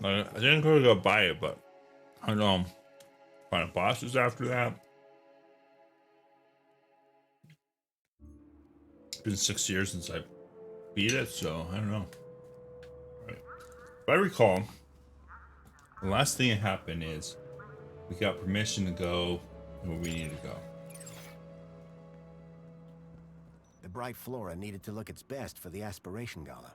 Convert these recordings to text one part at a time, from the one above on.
I didn't go buy it, but I know Final Bosses after that. It's been 6 years since I beat it, so I don't know. Right. If I recall, the last thing that happened is we got permission to go where we need to go. The Bright Flora needed to look its best for the Aspiration Gala.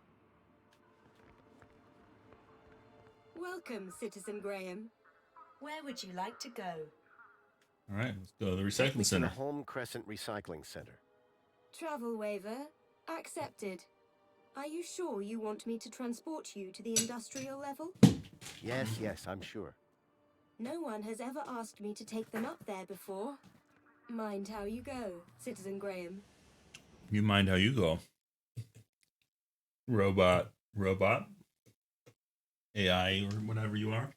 Welcome, Citizen Graham. Where would you like to go? All right, let's go to the Take me recycling to center. the Home Crescent Recycling Center. Travel waiver accepted. Are you sure you want me to transport you to the industrial level? Yes, I'm sure. No one has ever asked me to take them up there before. Mind how you go, Citizen Graham. You mind how you go? Robot, AI, or whatever you are.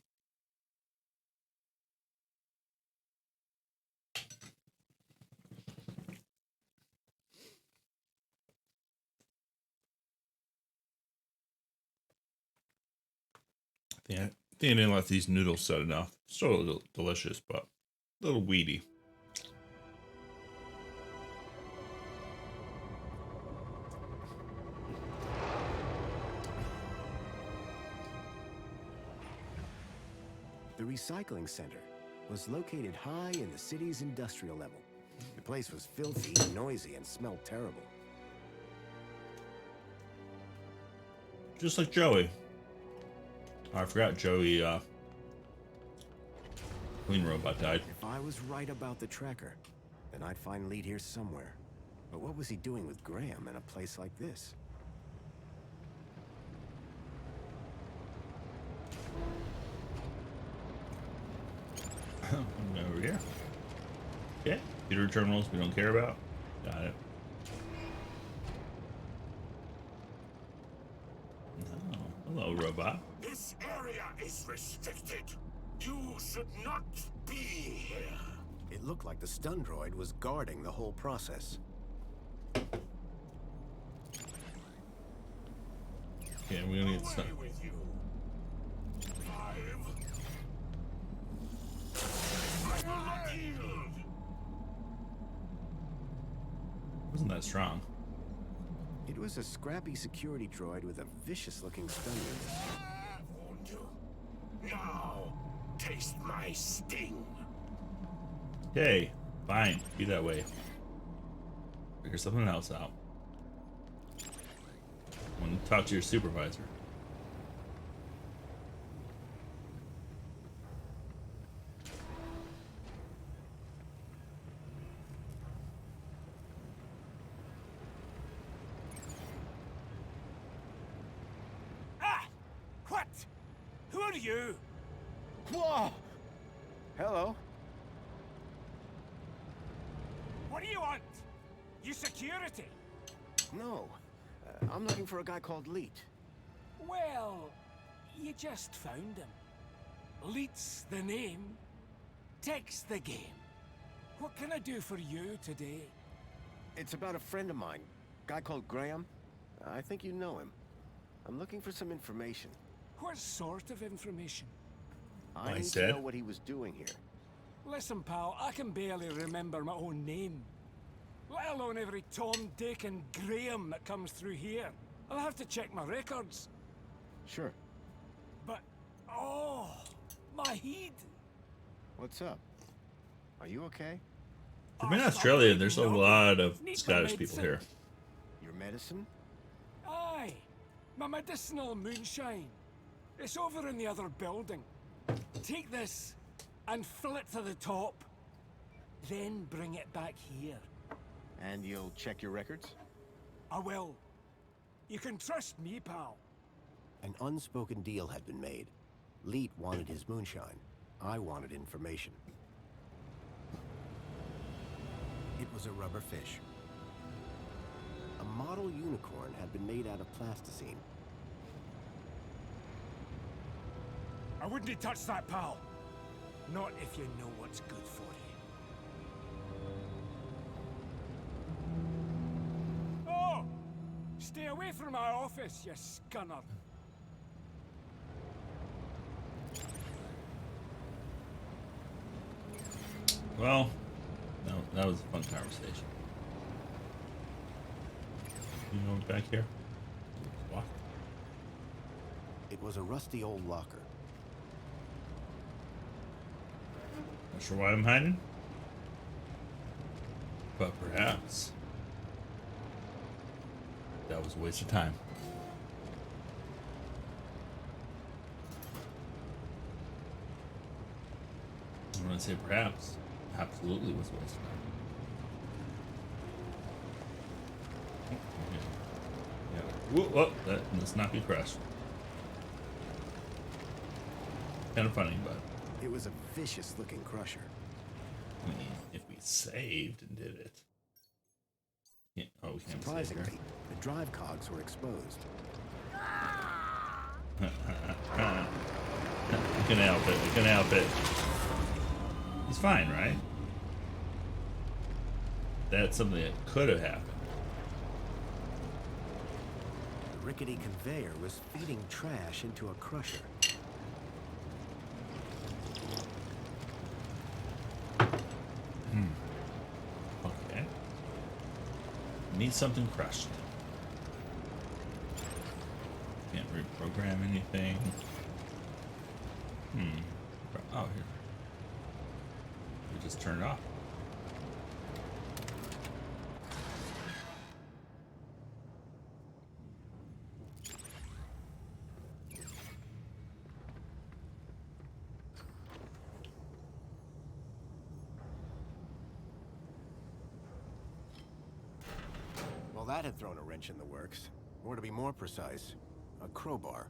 Yeah, I think I didn't let these noodles set enough. Still delicious, but a little weedy. The recycling center was located high in the city's industrial level. The place was filthy, noisy, and smelled terrible. Just like Joey. Oh, I forgot Joey, Queen Robot died. If I was right about the tracker, then I'd find Lead here somewhere. But what was he doing with Graham in a place like this? Over here. Okay, computer terminals we don't care about. Got it. Oh, hello, robot. This area is restricted. You should not be here. It looked like the stun droid was guarding the whole process. Okay, we're gonna get stuck. Away with you. 5. I will not yield. Wasn't that strong? It was a scrappy security droid with a vicious-looking stun unit. I warned you. Now, taste my sting. Okay, fine. Be that way. Figure something else out. Want to talk to your supervisor. Ah! What? Who are you? Whoa! Hello. What do you want? You security? No. I'm looking for a guy called Leet. Well, you just found him. Leet's the name. Tech's the game. What can I do for you today? It's about a friend of mine. Guy called Graham. I think you know him. I'm looking for some information. What sort of information? I need said. to know what he was doing here. Listen, pal, I can barely remember my own name. Let alone every Tom, Dick, and Graham that comes through here. I'll have to check my records. Sure. But, oh, my head. What's up? Are you okay? From in Australia, there's a lot of Need my Scottish people medicine. here. Your medicine? Aye, my medicinal moonshine. It's over in the other building. Take this and fill it to the top. Then bring it back here. And you'll check your records? I will. You can trust me, pal. An unspoken deal had been made. Leet wanted his moonshine. I wanted information. It was a rubber fish. A model unicorn had been made out of plasticine. I wouldn't touch that, pal. Not if you know what's good for you. Oh! Stay away from my office, you scunner. Well, no, that was a fun conversation. You know, back here. Walk. It was a rusty old locker. Not sure why I'm hiding, but perhaps that was a waste of time. I'm gonna say perhaps. Absolutely was a waste of time. Yeah. Whoa, let's not be crushed. Kind of funny, but It was a vicious-looking crusher. I mean, if we saved and did it. Yeah, oh, we can't save her. Surprisingly, the drive cogs were exposed. We can help it. We can help it. He's fine, right? That's something that could have happened. The rickety conveyor was feeding trash into a crusher. Okay. Need something crushed. Can't reprogram anything. Oh, here. We just turned it off. Well, that had thrown a wrench in the works. Or to be more precise, a crowbar.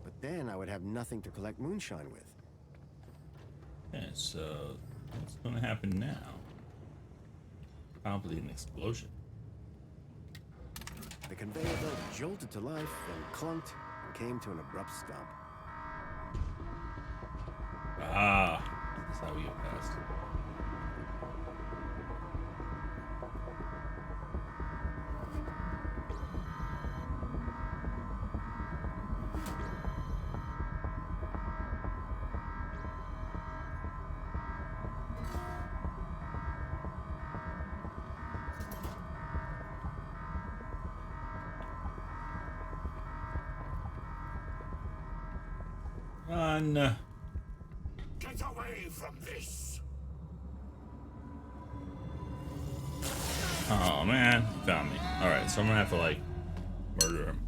But then I would have nothing to collect moonshine with. Okay, so what's going to happen now? Probably an explosion. The conveyor belt jolted to life, then clunked, and came to an abrupt stop. Ah, that's how we get past. Run. Get away from this! Oh man, he found me. Alright, so I'm gonna have to like murder him.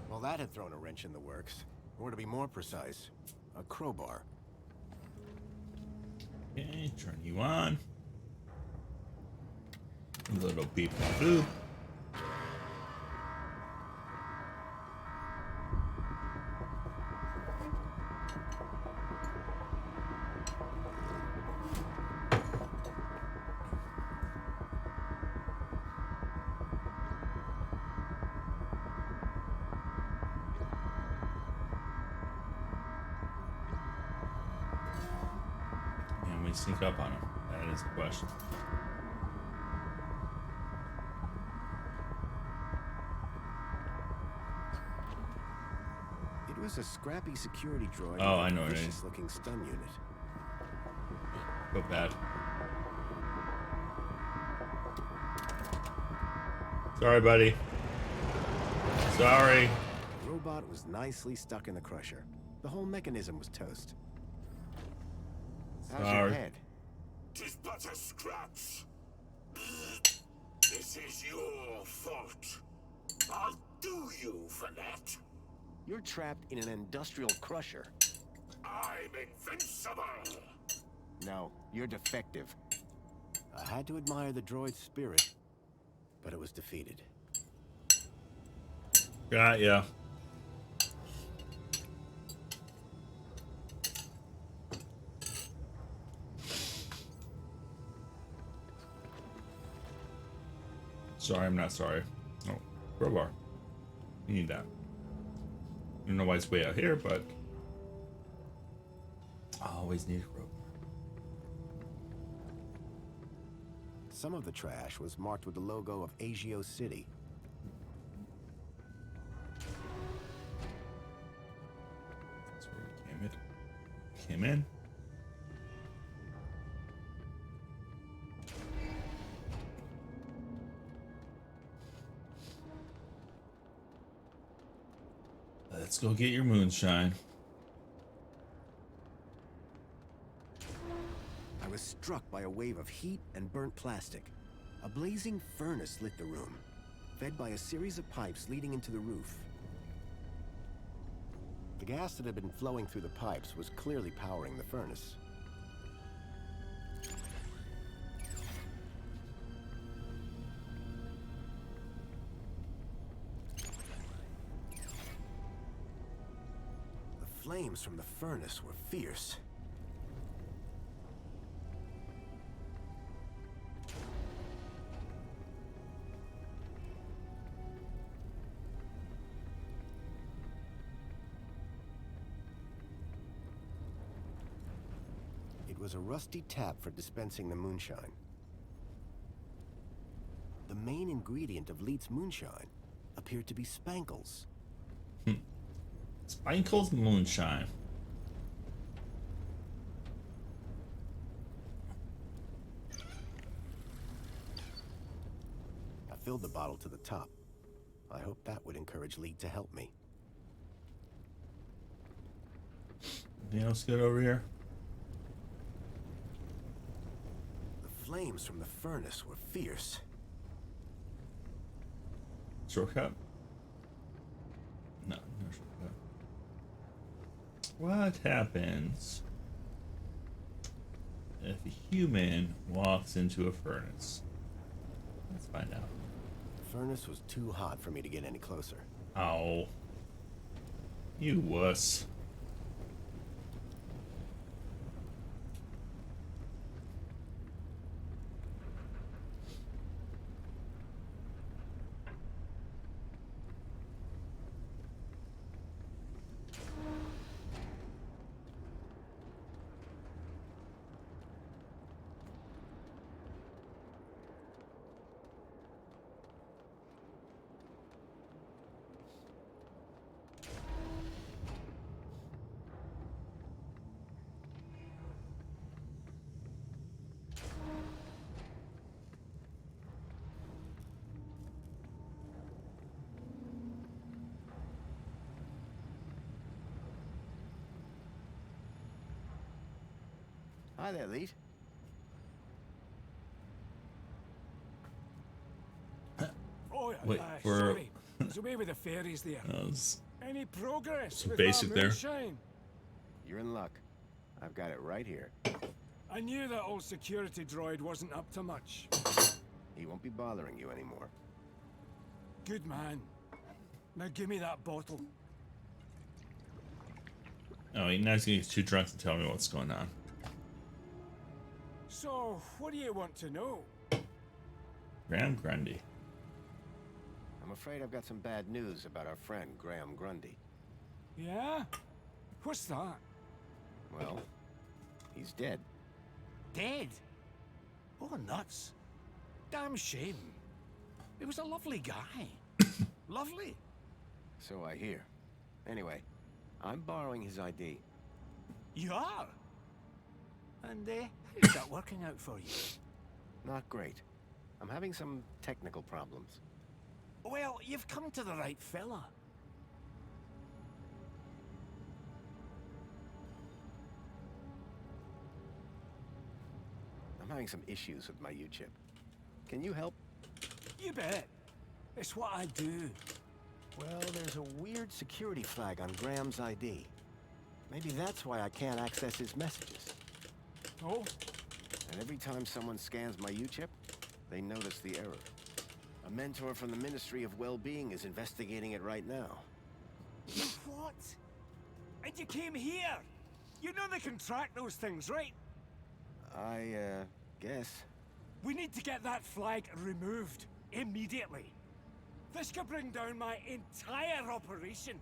Well, that had thrown a wrench in the works. Or to be more precise, a crowbar. Okay, turn you on. Little beep boop. Can we sneak up on him? That is the question. It was a scrappy security droid Oh, with I know a what it is. vicious-looking stun unit. Go bad. Sorry, buddy. Sorry. The robot was nicely stuck in the crusher. The whole mechanism was toast. How's your Sorry. head? Tis but a scratch. This is your fault. I'll do you for that. You're trapped in an industrial crusher. I'm invincible. No, you're defective. I had to admire the droid's spirit, but it was defeated. Got ya. Sorry, I'm not sorry. Oh, crowbar. You need that. I don't know why it's way out here, but I always need a crowbar. Some of the trash was marked with the logo of Agio City. That's where we came in. Let's go get your moonshine. I was struck by a wave of heat and burnt plastic. A blazing furnace lit the room, fed by a series of pipes leading into the roof. The gas that had been flowing through the pipes was clearly powering the furnace. The flames from the furnace were fierce. It was a rusty tap for dispensing the moonshine. The main ingredient of Leet's moonshine appeared to be Spankles. Spankles moonshine. I filled the bottle to the top. I hoped that would encourage Leet to help me. Anything else good over here? The flames from the furnace were fierce. Shortcut? No, no shortcut. What happens if a human walks into a furnace? Let's find out. The furnace was too hot for me to get any closer. Ow. You wuss. Hi there, Leet. Oh, Wait, sorry. I was away with the fairies there. That was Any progress some with basic that there. moonshine? You're in luck. I've got it right here. I knew that old security droid wasn't up to much. He won't be bothering you anymore. Good man. Now give me that bottle. Oh, now he's gonna get too drunk to tell me what's going on. So, what do you want to know? Graham Grundy. I'm afraid I've got some bad news about our friend, Graham Grundy. Yeah? What's that? Well, he's dead. Dead? Oh, nuts. Damn shame. He was a lovely guy. Lovely. So I hear. Anyway, I'm borrowing his ID. You are? And, how's that working out for you? Not great. I'm having some technical problems. Well, you've come to the right fella. I'm having some issues with my U-chip. Can you help? You bet. It's what I do. Well, there's a weird security flag on Graham's ID. Maybe that's why I can't access his messages. Oh? And every time someone scans my U-chip, they notice the error. A mentor from the Ministry of Well-Being is investigating it right now. What? And you came here? You know they can track those things, right? I guess. We need to get that flag removed. Immediately. This could bring down my entire operation.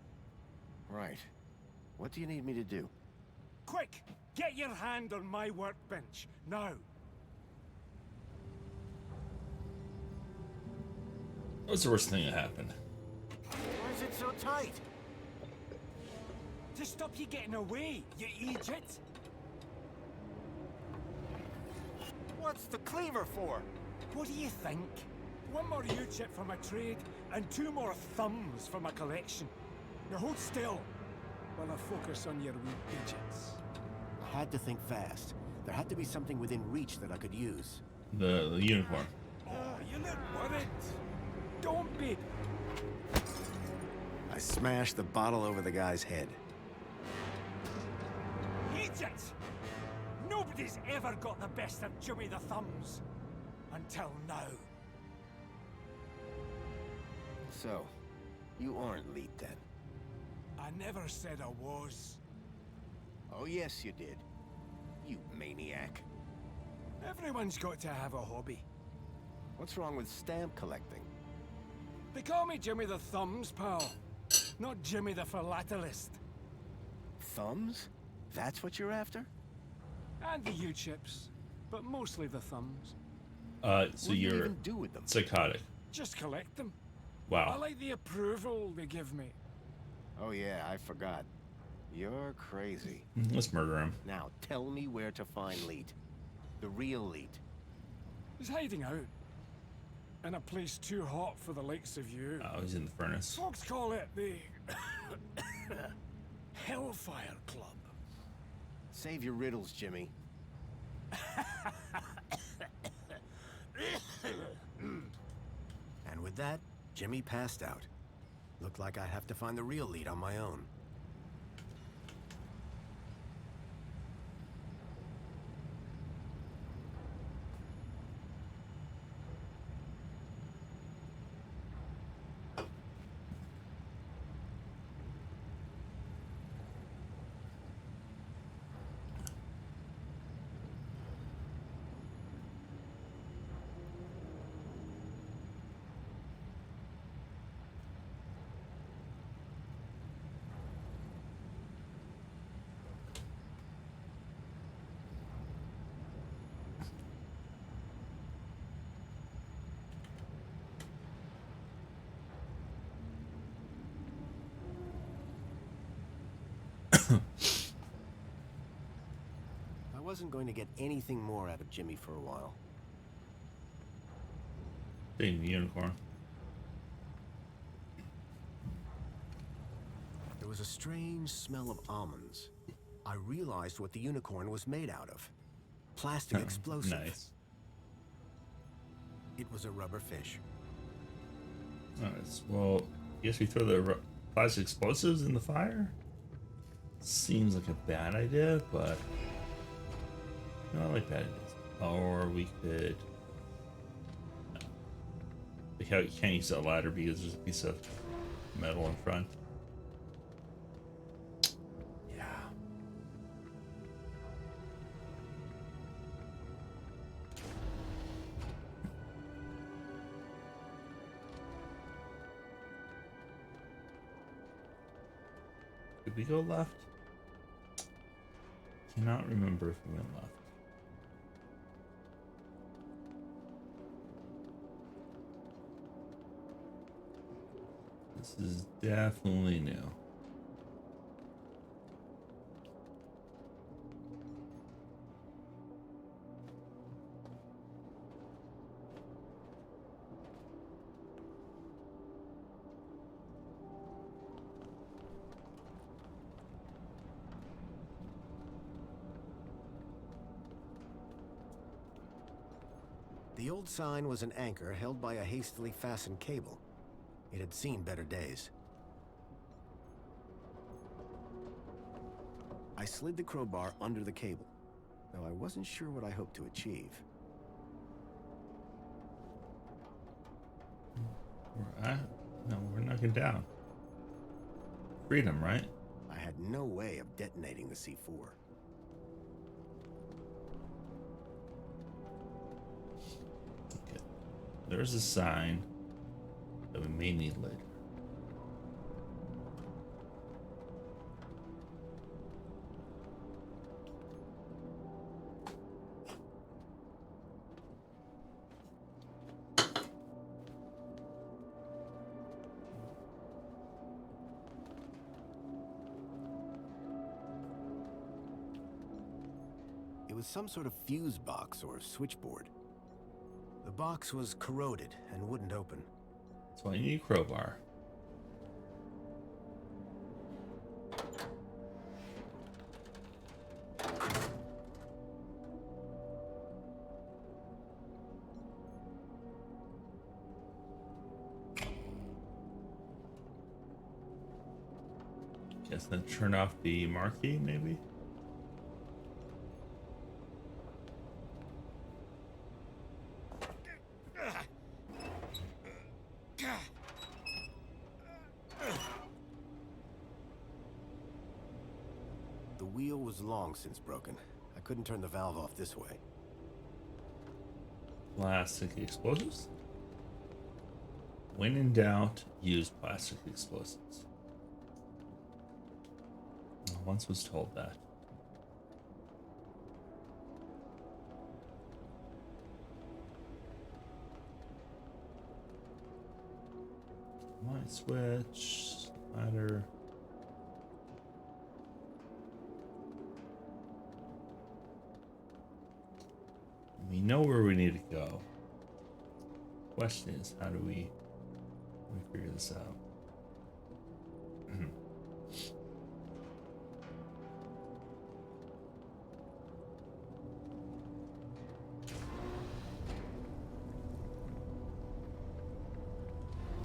Right. What do you need me to do? Quick, get your hand on my workbench, now. What's the worst thing that happened? Why is it so tight? To stop you getting away, you idiot. What's the cleaver for? What do you think? One more U-chip for my trade, and 2 more thumbs for my collection. Now hold still, while I focus on your wee digits. I had to think fast. There had to be something within reach that I could use. The unicorn. Oh, you look worried. Don't be. I smashed the bottle over the guy's head. Idiot! Nobody's ever got the best of Jimmy the Thumbs. Until now. So, you aren't Leet then? I never said I was. Oh yes you did. You maniac. Everyone's got to have a hobby. What's wrong with stamp collecting? They call me Jimmy the Thumbs, pal. Not Jimmy the Philatelist. Thumbs? That's what you're after? And the U-chips. But mostly the thumbs. So What do you you're even do with them? psychotic. Just collect them. I Wow. like the approval they give me. Oh yeah, I forgot. You're crazy. Let's murder him. Now, tell me where to find Leet. The real Leet. He's hiding out. In a place too hot for the likes of you. Oh, he's in the furnace. Folks call it the Hellfire Club. Save your riddles, Jimmy. And with that, Jimmy passed out. Looked like I'd have to find the real Leet on my own. I wasn't going to get anything more out of Jimmy for a while. Being the unicorn. There was a strange smell of almonds. I realized what the unicorn was made out of. Plastic explosive. Nice. It was a rubber fish. Nice. Well, I guess we throw the plastic explosives in the fire? Seems like a bad idea, but no, I like bad ideas. Or we could. You can't use that ladder because there's a piece of metal in front. Yeah. Did we go left? Cannot remember if we went left. This is definitely new. The old sign was an anchor held by a hastily fastened cable. It had seen better days. I slid the crowbar under the cable, though I wasn't sure what I hoped to achieve. We're at? No, we're knocking down. Freedom, right? I had no way of detonating the C4. Okay. There's a sign that we may need later. It was some sort of fuse box or switchboard. The box was corroded and wouldn't open. That's why you need a crowbar. Guess then turn off the marquee, maybe? The wheel was long since broken. I couldn't turn the valve off this way. Plastic explosives? When in doubt, use plastic explosives. I once was told that. Light switch, ladder. We know where we need to go. Question is, how do we figure this out?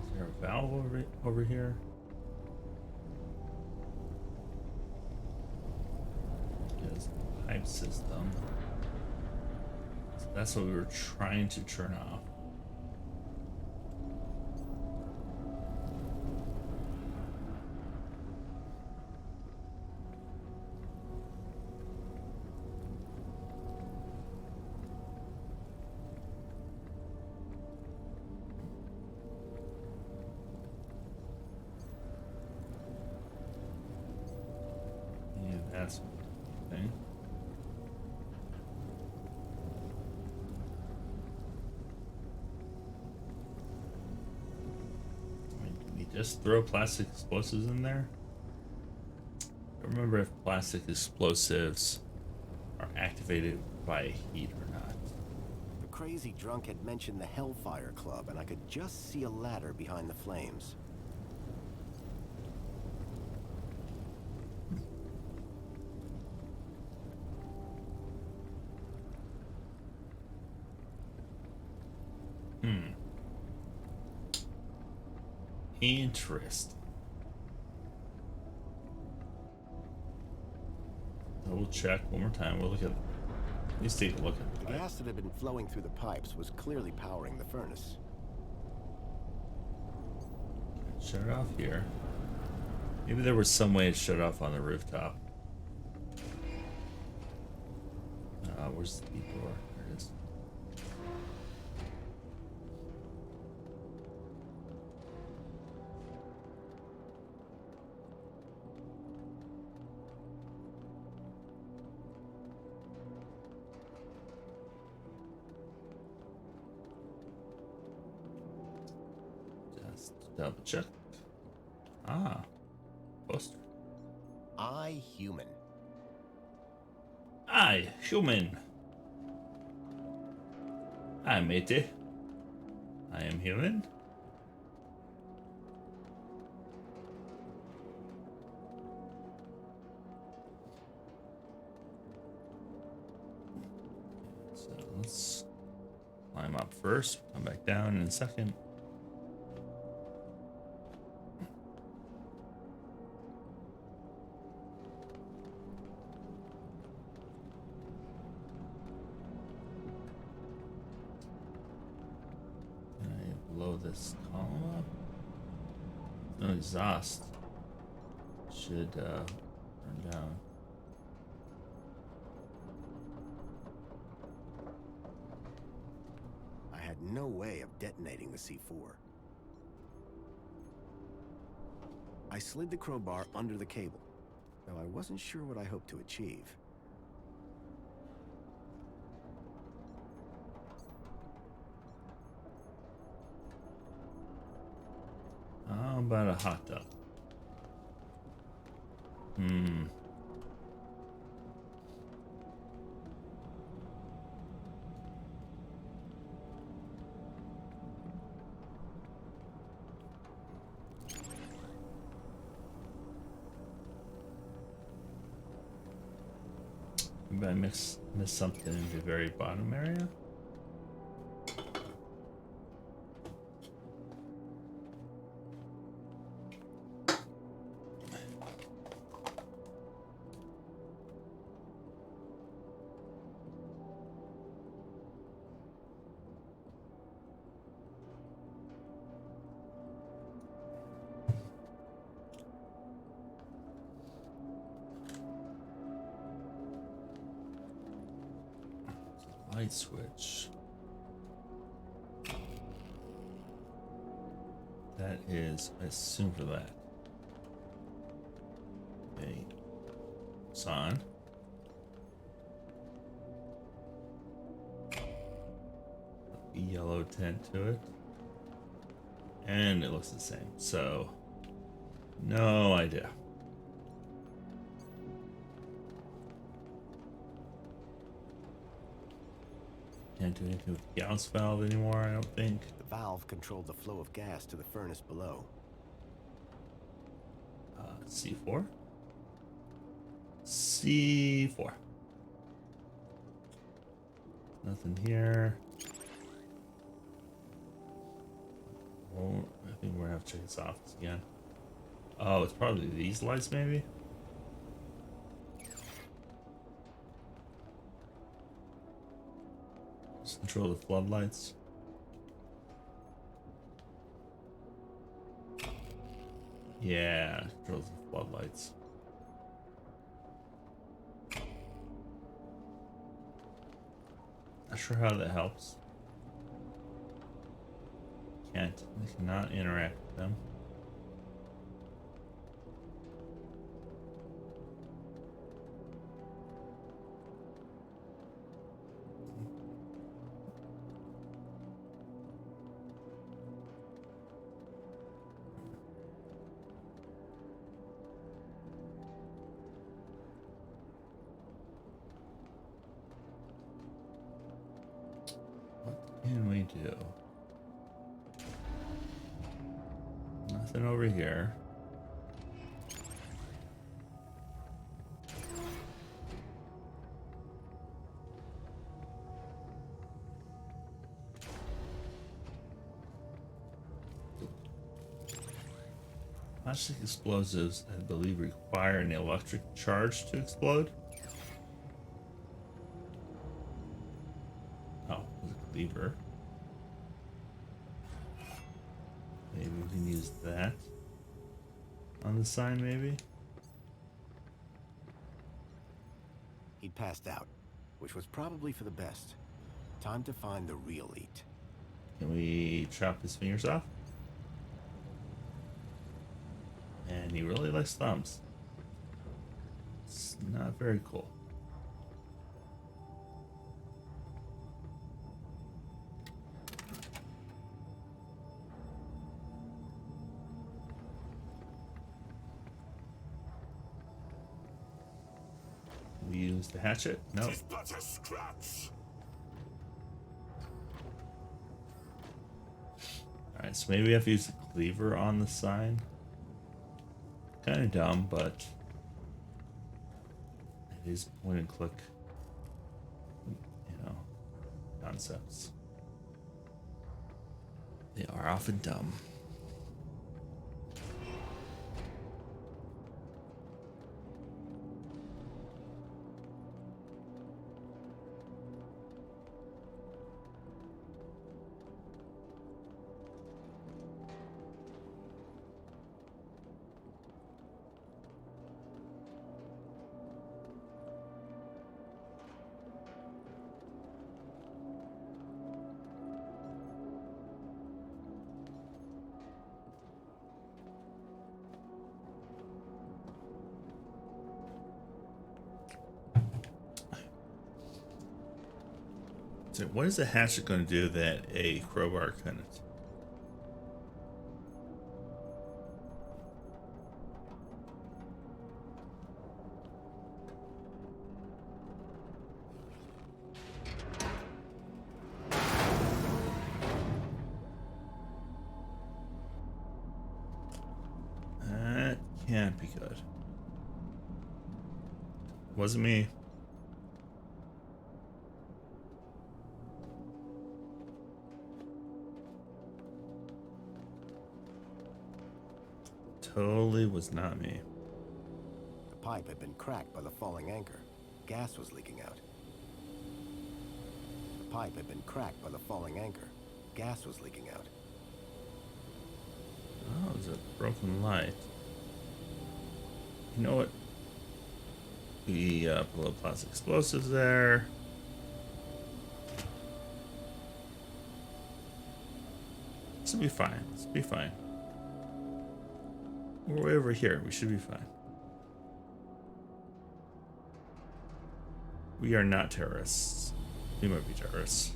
Is there a valve over here? Yes, pipe system. So that's what we were trying to turn off. Yeah, that's okay. Can we just throw plastic explosives in there? I don't remember if plastic explosives are activated by heat or not. The crazy drunk had mentioned the Hellfire Club, and I could just see a ladder behind the flames. Interesting. Double check one more time. We'll look at least take a look at The the pipe. gas that had been flowing through the pipes was clearly powering the furnace. Shut it off here. Maybe there was some way to shut off on the rooftop. Where's the door? There it is. Just double check. Ah, poster. I, human. I, human. Hi, matey. I am human. So let's climb up first, come back down in a second. Can I blow this column up? No exhaust. Should burn down. I had no way of detonating the C4. I slid the crowbar under the cable, though I wasn't sure what I hoped to achieve. How about a hot tub? Maybe I missed something in the very bottom area. Light switch. That is, I assume for that. Okay. It's on. Yellow tint to it. And it looks the same. So, no idea. Can't do anything with the Gauss valve anymore, I don't think. The valve controlled the flow of gas to the furnace below. C4? C4. Nothing here. Oh, I think we're gonna have to check this off again. Oh, it's probably these lights, maybe? Just control the floodlights. Yeah, controls the floodlights. Not sure how that helps. We cannot interact with them. What can we do? Nothing over here. Plastic explosives, I believe, require an electric charge to explode. Oh, there's a cleaver. Maybe we can use that on the sign, maybe? He'd passed out, which was probably for the best. Time to find the real Eat. Can we chop his fingers off? And he really likes thumbs. It's not very cool. We use the hatchet? No. Tis but a scratch. Alright, so maybe we have to use the cleaver on the sign. Kind of dumb, but it is point and click, concepts. They are often dumb. So what is the hatchet going to do that a crowbar couldn't? That can't be good. Wasn't me. Totally was not me. The pipe had been cracked by the falling anchor. Gas was leaking out. The pipe had been cracked by the falling anchor. Gas was leaking out. Oh, it's a broken light. You know what? We put a little plastic explosives there. This will be fine. This will be fine. We're way over here. We should be fine. We are not terrorists. We might be terrorists.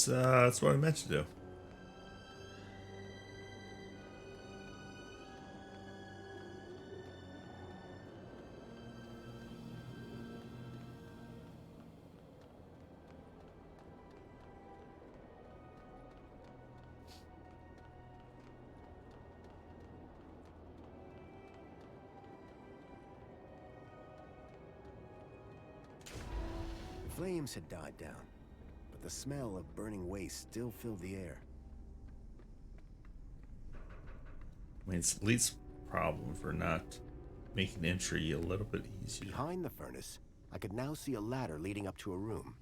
That's what I meant to do. The flames had died down, but the smell of burning waste still filled the air. I mean, it's Elite's problem for not making entry a little bit easier. Behind the furnace, I could now see a ladder leading up to a room.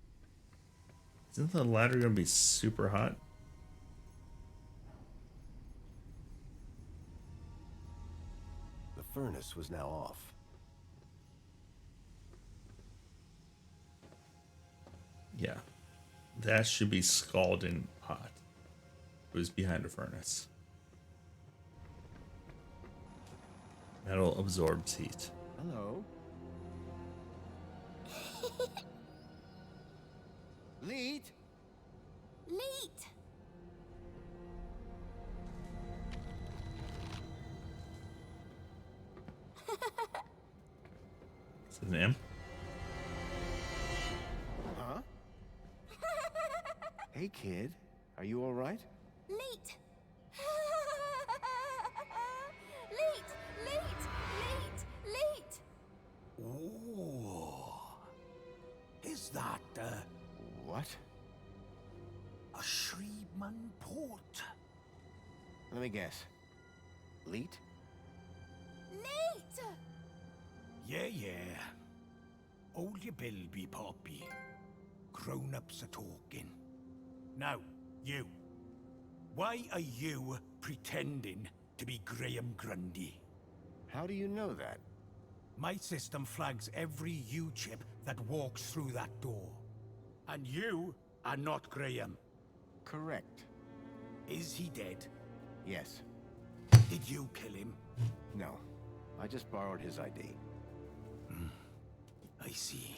Isn't the ladder going to be super hot? The furnace was now off. Yeah. That should be scalding hot. It was behind a furnace. Metal absorbs heat. Hello? Lead? Leet! Is it an M? Huh? Hey, kid. Are you all right? Leet! Leet! Leet! Leet! Leet! Oh. Is that What? a Shreedman port? Let me guess. Leet? Leet! Yeah. Hold your bill, be poppy. Grown-ups are talking. Now, you. Why are you pretending to be Graham Grundy? How do you know that? My system flags every U-chip that walks through that door. And you are not Graham. Correct. Is he dead? Yes. Did you kill him? No. I just borrowed his ID. I see.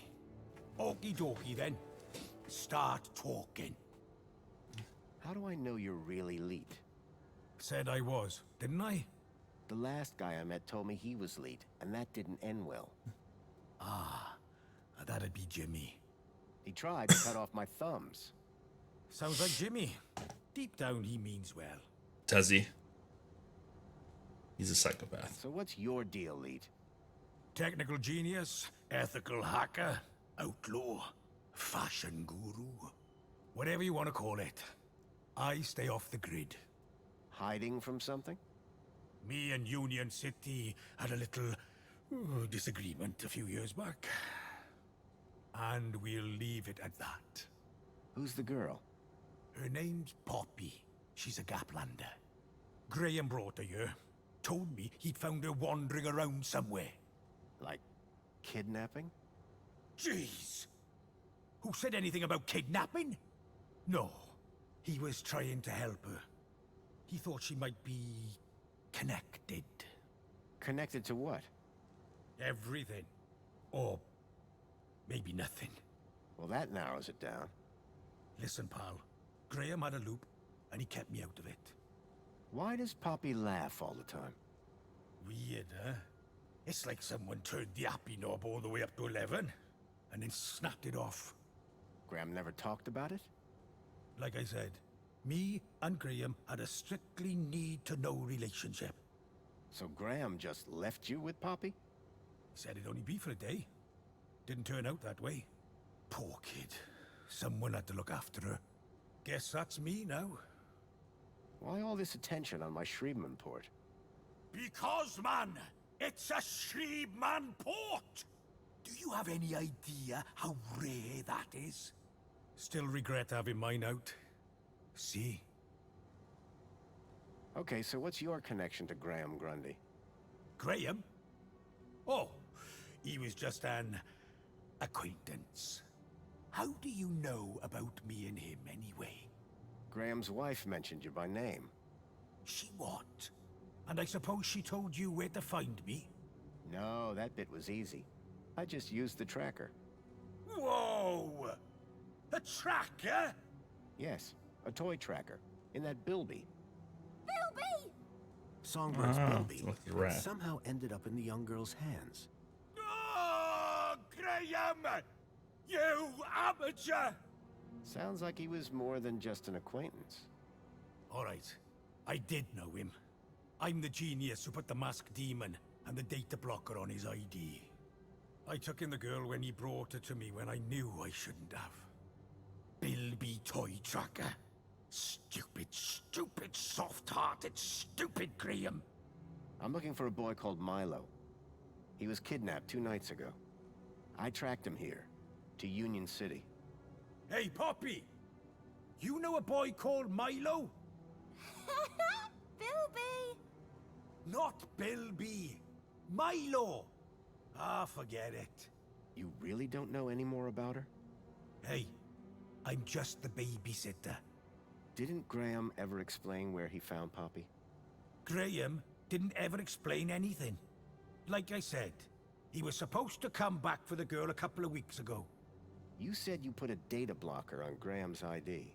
Okie dokie then. Start talking. How do I know you're really Leet? Said I was, didn't I? The last guy I met told me he was Leet, and that didn't end well. That'd be Jimmy. He tried to cut off my thumbs. Sounds like Jimmy. Deep down, he means well. Does he? He's a psychopath. So what's your deal, Leet? Technical genius, ethical hacker, outlaw, fashion guru. Whatever you want to call it. I stay off the grid. Hiding from something? Me and Union City had a little disagreement a few years back. And we'll leave it at that. Who's the girl? Her name's Poppy. She's a Gaplander. Graham brought her here. Told me he'd found her wandering around somewhere. Like kidnapping? Jeez! Who said anything about kidnapping? No. He was trying to help her. He thought she might be connected. Connected to what? Everything. Or maybe nothing. Well, that narrows it down. Listen, pal. Graham had a loop, and he kept me out of it. Why does Poppy laugh all the time? Weird, huh? It's like someone turned the happy knob all the way up to 11, and then snapped it off. Graham never talked about it? Like I said, me and Graham had a strictly need-to-know relationship. So Graham just left you with Poppy? He said it'd only be for a day. Didn't turn out that way. Poor kid. Someone had to look after her. Guess that's me now. Why all this attention on my Shrievman port? Because, man, it's a Shrievman port! Do you have any idea how rare that is? Still regret having mine out. See? Okay, so what's your connection to Graham Grundy? Graham? Oh, he was just an acquaintance. How do you know about me and him anyway? Graham's wife mentioned you by name. She what? And I suppose she told you where to find me? No, that bit was easy. I just used the tracker. Whoa! A tracker? Yes, a toy tracker. In that Bilby. Bilby! Songbird's Ah, Bilby like the rat. somehow ended up in the young girl's hands. Oh, Graham! You amateur! Sounds like he was more than just an acquaintance. All right, I did know him. I'm the genius who put the masked demon and the data blocker on his ID. I took in the girl when he brought her to me when I knew I shouldn't have. Bilby Toy Tracker. Stupid, stupid, soft-hearted, stupid Graham. I'm looking for a boy called Milo. He was kidnapped 2 nights ago. I tracked him here, to Union City. Hey, Poppy! You know a boy called Milo? Bilby! Not Bilby. Milo! Ah, forget it. You really don't know any more about her? Hey, I'm just the babysitter. Didn't Graham ever explain where he found Poppy? Graham didn't ever explain anything. Like I said, he was supposed to come back for the girl a couple of weeks ago. You said you put a data blocker on Graham's ID.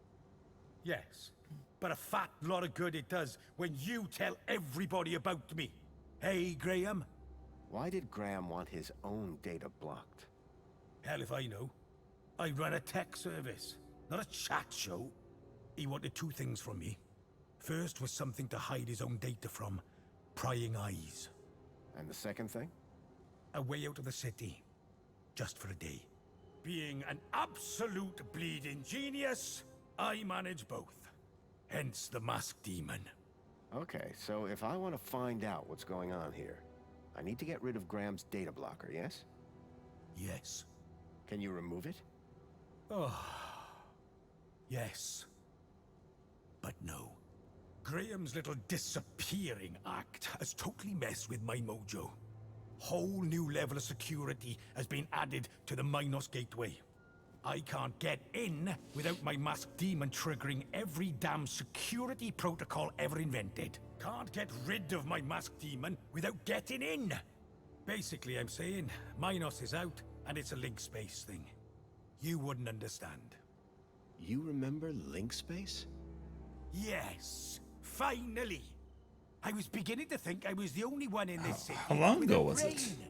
Yes, but a fat lot of good it does when you tell everybody about me. Hey, Graham? Why did Graham want his own data blocked? Hell if I know. I run a tech service, not a chat show. He wanted 2 things from me. First was something to hide his own data from. Prying eyes. And the second thing? A way out of the city. Just for a day. Being an absolute bleeding genius, I manage both. Hence the masked demon. Okay, so if I want to find out what's going on here, I need to get rid of Graham's data blocker, yes? Yes. Can you remove it? Oh. Yes. But no. Graham's little disappearing act has totally messed with my mojo. Whole new level of security has been added to the Minos Gateway. I can't get in without my masked demon triggering every damn security protocol ever invented. Can't get rid of my masked demon without getting in. Basically, I'm saying Minos is out and it's a link space thing. You wouldn't understand. You remember Link Space? Yes, finally. I was beginning to think I was the only one in this city. How long with ago a was it? brain.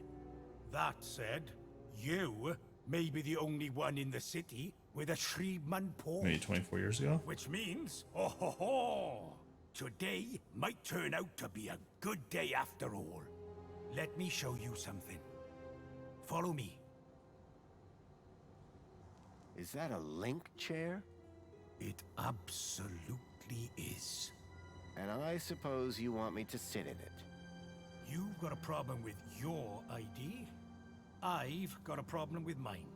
That said, you may be the only one in the city with a Shrievman port. Maybe 24 years ago? Which means, oh ho ho, today might turn out to be a good day after all. Let me show you something. Follow me. Is that a Link chair? It absolutely is. And I suppose you want me to sit in it. You've got a problem with your ID. I've got a problem with mine.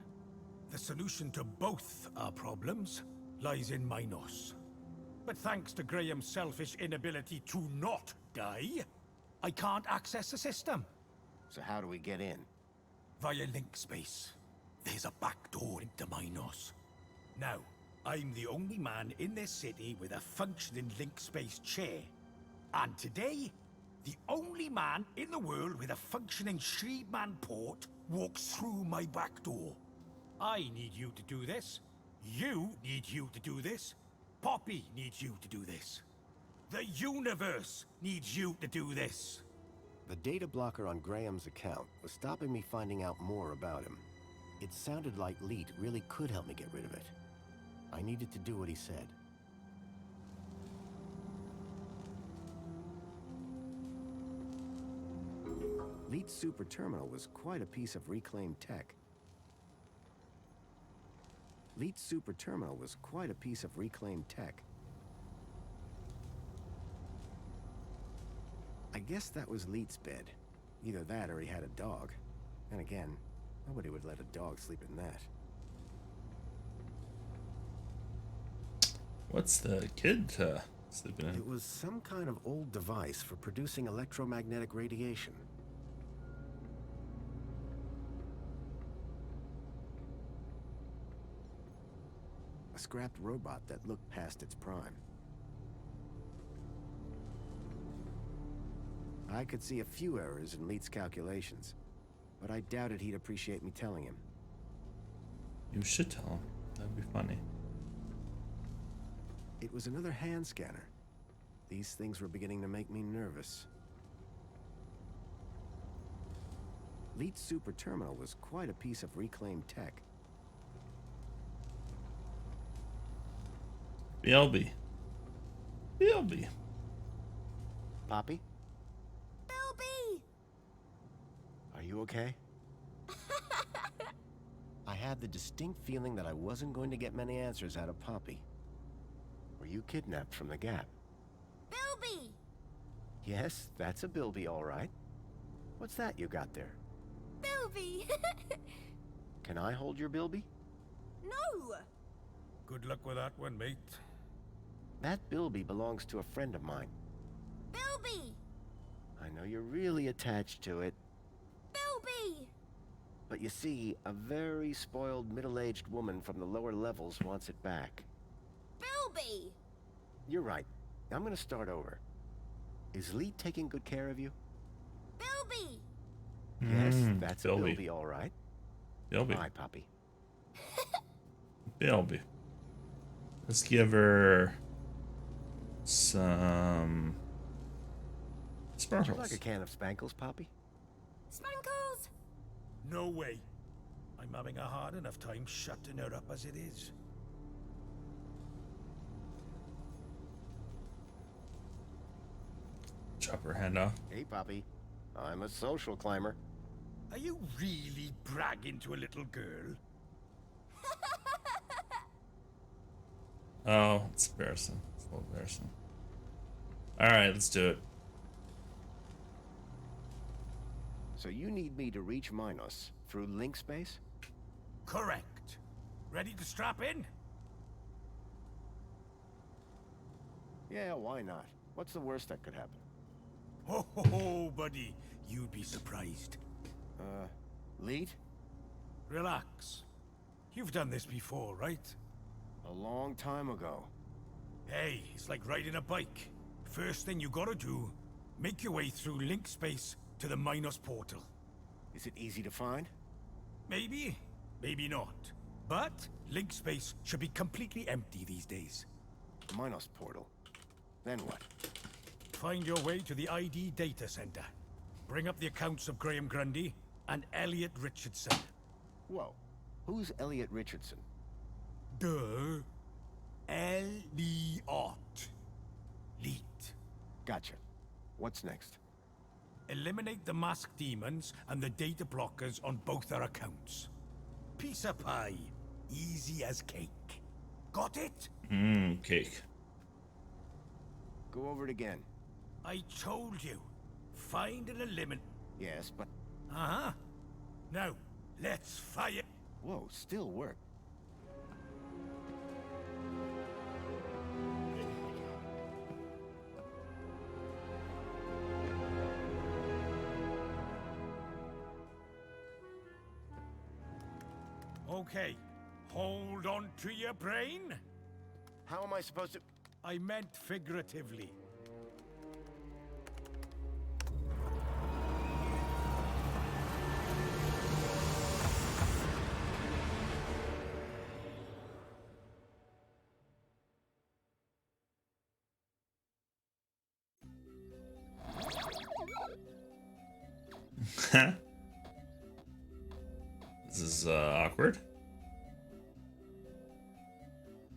The solution to both our problems lies in Minos. But thanks to Graham's selfish inability to not die, I can't access the system. So how do we get in? Via link space. There's a back door into Minos. Now, I'm the only man in this city with a functioning link space chair. And today, the only man in the world with a functioning Shreedman port walks through my back door. I need you to do this. You need you to do this. Poppy needs you to do this. The universe needs you to do this. The data blocker on Graham's account was stopping me finding out more about him. It sounded like Leet really could help me get rid of it. I needed to do what he said. Leet's super terminal was quite a piece of reclaimed tech. Leet's super terminal was quite a piece of reclaimed tech. I guess that was Leet's bed. Either that or he had a dog. And again, nobody would let a dog sleep in that. What's the kid sleeping in? It was some kind of old device for producing electromagnetic radiation. A scrapped robot that looked past its prime. I could see a few errors in Leet's calculations, but I doubted he'd appreciate me telling him. You should tell him. That'd be funny. It was another hand scanner. These things were beginning to make me nervous. Leet's super terminal was quite a piece of reclaimed tech. BLB. BLB. Poppy? Bilby! Are you okay? I had the distinct feeling that I wasn't going to get many answers out of Poppy. Were you kidnapped from the Gap? Bilby! Yes, that's a Bilby, all right. What's that you got there? Bilby! Can I hold your Bilby? No! Good luck with that one, mate. That Bilby belongs to a friend of mine. Bilby! I know you're really attached to it, Bilby! but you see, a very spoiled middle-aged woman from the lower levels wants it back. Bilby! You're right. I'm gonna start over. Is Lee taking good care of you? Bilby! Yes, that's a Bilby. Bilby, all right. Bilby. Bye, Poppy. Bilby. Let's give her some Would you sparkles. like a can of Spankles, Poppy? Spankles! No way. I'm having a hard enough time shutting her up as it is. Chop her hand off. Hey, Poppy. I'm a social climber. Are you really bragging to a little girl? Oh, it's embarrassing. It's a little embarrassing. Alright, let's do it. So you need me to reach Minos through link space? Correct. Ready to strap in? Yeah, why not? What's the worst that could happen? Ho ho ho, buddy. You'd be surprised. Lead? Relax. You've done this before, right? A long time ago. Hey, it's like riding a bike. First thing you gotta do, make your way through link space to the Minos portal. Is it easy to find? Maybe, maybe not. But link space should be completely empty these days. Minos portal. Then what? Find your way to the ID data center. Bring up the accounts of Graham Grundy and Elliot Richardson. Whoa. Who's Elliot Richardson? Duh. Elliot. Leet. Gotcha. What's next? Eliminate the masked demons and the data blockers on both our accounts. Piece of pie. Easy as cake. Got it? Cake. Go over it again. I told you. Find and eliminate. Yes, but... Uh-huh. Now, let's fire. Whoa, still work. Okay. Hold on to your brain. How am I supposed to... I meant figuratively. This is awkward.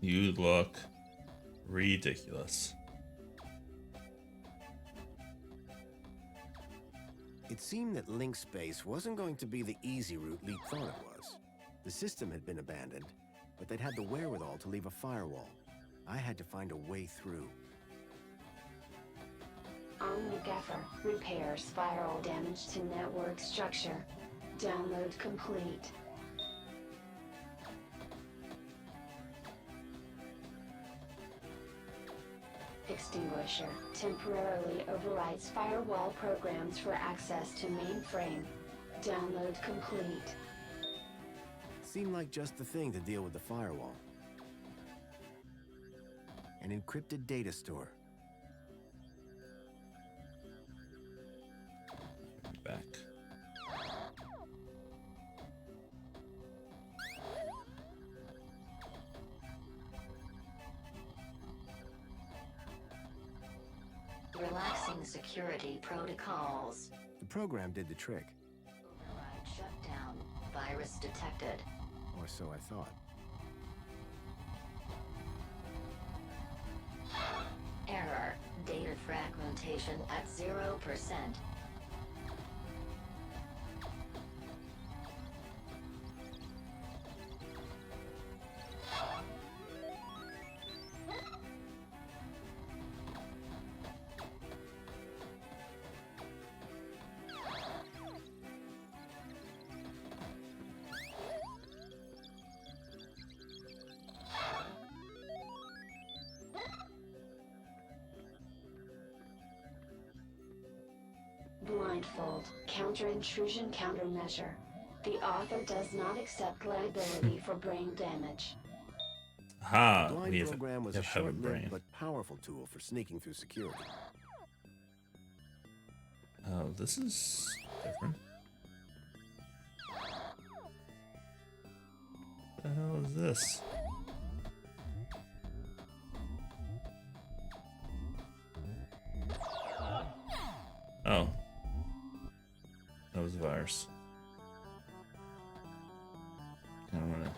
You look ridiculous. It seemed that link space wasn't going to be the easy route Leet thought it was. The system had been abandoned, but they'd had the wherewithal to leave a firewall. I had to find a way through. OmniGaffer repairs firewall damage to network structure. Download complete. Extinguisher temporarily overrides firewall programs for access to mainframe. Download complete. Seemed like just the thing to deal with the firewall. An encrypted data store. Back. Relaxing security protocols. The program did the trick, Override shutdown. Virus detected. or so I thought. Error. Data fragmentation at 0%. Blindfold. Counter-intrusion countermeasure. The author does not accept liability for brain damage. Ha! The blind We have program was a have a short-lived brain. but powerful tool for sneaking through security. Oh, this is different. What the hell is this? Oh. That was a virus. I don't wanna...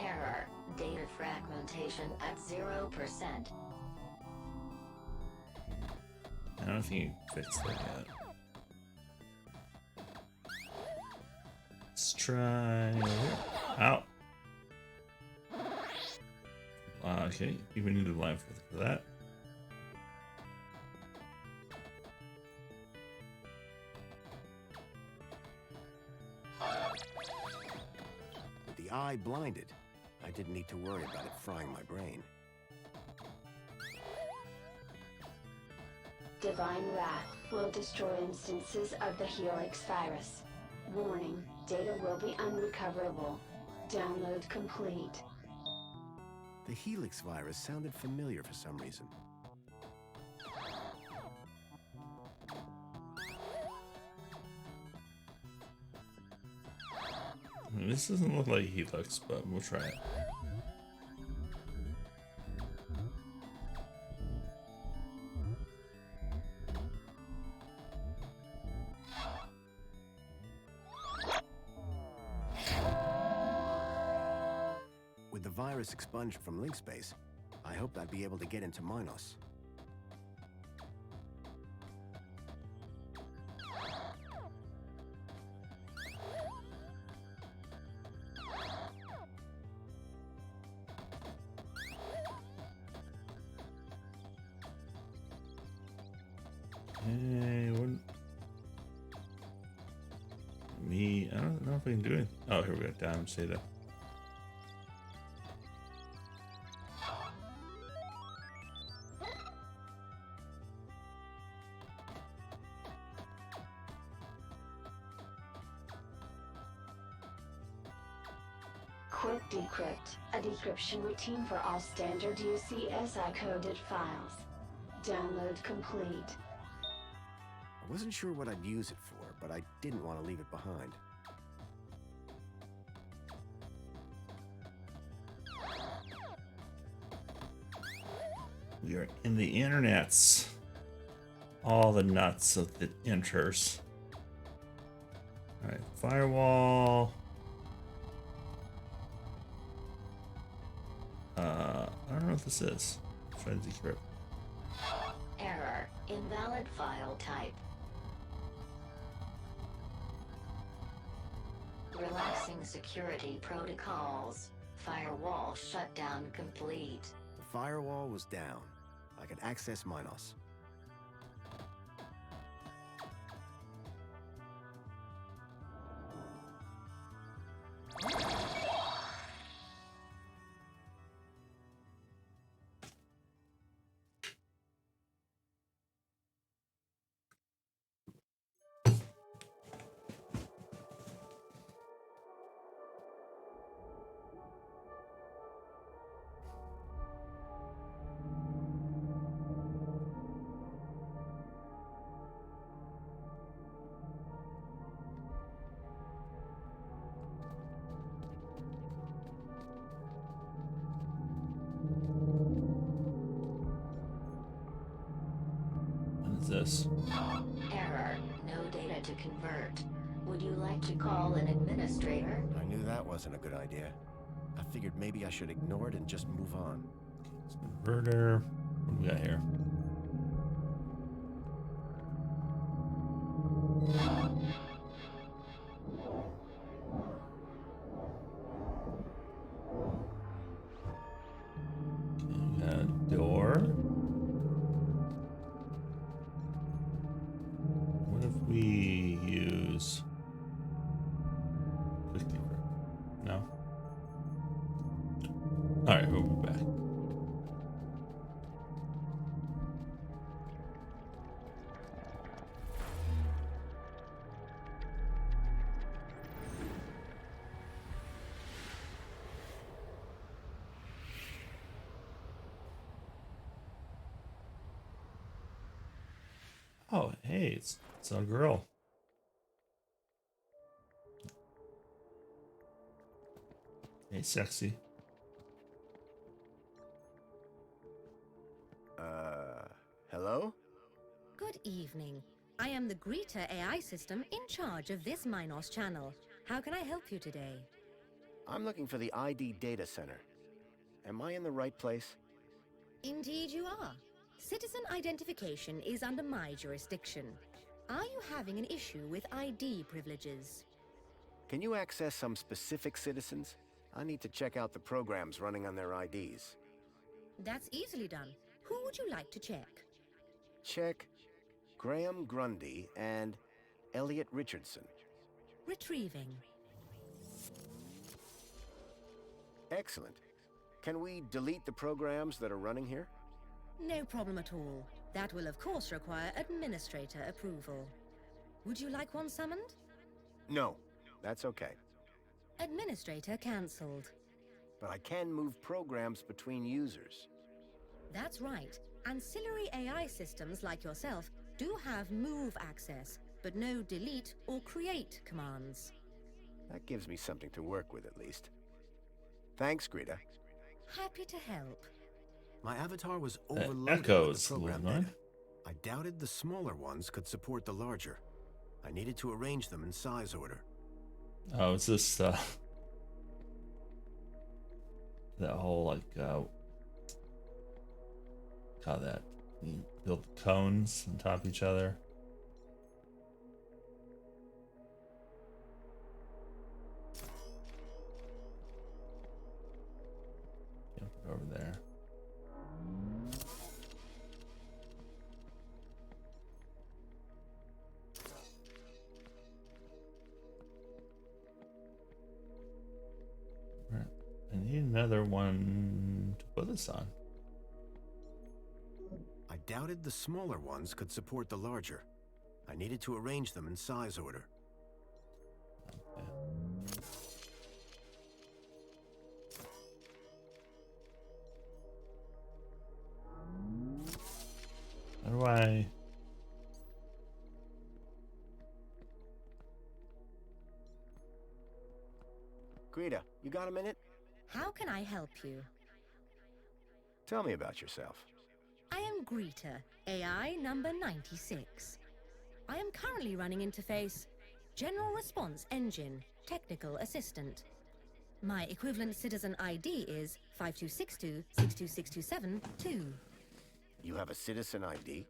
Error. Data fragmentation at 0%. I don't think you fixed that yet. Let's try. Ow. Okay, even need a live for that. With the eye blinded, I didn't need to worry about it frying my brain. Divine Wrath will destroy instances of the Helix virus. Warning, data will be unrecoverable. Download complete. The Helix virus sounded familiar for some reason. This doesn't look like Helix, but we'll try it. With the virus expunged from link space, I hoped I'd be able to get into Minos. Hey, what? Me, I don't know if we can do it. Oh, here we go. Damage data. Quick Decrypt, a decryption routine for all standard UCSI coded files. Download complete. I wasn't sure what I'd use it for, but I didn't want to leave it behind. We are in the internets. All the nuts of the inters. Alright, firewall. I don't know what this is. Let's try to decrypt. Error. Invalid file type. Relaxing security protocols. Firewall shutdown complete. The firewall was down. I could access Minos. This. Error. No data to convert. Would you like to call an administrator? I knew that wasn't a good idea. I figured maybe I should ignore it and just move on. Converter. What do we got here? Okay, we got a door. What if we use quick decrypt? No. All right, we'll be back. Oh, hey, it's a girl. Hey, sexy. Hello? Good evening. I am the Greta AI system in charge of this Minos channel. How can I help you today? I'm looking for the ID data center. Am I in the right place? Indeed you are. Citizen identification is under my jurisdiction. Are you having an issue with ID privileges? Can you access some specific citizens? I need to check out the programs running on their IDs. That's easily done. Who would you like to check? Check Graham Grundy and Elliot Richardson. Retrieving. Excellent. Can we delete the programs that are running here? No problem at all. That will of course require administrator approval. Would you like one summoned? No, that's okay. Administrator cancelled. But I can move programs between users. That's right. Ancillary AI systems like yourself do have move access, but no delete or create commands. That gives me something to work with at least. Thanks, Greta. Happy to help. My avatar was overloaded echoes with the program a little, data. I doubted the smaller ones could support the larger. I needed to arrange them in size order. Oh, it's this that whole like how that you build cones on top of each other. Yeah, put it over there. Right. I need another one to put this on. I doubted the smaller ones could support the larger. I needed to arrange them in size order. Okay. Data, you got a minute? How can I help you? Tell me about yourself. I am Greta, AI number 96. I am currently running interface General Response Engine, Technical Assistant. My equivalent citizen ID is 5262-62627-2. You have a citizen ID?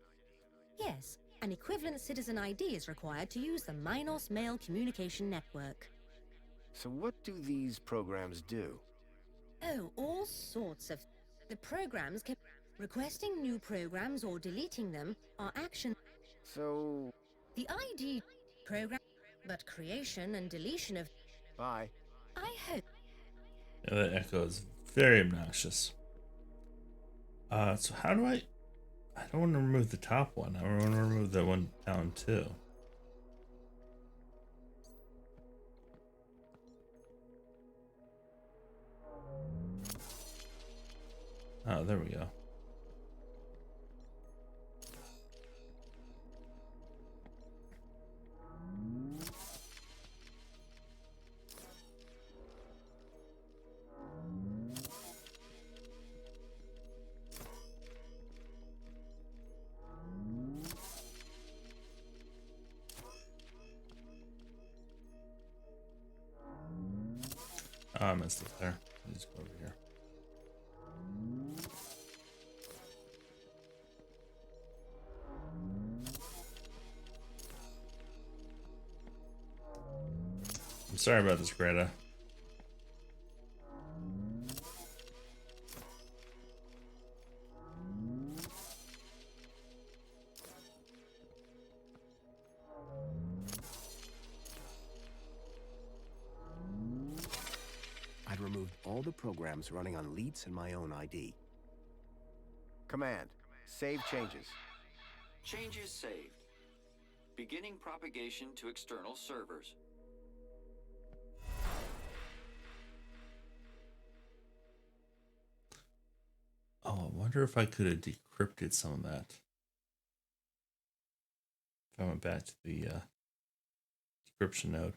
Yes, an equivalent citizen ID is required to use the Minos Mail Communication Network. So what do these programs do? Oh, all sorts of... The programs can... Requesting new programs or deleting them are action... So... The ID program, but creation and deletion of... Bye. I hope... Yeah, that echo is very obnoxious. So how do I don't want to remove the top one. I want to remove that one down too. Oh, there we go. Oh, I messed up there. Let's go over here. I'm sorry about this, Greta. I'd removed all the programs running on Leets and my own ID. Command. Save changes. Changes saved. Beginning propagation to external servers. Oh, I wonder if I could have decrypted some of that. If I went back to the decryption node.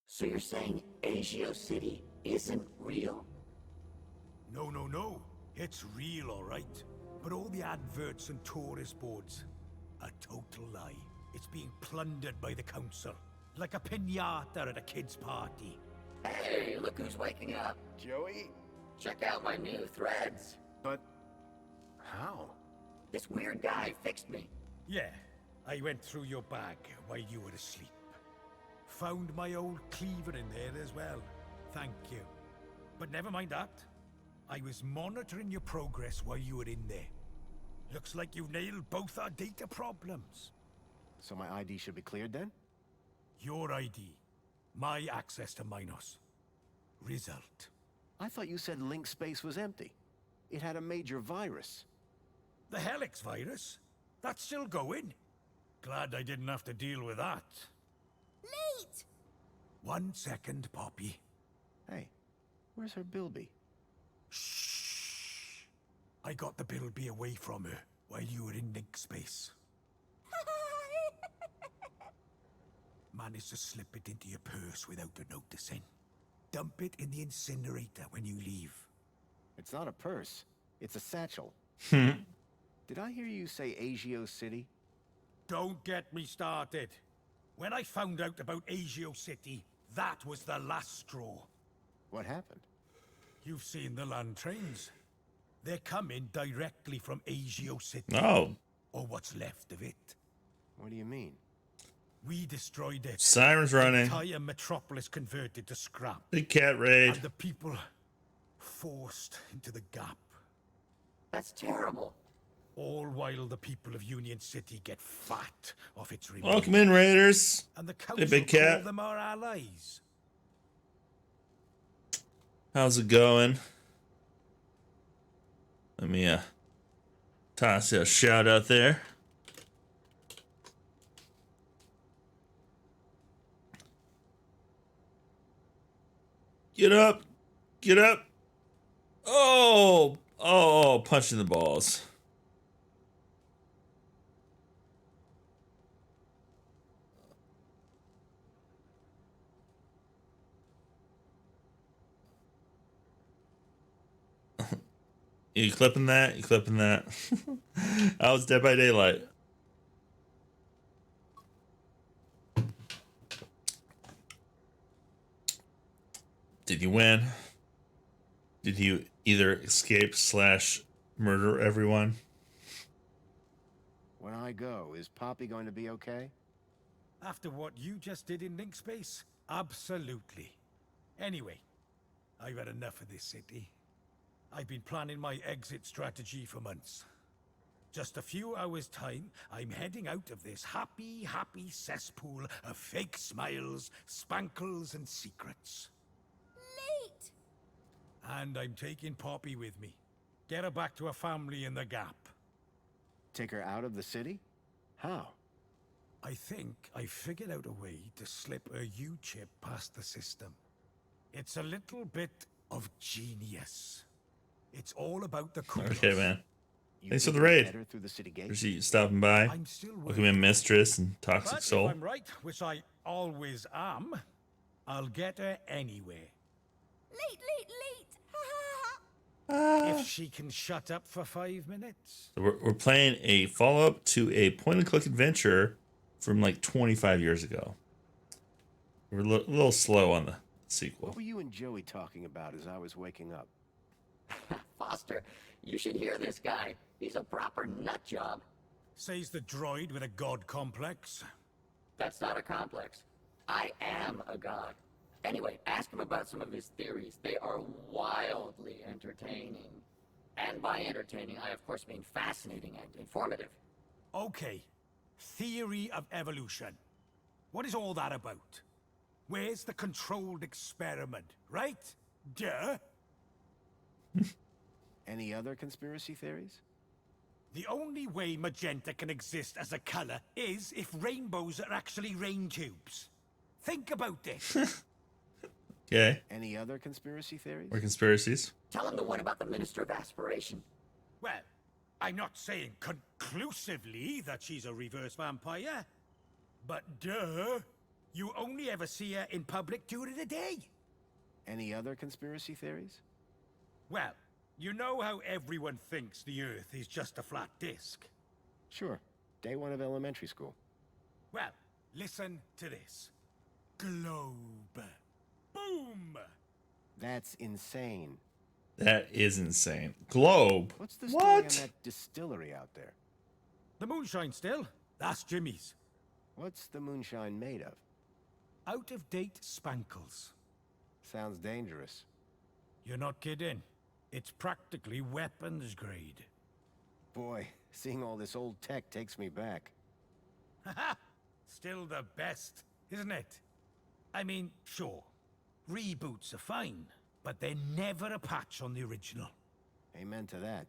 So you're saying Agio City isn't real? No, no, no. It's real, all right. But all the adverts and tourist boards, a total lie. It's being plundered by the council, like a piñata at a kid's party. Hey, look who's waking up. Joey? Check out my new threads. But... how? This weird guy fixed me. Yeah, I went through your bag while you were asleep. Found my old cleaver in there as well. Thank you. But never mind that. I was monitoring your progress while you were in there. Looks like you've nailed both our data problems. So my ID should be cleared then? Your ID. My access to Minos. Result. I thought you said link space was empty. It had a major virus. The Helix virus? That's still going? Glad I didn't have to deal with that. Late! 1 second, Poppy. Hey, where's her Bilby? Shh. I got the Bilby away from her while you were in link space. Managed to slip it into your purse without her noticing. Dump it in the incinerator when you leave. It's not a purse. It's a satchel. Did I hear you say Agio City? Don't get me started. When I found out about Agio City, that was the last straw. What happened? You've seen the land trains. They're coming directly from Agio City. Oh. Or what's left of it. What do you mean? We destroyed it. Sirens running. The entire metropolis converted to scrap. Big cat raid. And the people forced into the gap. That's terrible. All while the people of Union City get fat off its remains. Welcome in, Raiders. And the Hey, council big call cat. them our allies. How's it going? Let me toss you a shout out there. Get up! Get up! Oh! Oh, punching the balls. You clipping that? You clipping that? I was Dead by Daylight. Did you win? Did you either escape / murder everyone? When I go, is Poppy going to be okay? After what you just did in Link Space? Absolutely. Anyway, I've had enough of this city. I've been planning my exit strategy for months. Just a few hours' time, I'm heading out of this happy cesspool of fake smiles, spankles, and secrets. Late! And I'm taking Poppy with me. Get her back to her family in the Gap. Take her out of the city? How? I think I figured out a way to slip a U-chip past the system. It's a little bit of genius. It's all about the kudos. Okay, man. You Thanks for think the you'll raid. get her through the city gate? Appreciate you stopping by. I'm still Welcome in, Mistress and Toxic But Soul. if I'm right, which I always am, I'll get her anywhere. Late, late, late! If she can shut up for 5 minutes. So we're playing a follow-up to a point-and-click adventure from like 25 years ago. We're a little slow on the sequel. What were you and Joey talking about as I was waking up? Foster, you should hear this guy. He's a proper nut job. Says the droid with a god complex. That's not a complex. I am a god. Anyway, ask him about some of his theories. They are wildly entertaining. And by entertaining, I of course mean fascinating and informative. Okay. Theory of evolution. What is all that about? Where's the controlled experiment, right? Duh. Any other conspiracy theories? The only way magenta can exist as a color is if rainbows are actually rain tubes. Think about this. Okay. Any other conspiracy theories? Or conspiracies. Tell him the one about the Minister of Aspiration. Well, I'm not saying conclusively that she's a reverse vampire. But duh, you only ever see her in public during the day. Any other conspiracy theories? Well, you know how everyone thinks the Earth is just a flat disk? Sure. Day one of elementary school. Well, listen to this. Globe. Boom! That's insane. That is insane. Globe. What's the story on What? that distillery out there? The moonshine still? That's Jimmy's. What's the moonshine made of? Out-of-date spankles. Sounds dangerous. You're not kidding. It's practically weapons grade. Boy, seeing all this old tech takes me back. Haha! Still the best, isn't it? I mean, sure. Reboots are fine, but they're never a patch on the original. Amen to that.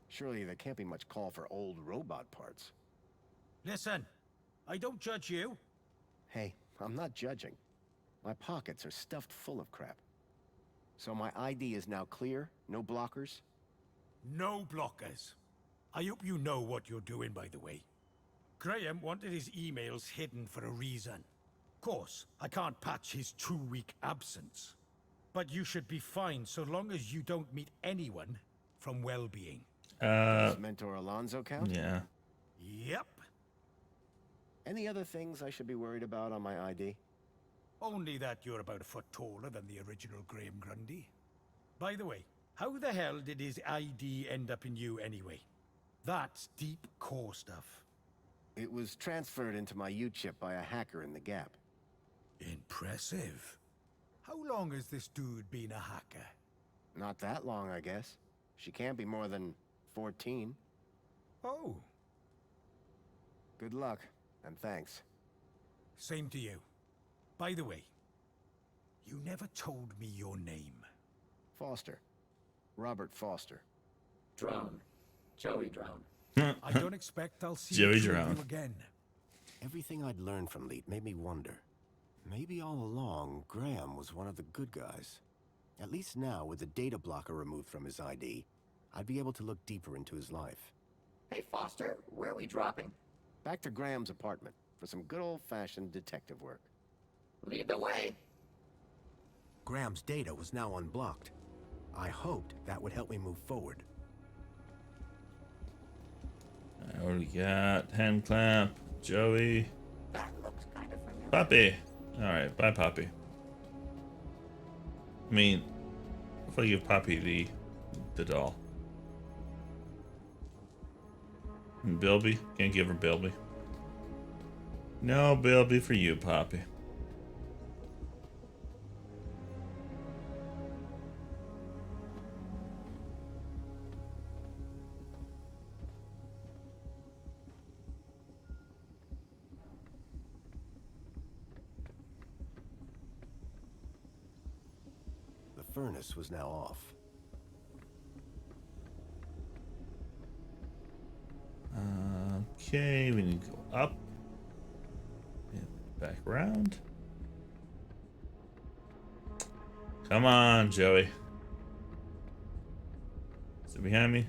Surely there can't be much call for old robot parts. Listen, I don't judge you. Hey, I'm not judging. My pockets are stuffed full of crap. So my ID is now clear? No blockers? No blockers. I hope you know what you're doing, by the way. Graham wanted his emails hidden for a reason. Of course, I can't patch his 2-week absence. But you should be fine so long as you don't meet anyone from well-being. Does Mentor Alonso count? Yeah. Yep. Any other things I should be worried about on my ID? Only that you're about a foot taller than the original Graham Grundy. By the way, how the hell did his ID end up in you anyway? That's deep core stuff. It was transferred into my U-chip by a hacker in the Gap. Impressive. How long has this dude been a hacker? Not that long, I guess. She can't be more than 14. Oh. Good luck, and thanks. Same to you. By the way, you never told me your name. Foster. Robert Foster. Drone. Joey Drone. I don't expect I'll see Joey you Drone. again. Everything I'd learned from Leet made me wonder. Maybe all along, Graham was one of the good guys. At least now, with the data blocker removed from his ID, I'd be able to look deeper into his life. Hey, Foster, where are we dropping? Back to Graham's apartment for some good old-fashioned detective work. Lead the way. Graham's data was now unblocked. I hoped that would help me move forward. What do we got? Hand clamp, Joey, That looks kind of familiar. Poppy. All right, bye, Poppy. I mean, if I give Poppy the doll. And Bilby, can't give her Bilby. No Bilby for you, Poppy. The furnace was now off. Okay, we need to go up and back around. Come on, Joey. Is it behind me?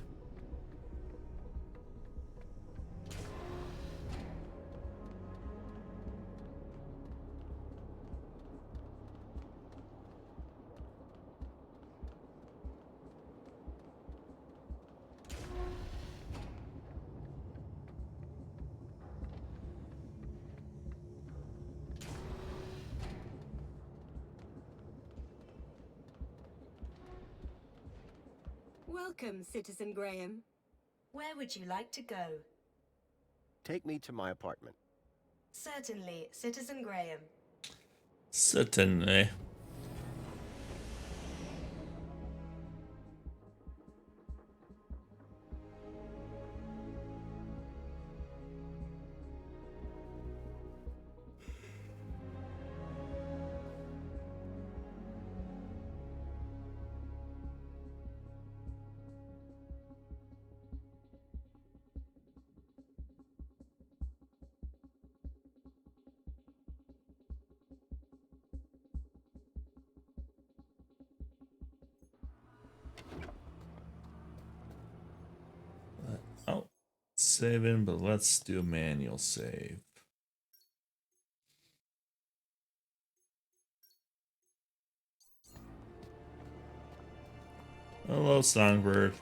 Welcome, Citizen Graham. Where would you like to go? Take me to my apartment. Certainly, Citizen Graham. Certainly. Oh, saving, but let's do a manual save. Hello, Songbird.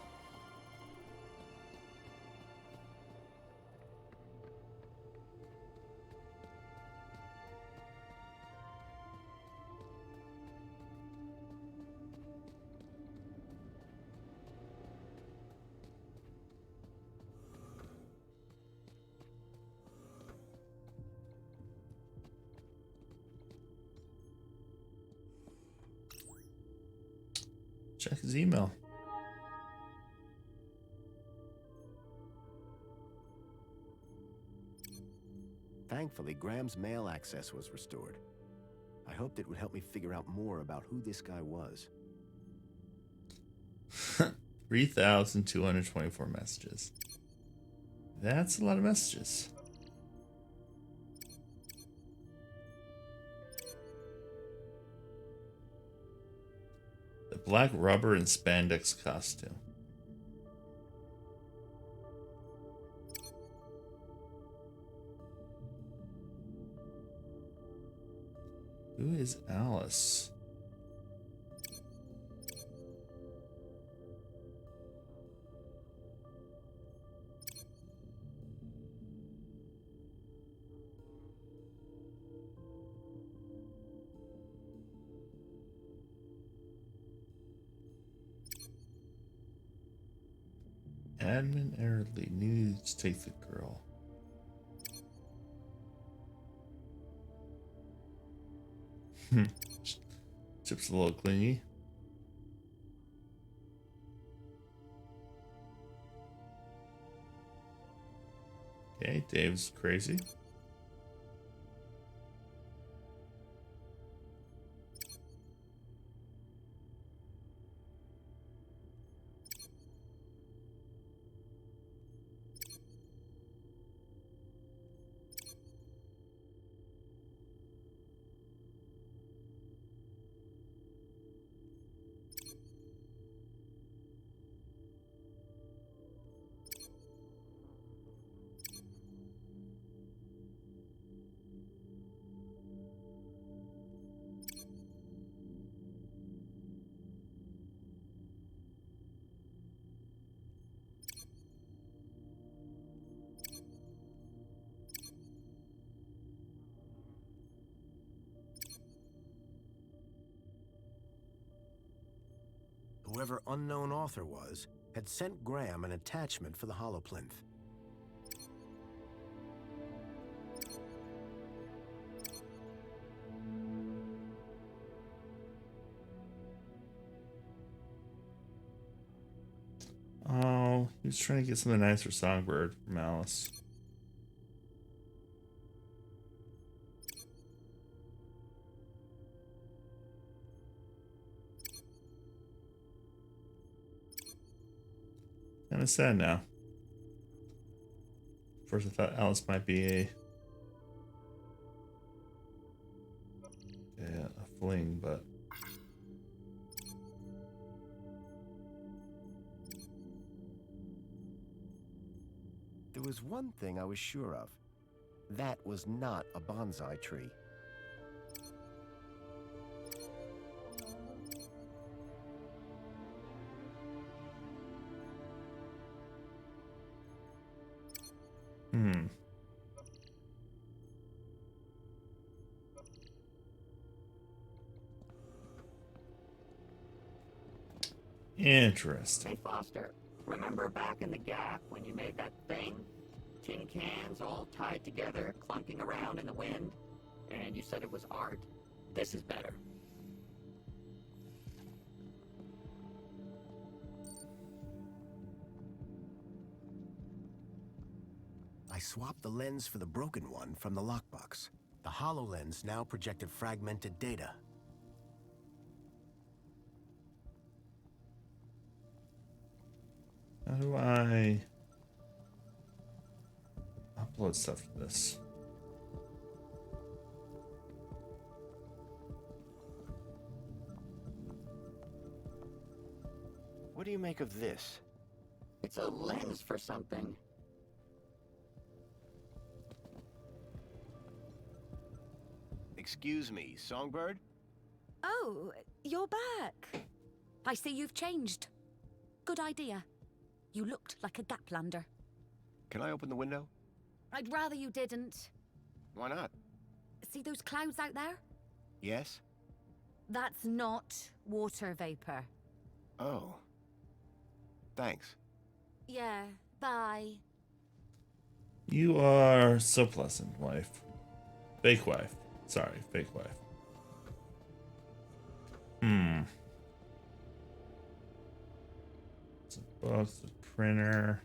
Check his email. Thankfully, Graham's mail access was restored. I hoped it would help me figure out more about who this guy was. 3,224 messages. That's a lot of messages. The black rubber and spandex costume. Who is Alice? Admin error lead. Needs to take the girl. Chip's a little clingy. Okay, Dave's crazy. whoever unknown author was, had sent Graham an attachment for the holoplinth. Oh, he was trying to get something nice for Songbird from Alice. Kind of sad now. First I thought Alice might be a fling, but There was one thing I was sure of. That was not a bonsai tree. Interesting. Hey, Foster, remember back in the Gap when you made that thing? Tin cans all tied together, clunking around in the wind? And you said it was art? This is better. I swapped the lens for the broken one from the lockbox. The HoloLens now projected fragmented data. How do I upload stuff to this? What do you make of this? It's a lens for something. Excuse me, Songbird? Oh, you're back. I see you've changed. Good idea. You looked like a Gaplander. Can I open the window? I'd rather you didn't. Why not? See those clouds out there? Yes? That's not water vapor. Oh. Thanks. Yeah, bye. You are so pleasant, wife. Fake wife. Sorry, fake wife. It's a book, it's a printer,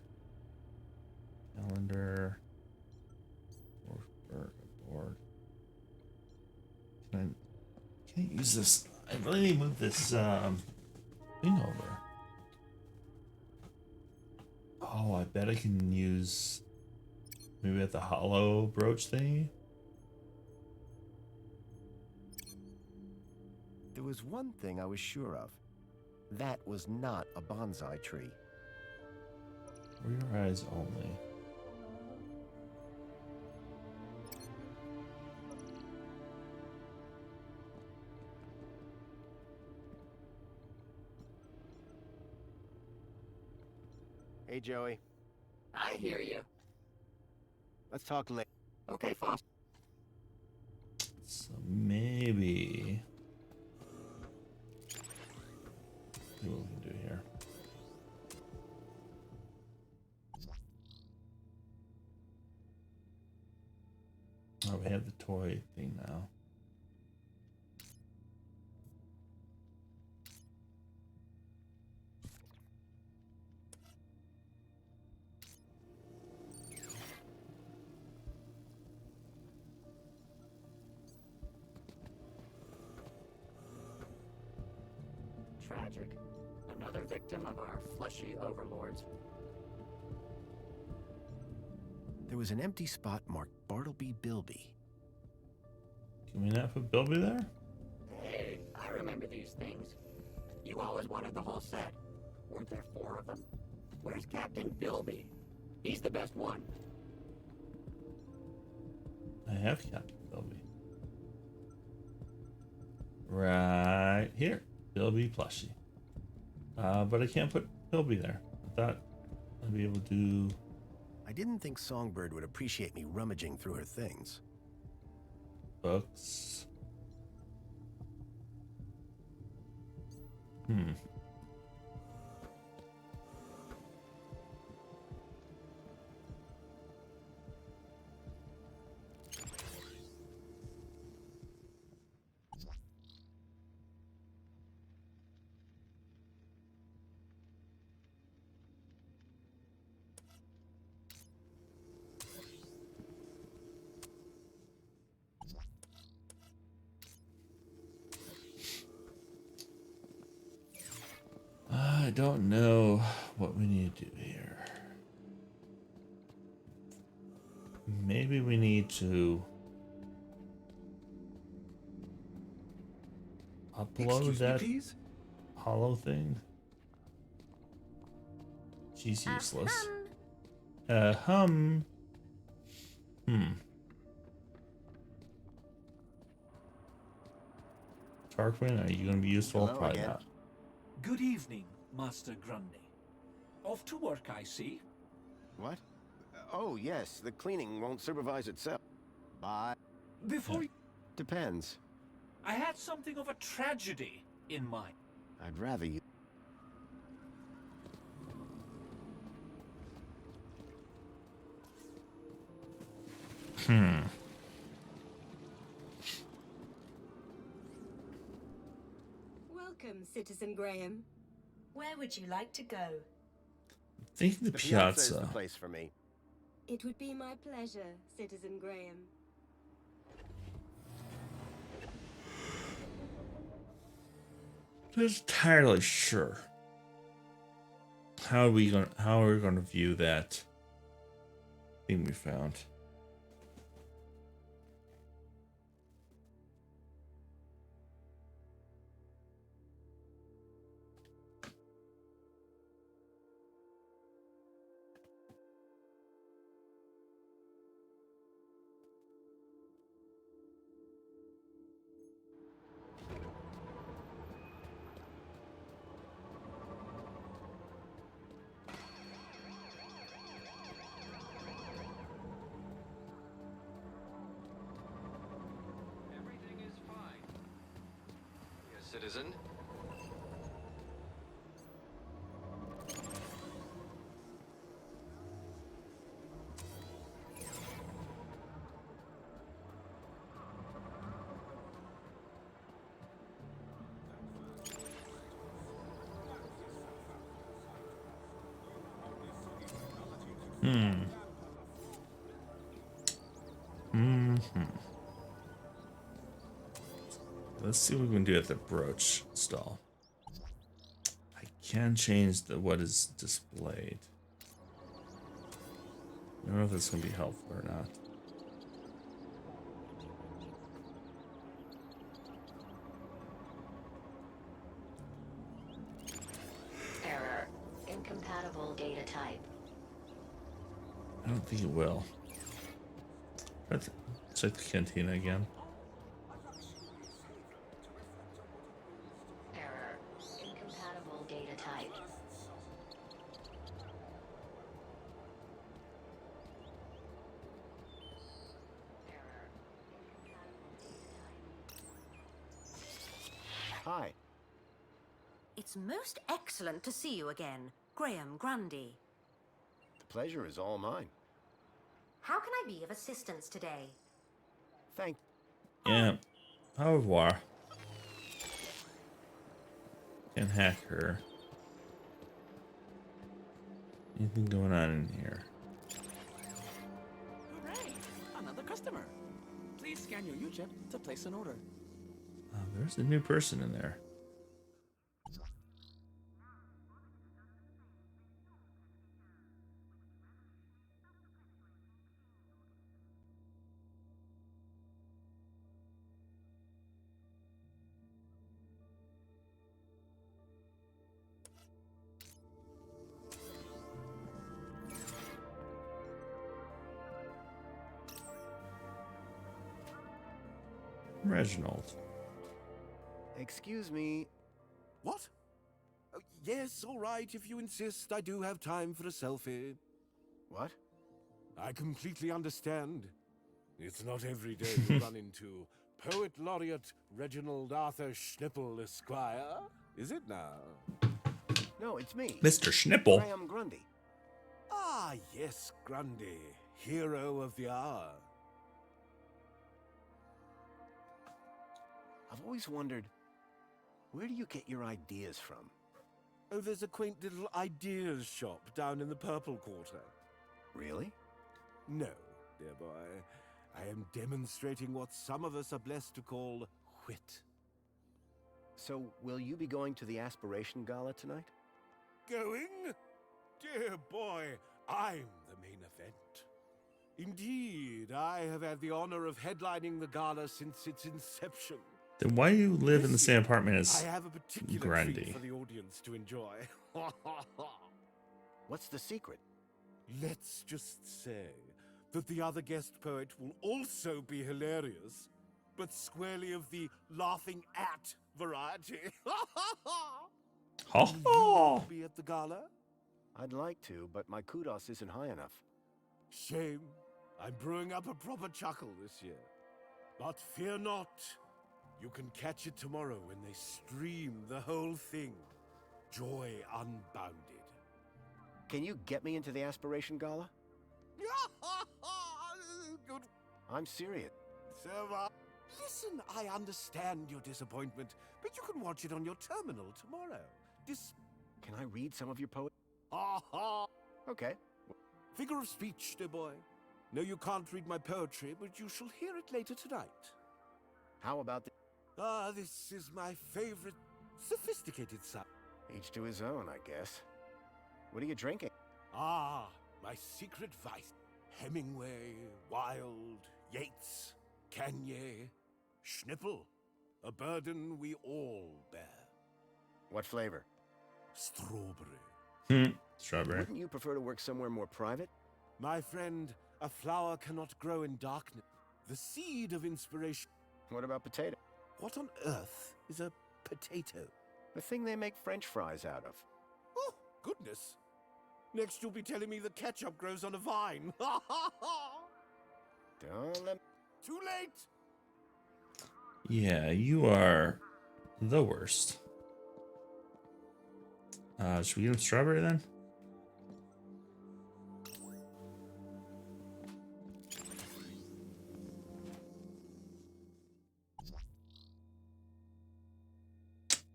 calendar, board. Can't use this. I really need to move this thing over. Oh, I bet I can use maybe at the hollow brooch thingy. There was one thing I was sure of. That was not a bonsai tree. For your eyes only. Hey, Joey. I hear you. Let's talk later. Okay, Foster. So maybe see what we can do here. Oh, we have the toy thing now. Tragic. Another victim of our fleshy overlords. There was an empty spot marked Bartleby Bilby. Can we not put Bilby there? Hey, I remember these things. You always wanted the whole set. Weren't there 4 of them? Where's Captain Bilby? He's the best one. I have Captain Bilby. Right here. Bilby plushie. But I can't put Bilby there. I thought I'd be able to do... I didn't think Songbird would appreciate me rummaging through her things. Books. don't know what we need to do here. Maybe we need to upload that hollow thing. She's useless. Tarquin, are you going to be useful? Hello Probably again. not. Good evening, Master Grundy. Off to work, I see. What? Oh, yes, the cleaning won't supervise itself. Bye. Before Depends. I had something of a tragedy in mind. I'd rather you... Welcome, Citizen Graham. Where would you like to go? I think the is piazza. the place for me. It would be my pleasure, Citizen Graham. Not entirely sure. How are we gonna view that thing we found? Everything is fine. Yes, citizen. Let's see what we can do at the brooch stall. I can change what is displayed. I don't know if that's gonna be helpful or not. Error. Incompatible data type. I don't think it will. Let's check the cantina again. Error. Incompatible data type. Error. Hi. It's most excellent to see you again, Graham Grundy. The pleasure is all mine. How can I be of assistance today? Thank... Yeah. Au revoir. Can hack her. Anything going on in here? Hooray! Another customer. Please scan your U-chip to place an order. Oh, there's a new person in there. Reginald. Excuse me. What? Oh, yes, all right, if you insist. I do have time for a selfie. What? I completely understand. It's not every day you run into Poet Laureate Reginald Arthur Schnipple, Esquire, is it now? No, it's me. Mr. Schnipple. Graham Grundy. Ah, yes, Grundy, hero of the hour. I've always wondered, where do you get your ideas from? Oh, there's a quaint little ideas shop down in the Purple Quarter. Really? No, dear boy. I am demonstrating what some of us are blessed to call wit. So, will you be going to the Aspiration Gala tonight? going? Dear boy, I'm the main event. Indeed, I have had the honor of headlining the gala since its inception. Then why do you live in the same apartment as I have a particular treat Grundy? for the audience to enjoy. What's the secret? Let's just say that the other guest poet will also be hilarious, but squarely of the laughing at variety. Ha Will you be at the gala? I'd like to, but my kudos isn't high enough. Shame. I'm brewing up a proper chuckle this year. But fear not. You can catch it tomorrow when they stream the whole thing. Joy unbounded. Can you get me into the Aspiration Gala? Good. I'm serious. Listen, I understand your disappointment, but you can watch it on your terminal tomorrow. Can I read some of your poetry? Okay. Figure of speech, dear boy. No, you can't read my poetry, but you shall hear it later tonight. How about the... This is my favorite sophisticated side. Each to his own, I guess. What are you drinking? My secret vice. Hemingway, Wilde, Yeats, Kanye, Schnipple. A burden we all bear. What flavor? Strawberry. Strawberry. Wouldn't you prefer to work somewhere more private? My friend, a flower cannot grow in darkness. The seed of inspiration. What about potato? What on earth is a potato? The thing they make French fries out of. Oh, goodness. Next you'll be telling me that ketchup grows on a vine. Don't let me... Too late! Yeah, you are the worst. Should we get him strawberry then?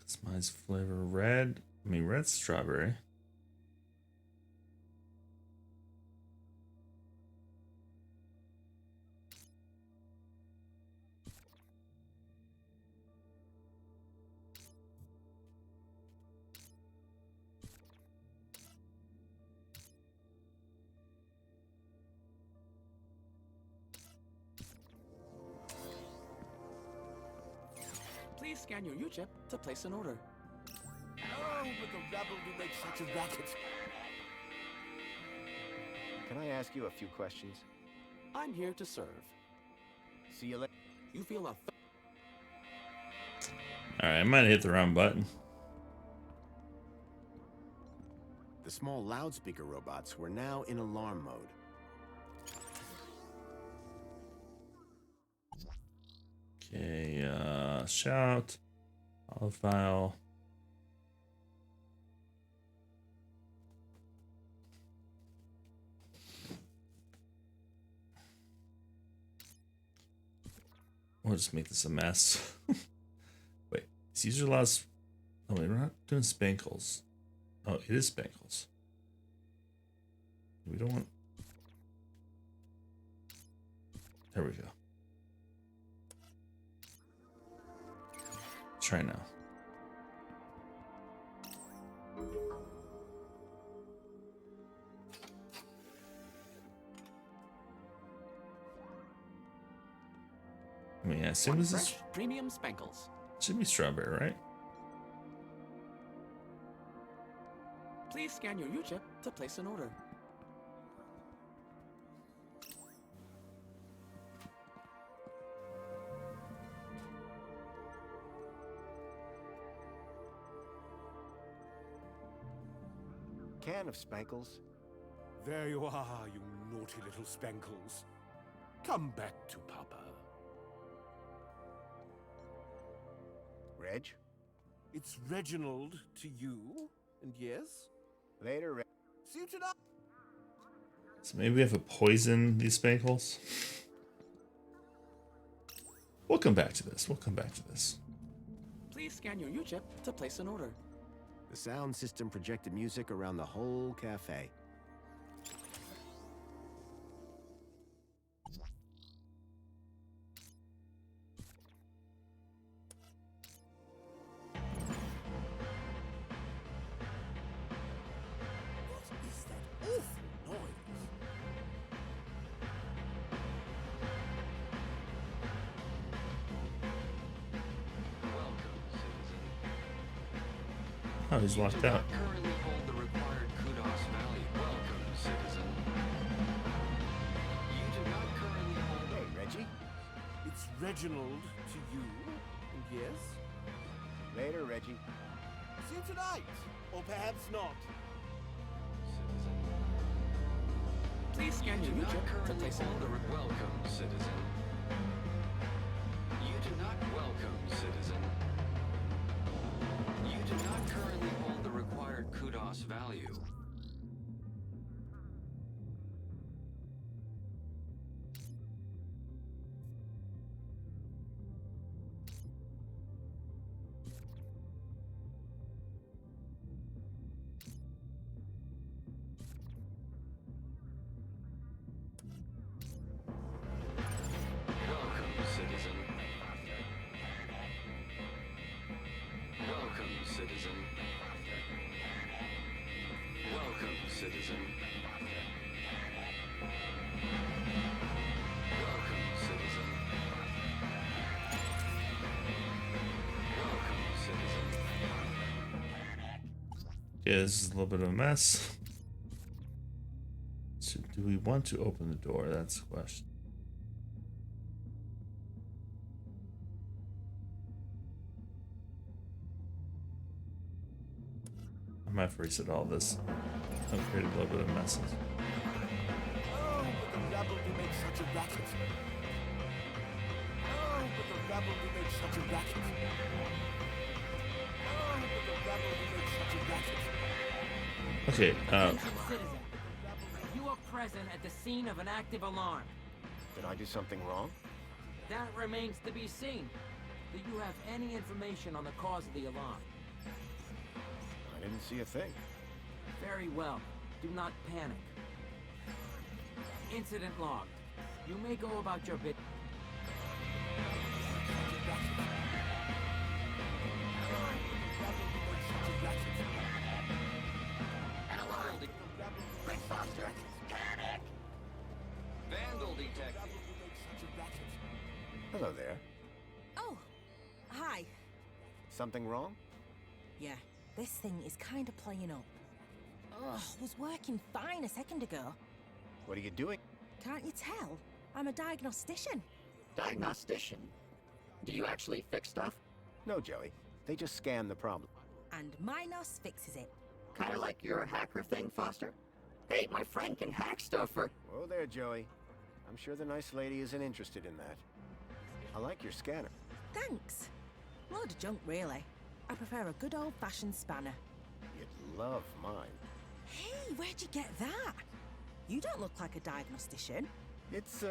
Customize flavor red. I mean, red strawberry. Please scan your U-chip to place an order. Oh, but the rabble do make such a racket. Can I ask you a few questions? I'm here to serve. See you later. You feel a... Alright, I might have hit the wrong button. The small loudspeaker robots were now in alarm mode. Okay, shout. Olive file. We'll just make this a mess. Wait, this user allows... Oh, wait, we're not doing spankles. Oh, it is spankles. We don't want... There we go. Try now. I mean, I assume this is... Premium spankles. Should be strawberry, right? Please scan your U-chip to place an order. Can of Spankles. There you are, you naughty little spankles. Come back to Papa. Reg? It's Reginald to you, and yes? Later, Reg. See you tonight. So maybe we have to poison these spankles. We'll come back to this. We'll come back to this. Please scan your U-chip to place an order. The sound system projected music around the whole cafe. Oh, he's locked out. Currently hold the required kudos value. Welcome, citizen. You do not currently hold. Hey, Reggie. It's Reginald to you, and yes? Later, Reggie. See you tonight, or perhaps not. Please scan your You do new not chip to currently place an hold the order. welcome, citizen. You do not welcome, citizen. You do not currently hold the required kudos value. Welcome, citizen. Welcome, citizen. Welcome, citizen. Welcome, citizen. Welcome, citizen. Yeah, this is a little bit of a mess. So do we want to open the door? That's the question. I might have to reset all this. I've created a little bit of messes. Oh, but the rabble do make such a racket. Oh, but the rabble do make such a racket. Oh, but the rabble do make such a racket. Okay, Attention citizen. You are present at the scene of an active alarm. Did I do something wrong? That remains to be seen. Do you have any information on the cause of the alarm? I didn't see a thing. Very well. Do not panic. Incident logged. You may go about your bit. Rick Foster, panic! Vandal detected. Hello there. Oh, hi. Something wrong? Yeah, this thing is kind of playing up. Ugh, was working fine a second ago. What are you doing? Can't you tell? I'm a diagnostician. Diagnostician? Do you actually fix stuff? No, Joey. They just scan the problem. And Minos fixes it. Kinda like your hacker thing, Foster? Hey, my friend can hack stuff for... Whoa there, Joey. I'm sure the nice lady isn't interested in that. I like your scanner. Thanks. Load of junk, really. I prefer a good old-fashioned spanner. You'd love mine. Hey, where'd you get that? You don't look like a diagnostician. It's,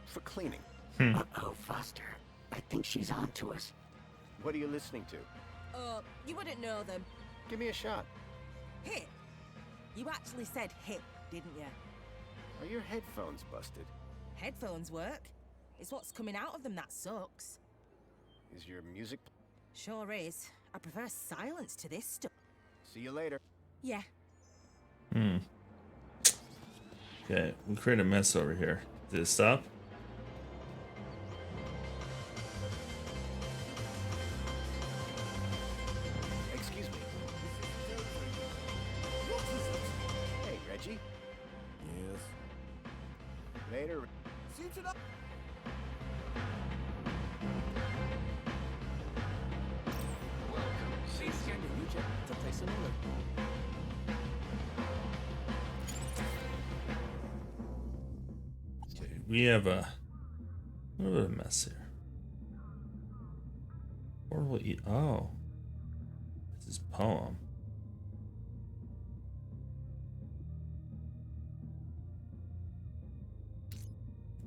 for cleaning. Uh-oh, Foster. I think she's on to us. What are you listening to? You wouldn't know them. Give me a shot. Hit. You actually said hit, didn't you? Are your headphones busted? Headphones work. It's what's coming out of them that sucks. Is your music... Sure is. I prefer silence to this stuff. See you later. Yeah. Okay, we create a mess over here. Did it stop? Excuse me. Hey, Reggie. Yes. Later. See you tonight. Please scan your new chip to place an order. Okay, we have a little bit of mess here. Horrible eat. Oh, this is poem.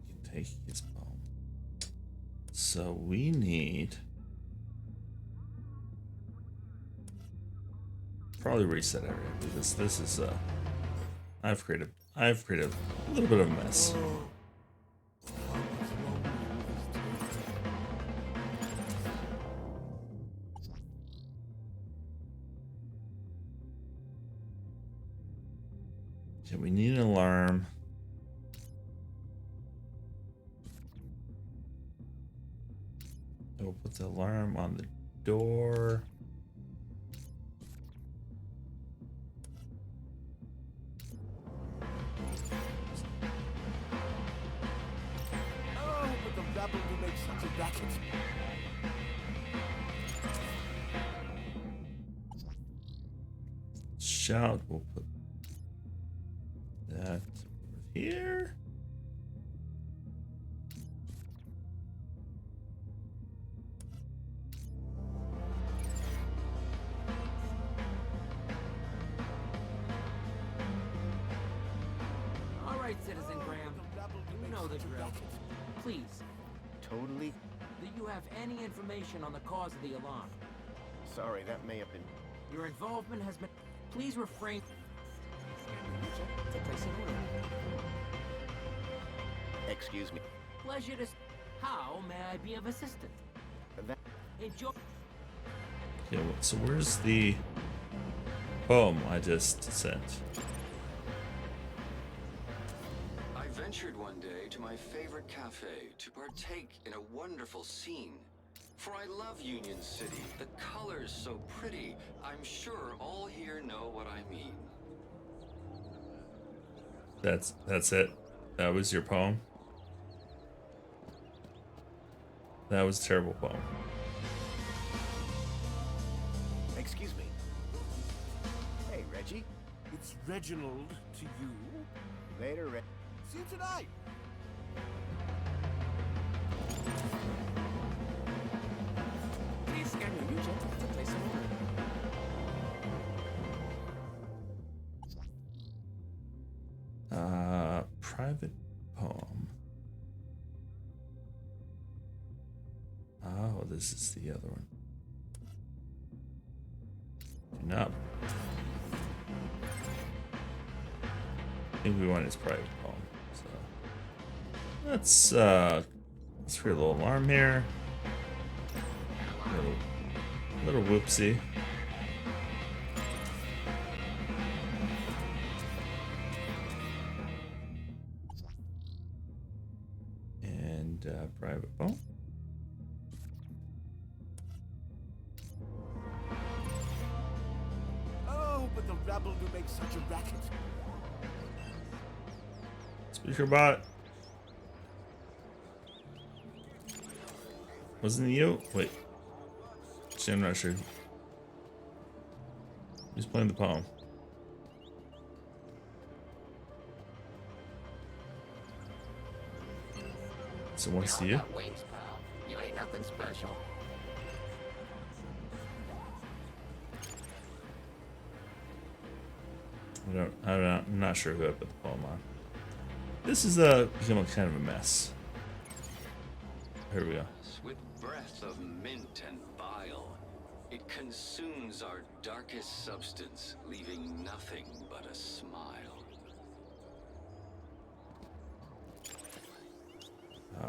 You can take his poem. So we need probably reset everything because this is I've created a little bit of a mess. Okay, we need an alarm. We'll put the alarm on the door. rabble to make such a racket? Shout. We'll put that over here. All right, Citizen Graham. You know the drill. Please, Totally? do you have any information on the cause of the alarm? Sorry, that may have been... Your involvement has been... Please refrain... To place an order. Excuse me. Pleasure to... How may I be of assistance? Enjoy... Okay, so where's the poem I just sent? I ventured one day to my favorite cafe to partake in a wonderful scene. For I love Union City, the colors so pretty. I'm sure all here know what I mean. That's it. That was your poem. That was a terrible poem. Excuse me. Hey, Reggie. It's Reginald to you. Later, Reg. See you tonight. Please scan your UCHIP to place an order. Private poem. Oh, this is the other one. Do not. I think we want his private poem. So let's create a little alarm here. Little whoopsie. And private poem. Oh, but the rabble do make such a racket. Speaker bot. Wasn't it you? Wait. See, I'm not sure. Who's playing the poem? So what's to you? got wings, pal. You ain't nothing special. I'm not sure who I put the poem on. This is become a kind of a mess. Here we go. With breath of mint and bile, it consumes our darkest substance, leaving nothing but a smile.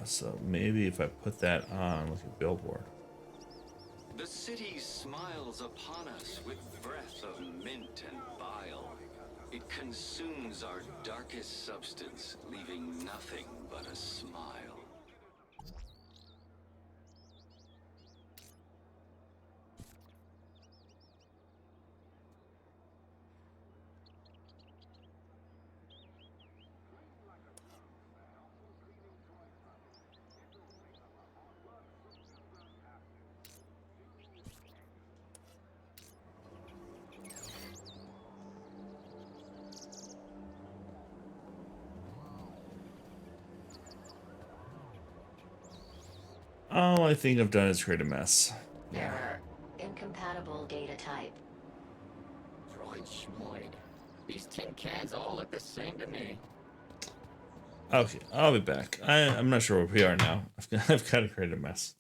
So maybe if I put that on like a billboard. The city smiles upon us with breath of mint and bile. It consumes our darkest substance, leaving nothing but a smile. All I think I've done is create a mess. Error. Incompatible data type. Droid schmoid. These tin cans all look the same to me. Okay, I'll be back. I'm not sure where we are now. I've got to create a mess.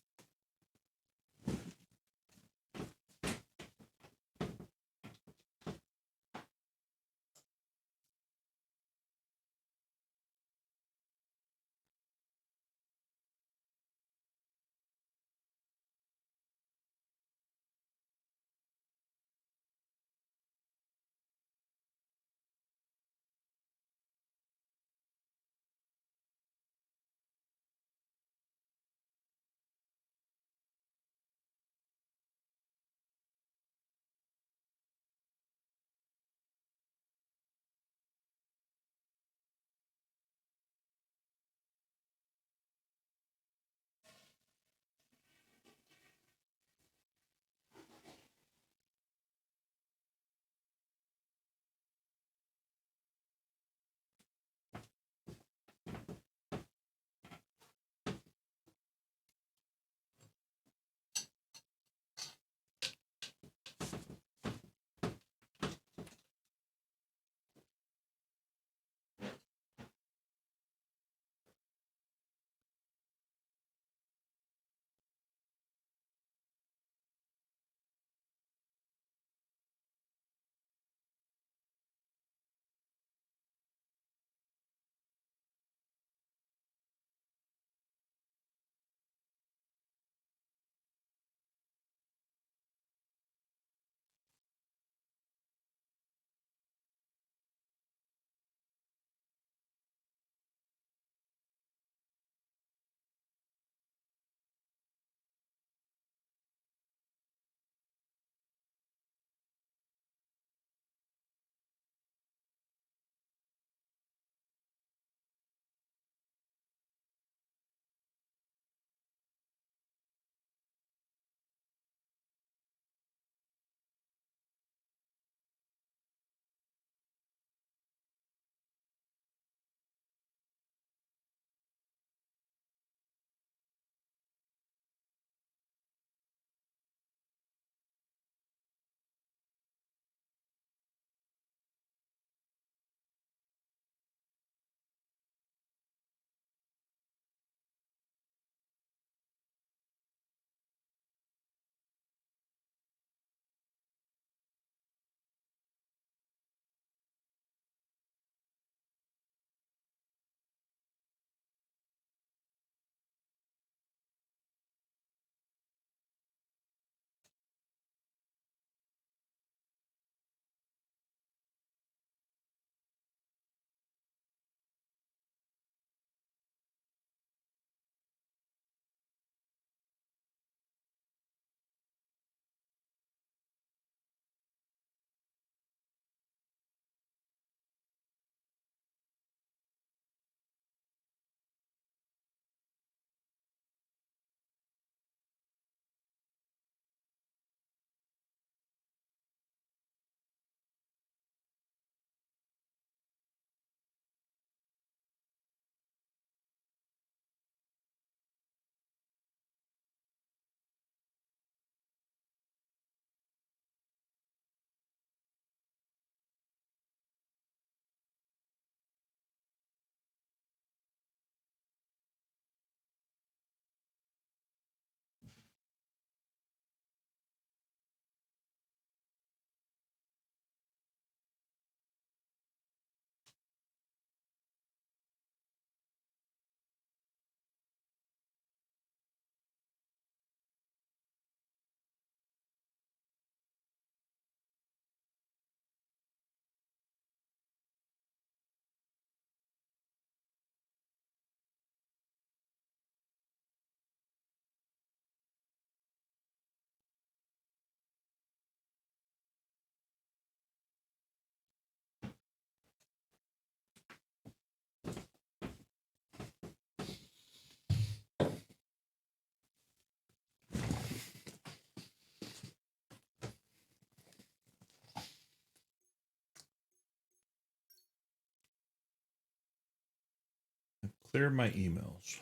Clear my emails.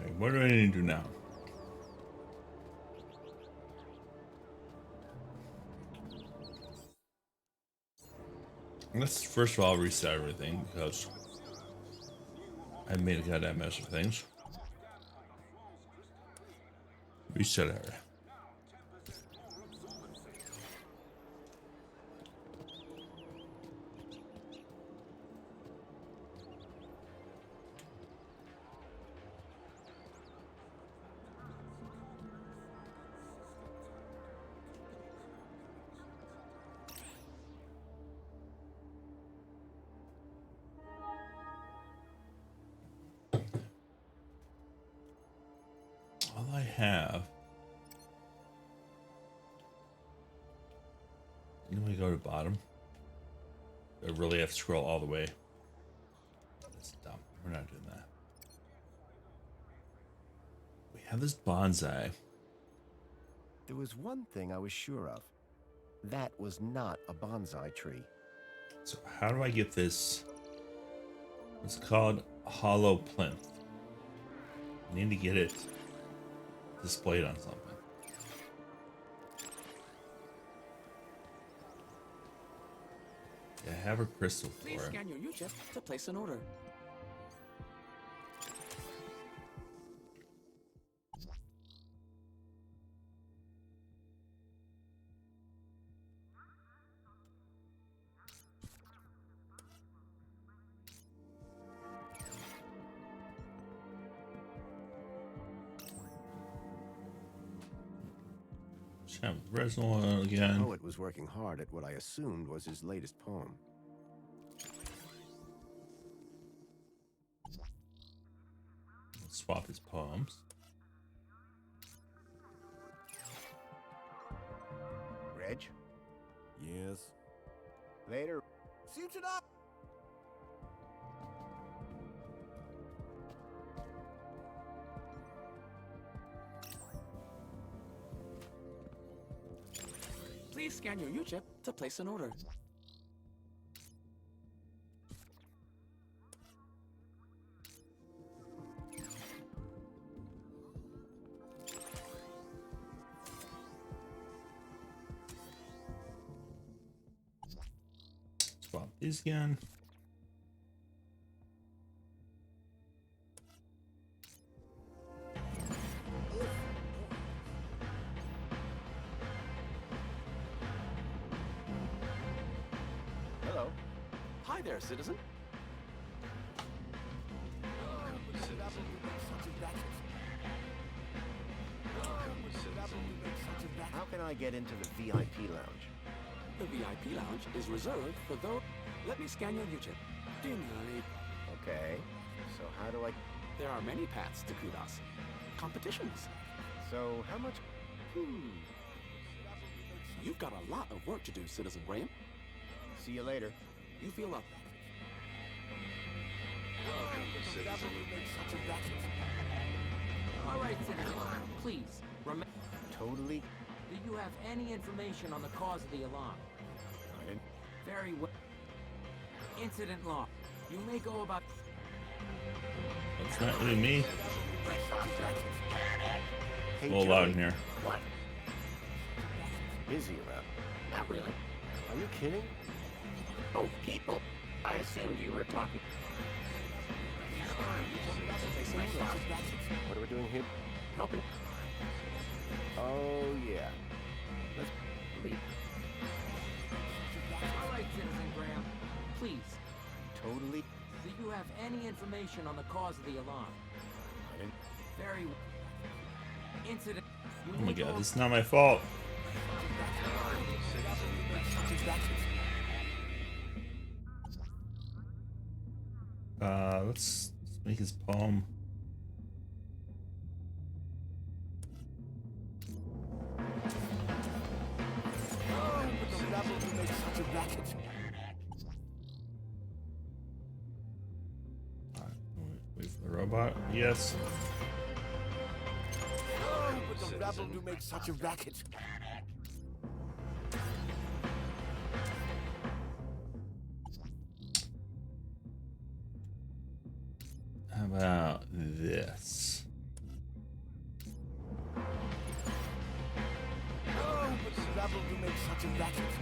Okay, what do I need to do now? Let's first of all reset everything because I made a goddamn mess of things. Reset area. All I have. Then we go to bottom. I really have to scroll all the way. That's dumb. We're not doing that. We have this bonsai. There was one thing I was sure of. That was not a bonsai tree. So how do I get this? It's called hollow plinth. I need to get it displayed on something. Yeah, I have a crystal for Please it. scan your U-chip to place an order. Chat with Reznor again. The poet was working hard at what I assumed was his latest poem. Let's swap his poems. Reg? Yes. Later. Suit it up! Please scan your U-chip to place an order. Swap these again. Hello. Hi there, citizen. How can I get into the VIP lounge? The VIP lounge is reserved for those... Let me scan your U-chip. Denied. Okay, so how do I... There are many paths to kudos. Competitions. So how much... You've got a lot of work to do, Citizen Graham. See you later. You feel up. All right, citizen. Please, remember. Totally. Do you have any information on the cause of the alarm? Very well. Incident log. You may go about. That's not really me. Hey, A little loud in Joey. here. What? Busy around. Not really. Are you kidding? Oh, people. I assumed you were talking. What are we doing here? Helping. Oh, yeah. Let's leave. All right, citizen Graham. Please. Totally. Do you have any information on the cause of the alarm? Very well. Incident. You Oh my may go god, this is not my fault. Let's make his poem. Wait for the robot. Yes. But the rabble do make such a racket. about this? Oh, but Scrabble do make such a racket.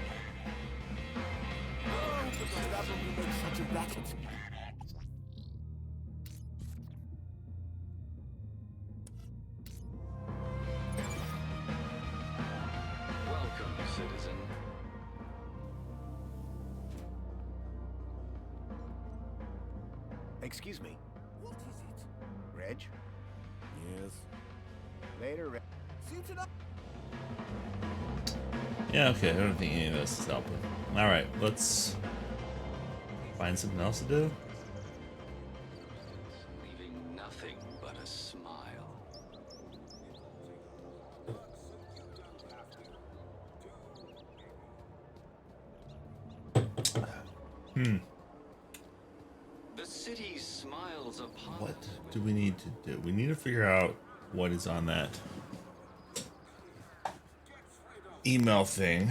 Oh, but Scrabble do make such a racket. Welcome, citizen. Excuse me. What is it? Reg? Yes. Later, Reg. Suited up. Yeah, okay, I don't think any of this is helping. Alright, let's find something else to do. Leaving nothing but a smile. The city smiles upon What do we need to do? We need to figure out what is on that email thing.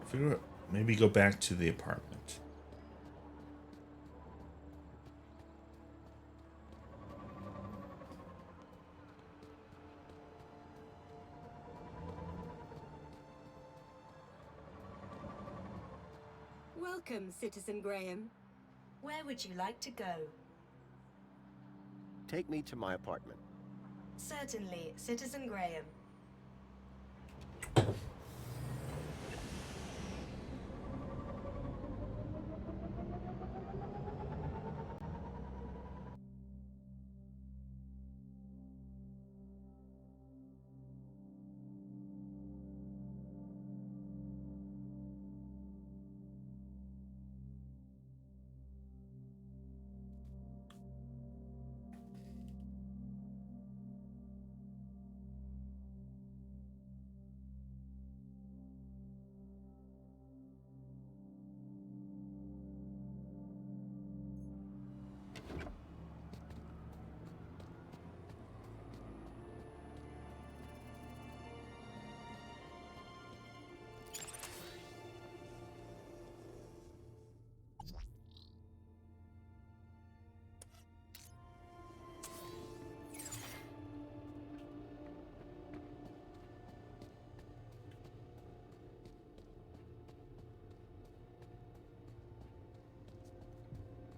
Figure out, maybe go back to the apartment. Welcome, Citizen Graham. Where would you like to go? Take me to my apartment. Certainly, Citizen Graham.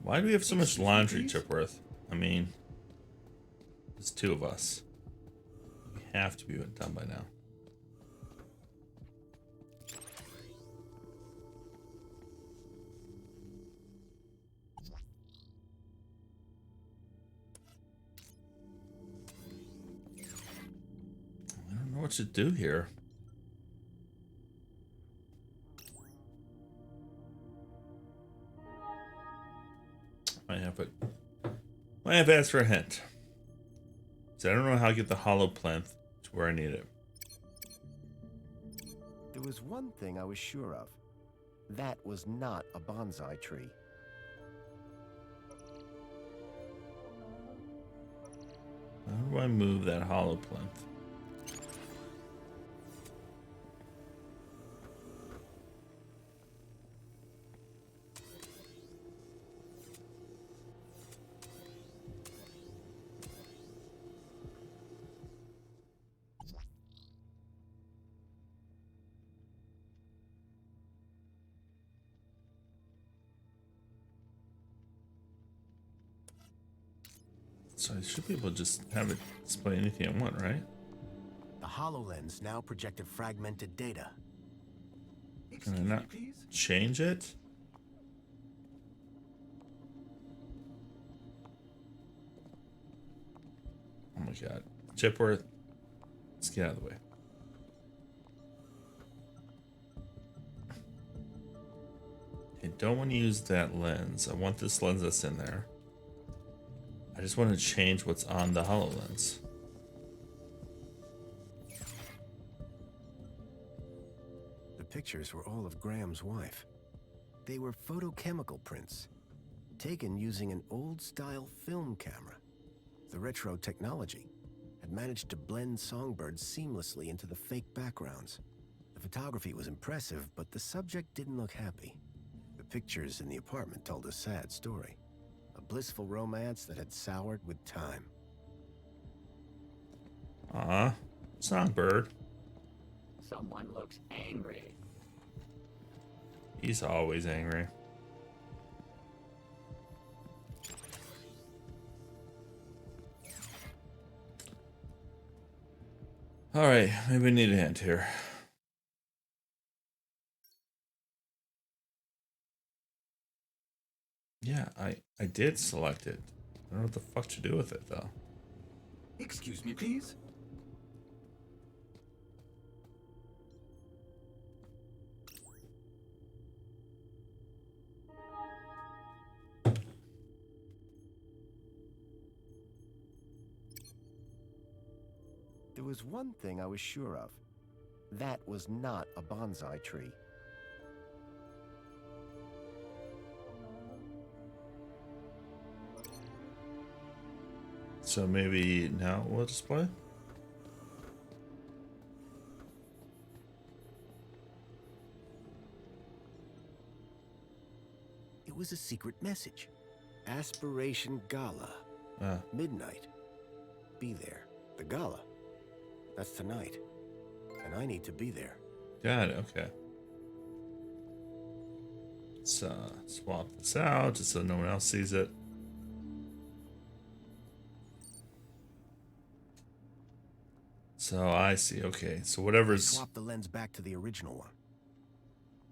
Why do we have so much laundry, Chipworth? I mean, there's two of us. We have to be done by now. I don't know what to do here. I have asked for a hint. So I don't know how to get the hollow plinth to where I need it. There was one thing I was sure of. That was not a bonsai tree. How do I move that hollow plinth? So I should be able to just have it display anything I want, right? The HoloLens now projected fragmented data. Can I not change it? Oh my god. Chipworth, let's get out of the way. I don't want to use that lens. I want this lens that's in there. I just want to change what's on the HoloLens. The pictures were all of Graham's wife. They were photochemical prints, taken using an old-style film camera. The retro technology had managed to blend songbirds seamlessly into the fake backgrounds. The photography was impressive, but the subject didn't look happy. The pictures in the apartment told a sad story. A blissful romance that had soured with time. Songbird. Someone looks angry. He's always angry. All right, maybe we need a hint here. Yeah, I did select it. I don't know what the fuck to do with it though. Excuse me, please. There was one thing I was sure of. That was not a bonsai tree. So maybe now we'll display. It was a secret message. Aspiration Gala. Midnight. Be there. The gala. That's tonight. And I need to be there. Got it, okay. Let's swap this out just so no one else sees it. So I see, okay. So whatever's... Swap the lens back to the original one.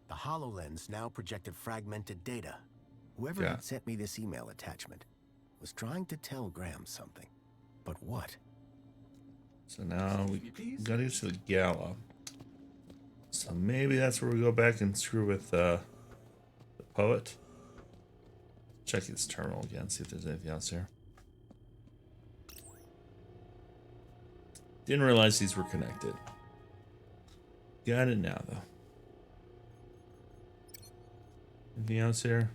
The HoloLens now projected fragmented data. Whoever had sent me this email attachment was trying to tell Graham something. But what? So now we gotta get to the gala. So maybe that's where we go back and screw with the poet. Check his terminal again, see if there's anything else here. Didn't realize these were connected. Got it now though. Anything else here?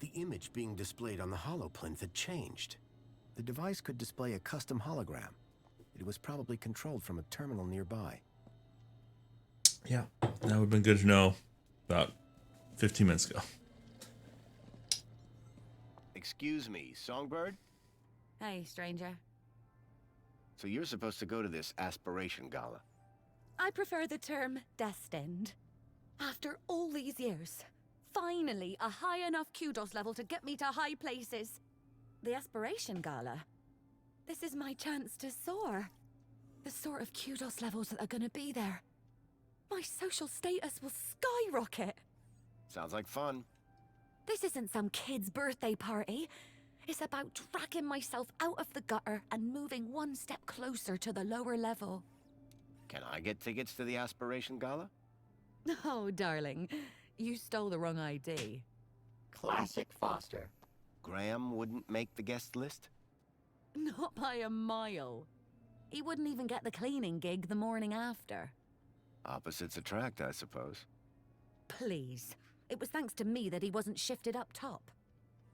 The image being displayed on the HoloPlinth had changed. The device could display a custom hologram. It was probably controlled from a terminal nearby. Yeah, that would have been good to know about 15 minutes ago. Excuse me, Songbird? Hey, stranger. So you're supposed to go to this Aspiration Gala. I prefer the term destined. After all these years, finally a high enough kudos level to get me to high places. The Aspiration Gala. This is my chance to soar. The sort of kudos levels that are gonna be there. My social status will skyrocket. Sounds like fun. This isn't some kid's birthday party. It's about dragging myself out of the gutter and moving one step closer to the lower level. Can I get tickets to the Aspiration Gala? Oh, darling. You stole the wrong ID. Classic Foster. Graham wouldn't make the guest list? Not by a mile. He wouldn't even get the cleaning gig the morning after. Opposites attract, I suppose. Please. It was thanks to me that he wasn't shifted up top.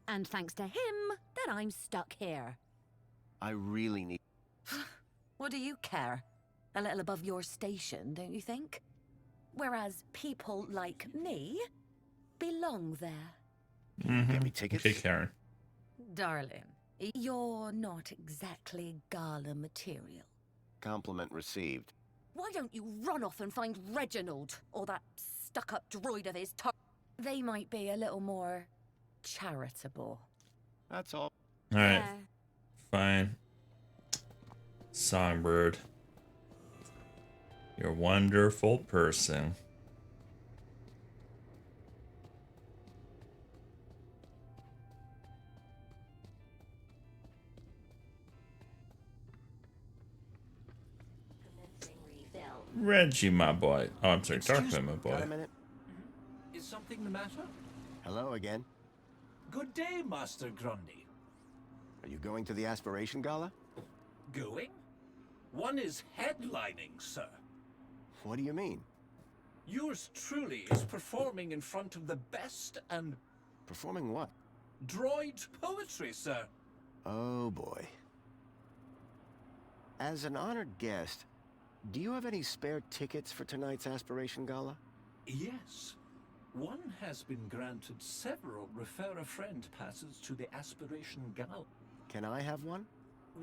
And thanks to him that I'm stuck here. I really need... What do you care? A little above your station, don't you think? Whereas people like me belong there. Get me tickets? Okay, Karen. Darling, you're not exactly gala material. Compliment received. Why don't you run off and find Reginald, or that stuck-up droid of his They might be a little more charitable. That's all. Alright. Fine. Songbird. You're a wonderful person. Reggie, my boy. Oh, I'm sorry, Darkman, my boy. Got a minute? Is something the matter? Hello again. Good day, Master Grundy. Are you going to the Aspiration Gala? Going? One is headlining, sir. What do you mean? Yours truly is performing in front of the best and... Performing what? Droid poetry, sir. Oh boy. As an honored guest, do you have any spare tickets for tonight's Aspiration Gala? Yes. One has been granted several refer-a-friend passes to the Aspiration Gala. Can I have one?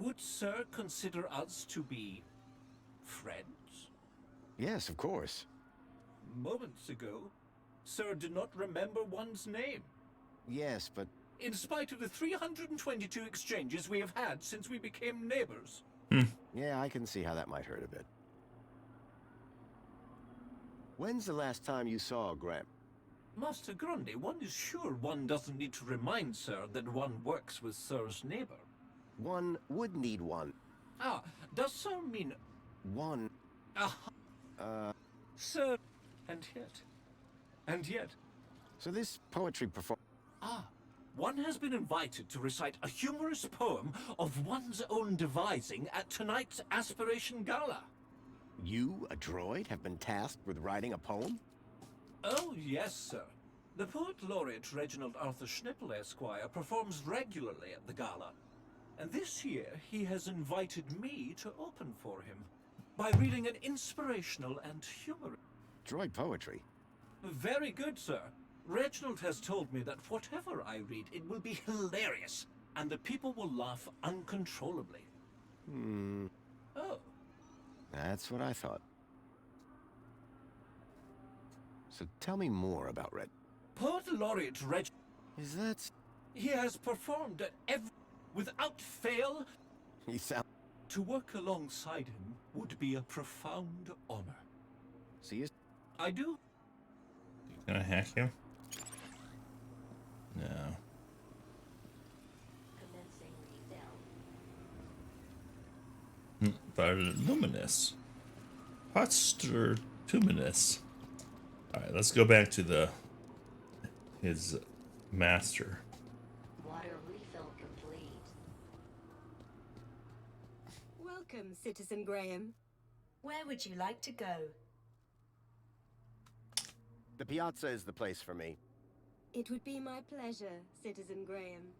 Would Sir consider us to be... friends? Yes, of course. Moments ago, Sir did not remember one's name. Yes, but... In spite of the 322 exchanges we have had since we became neighbors. Yeah, I can see how that might hurt a bit. When's the last time you saw Graham? Master Grundy, one is sure one doesn't need to remind Sir that one works with Sir's neighbor. One would need one. Ah, does Sir mean... One. Sir... And yet... So this poetry perform... One has been invited to recite a humorous poem of one's own devising at tonight's Aspiration Gala. You, a droid, have been tasked with writing a poem? Oh, yes, sir. The poet laureate Reginald Arthur Schnipple, Esquire, performs regularly at the gala. And this year, he has invited me to open for him by reading an inspirational and humorous... Droid poetry? Very good, sir. Reginald has told me that whatever I read, it will be hilarious, and the people will laugh uncontrollably. Oh. That's what I thought. So tell me more about Red. Poet laureate Reg... Is that... He has performed at every... without fail... He sound... To work alongside him would be a profound honor. See you... I do. Gonna hack him? No. Luminous. Potster Tuminous. Alright, let's go back to his master. Water refill complete. Welcome, Citizen Graham. Where would you like to go? The piazza is the place for me. It would be my pleasure, Citizen Graham.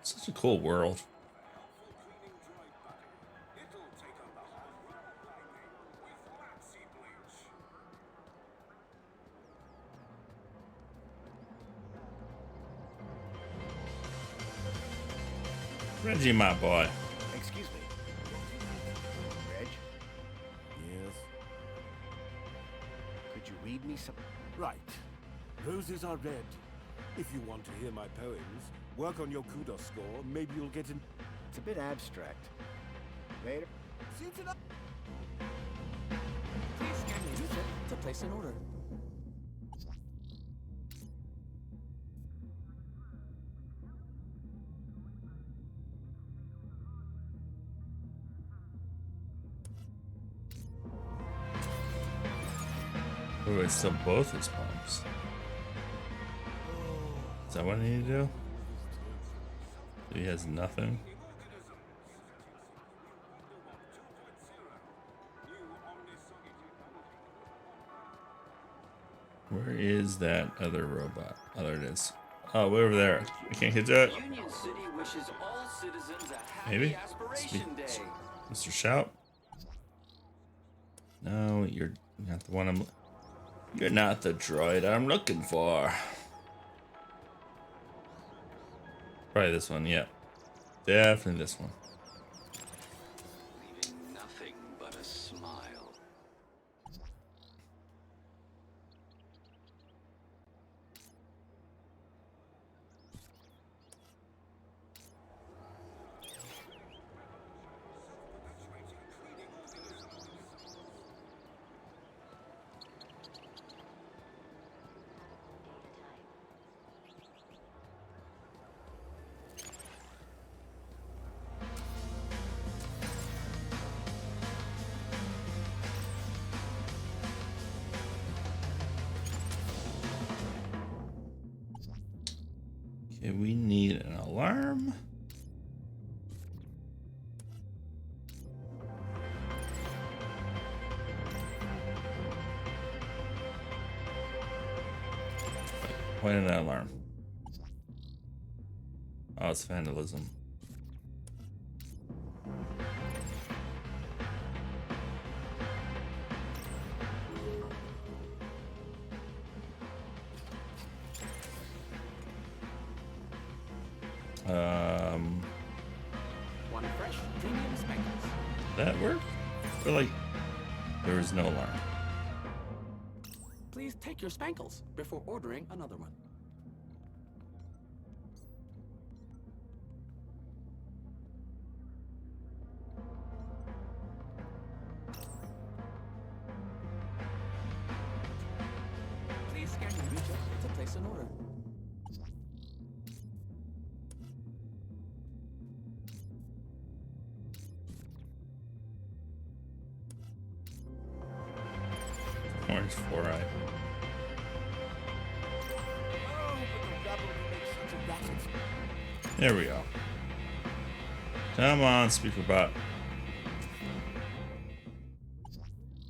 Such a cool world. Reggie, my boy. Excuse me. Reg? Yes? Could you read me some... Right. Roses are red. If you want to hear my poems, work on your kudos score, maybe you'll get in... It's a bit abstract. Later. Seems enough. Please scan your user to place an order. Oh, it's still both his pumps. Is that what I need to do? He has nothing. Where is that other robot? Oh, there it is. Oh, way over there. I can't get that. Union City wishes all citizens a happy Maybe. Aspiration Day. Mr. Shout. No, you're not the one I'm. You're not the droid I'm looking for. Probably this one, yeah. Definitely this one. Leaving nothing but a smile. Okay, we need an alarm. Why did that alarm? Oh, it's vandalism. One fresh premium spankles. That work? I feel like there was no alarm. Please take your spankles before ordering another one. Please scan your WeChat to place an order. Orange 4-eye. There we go. Come on, SpeakerBot.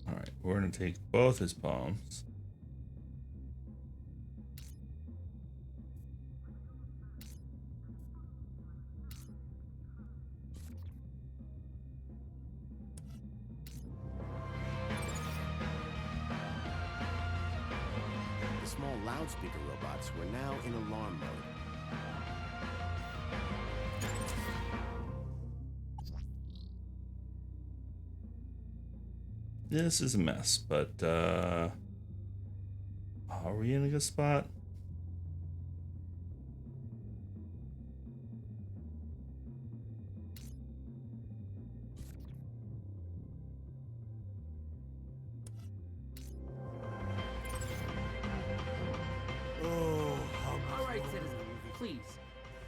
Alright, we're gonna take both his poems. The small loudspeaker robots were now in alarm mode. This is a mess, but are we in a good spot? All right, citizen, please.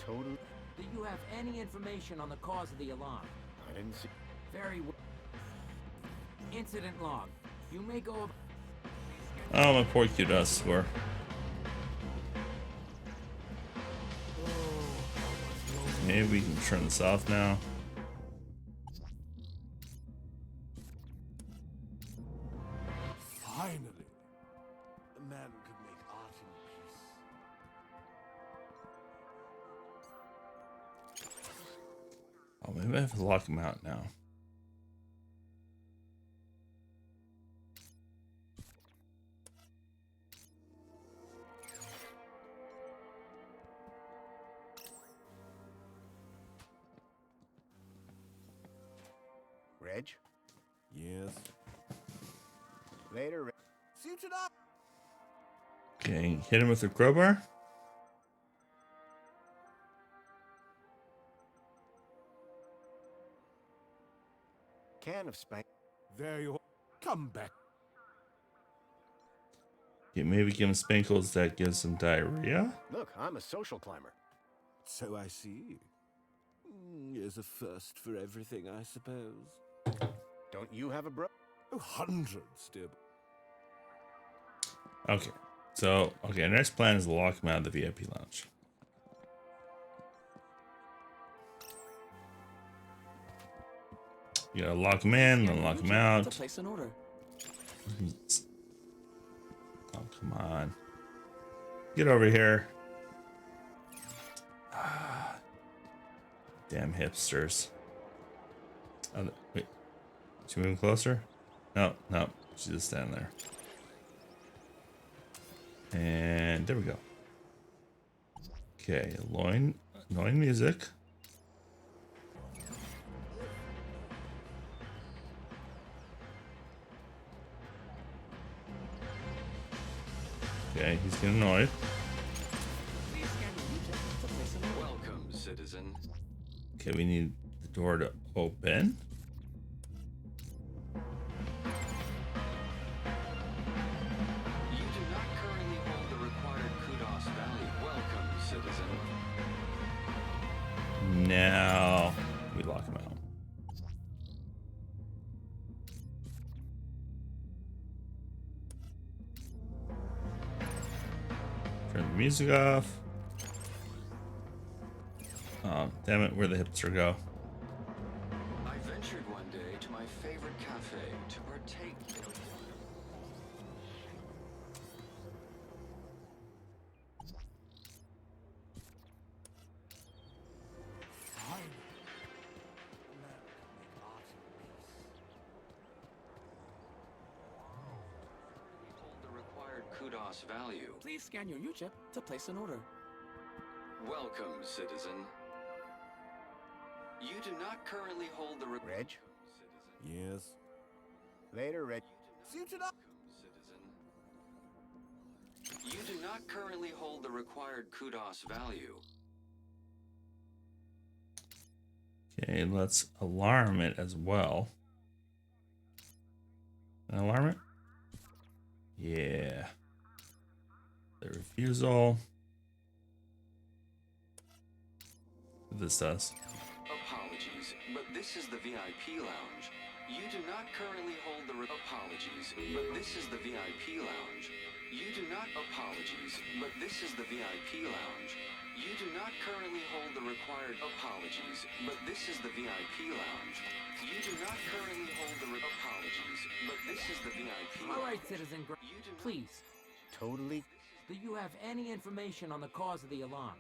Total. Do you have any information on the cause of the alarm? I didn't see. Very well. Incident log. You may go. Oh, my poor Q-Dust score. Maybe we can turn this off now. Finally, a man could make art in peace. Oh, maybe I have to lock him out now. Reg? Yes. Later, Reg. Suited up. Okay, hit him with a crowbar. Can of spank. There you are. Come back. Okay, maybe give him spankles that gives him diarrhea. Look, I'm a social climber. So I see. There's a first for everything, I suppose. Don't you have a bro? Oh, hundreds, dear. Okay, so, okay, next plan is to lock him out of the VIP lounge. You gotta lock him in, then lock him out. To place an order. Oh, come on. Get over here. Damn hipsters. Oh, wait. She moving closer? No, no. She's just standing there. And there we go. Okay, annoying music. Okay, he's getting annoyed. Welcome, citizen. Okay, we need the door to open. You do not currently hold the required kudos value. Welcome, citizen. Now we lock him out. Turn the music off. Oh, damn it, where'd the hipster go? I ventured one day to my favorite cafe to partake. Hold the required kudos value. Please scan your U-chip to place an order. Welcome, citizen. You do not currently hold the Reg? Yes. Later, Reg. Citizen. You do not currently hold the required kudos value. Okay, let's alarm it as well. Can I alarm it? Yeah. The refusal. What this does. Apologies, but this is the VIP lounge. You do not currently hold the apologies, but this is the VIP lounge. You do not apologies, but this is the VIP lounge. You do not currently hold the required apologies, but this is the VIP lounge. You do not currently hold the apologies, but this is the VIP lounge. All right, Citizen please. Totally. Do you have any information on the cause of the alarm?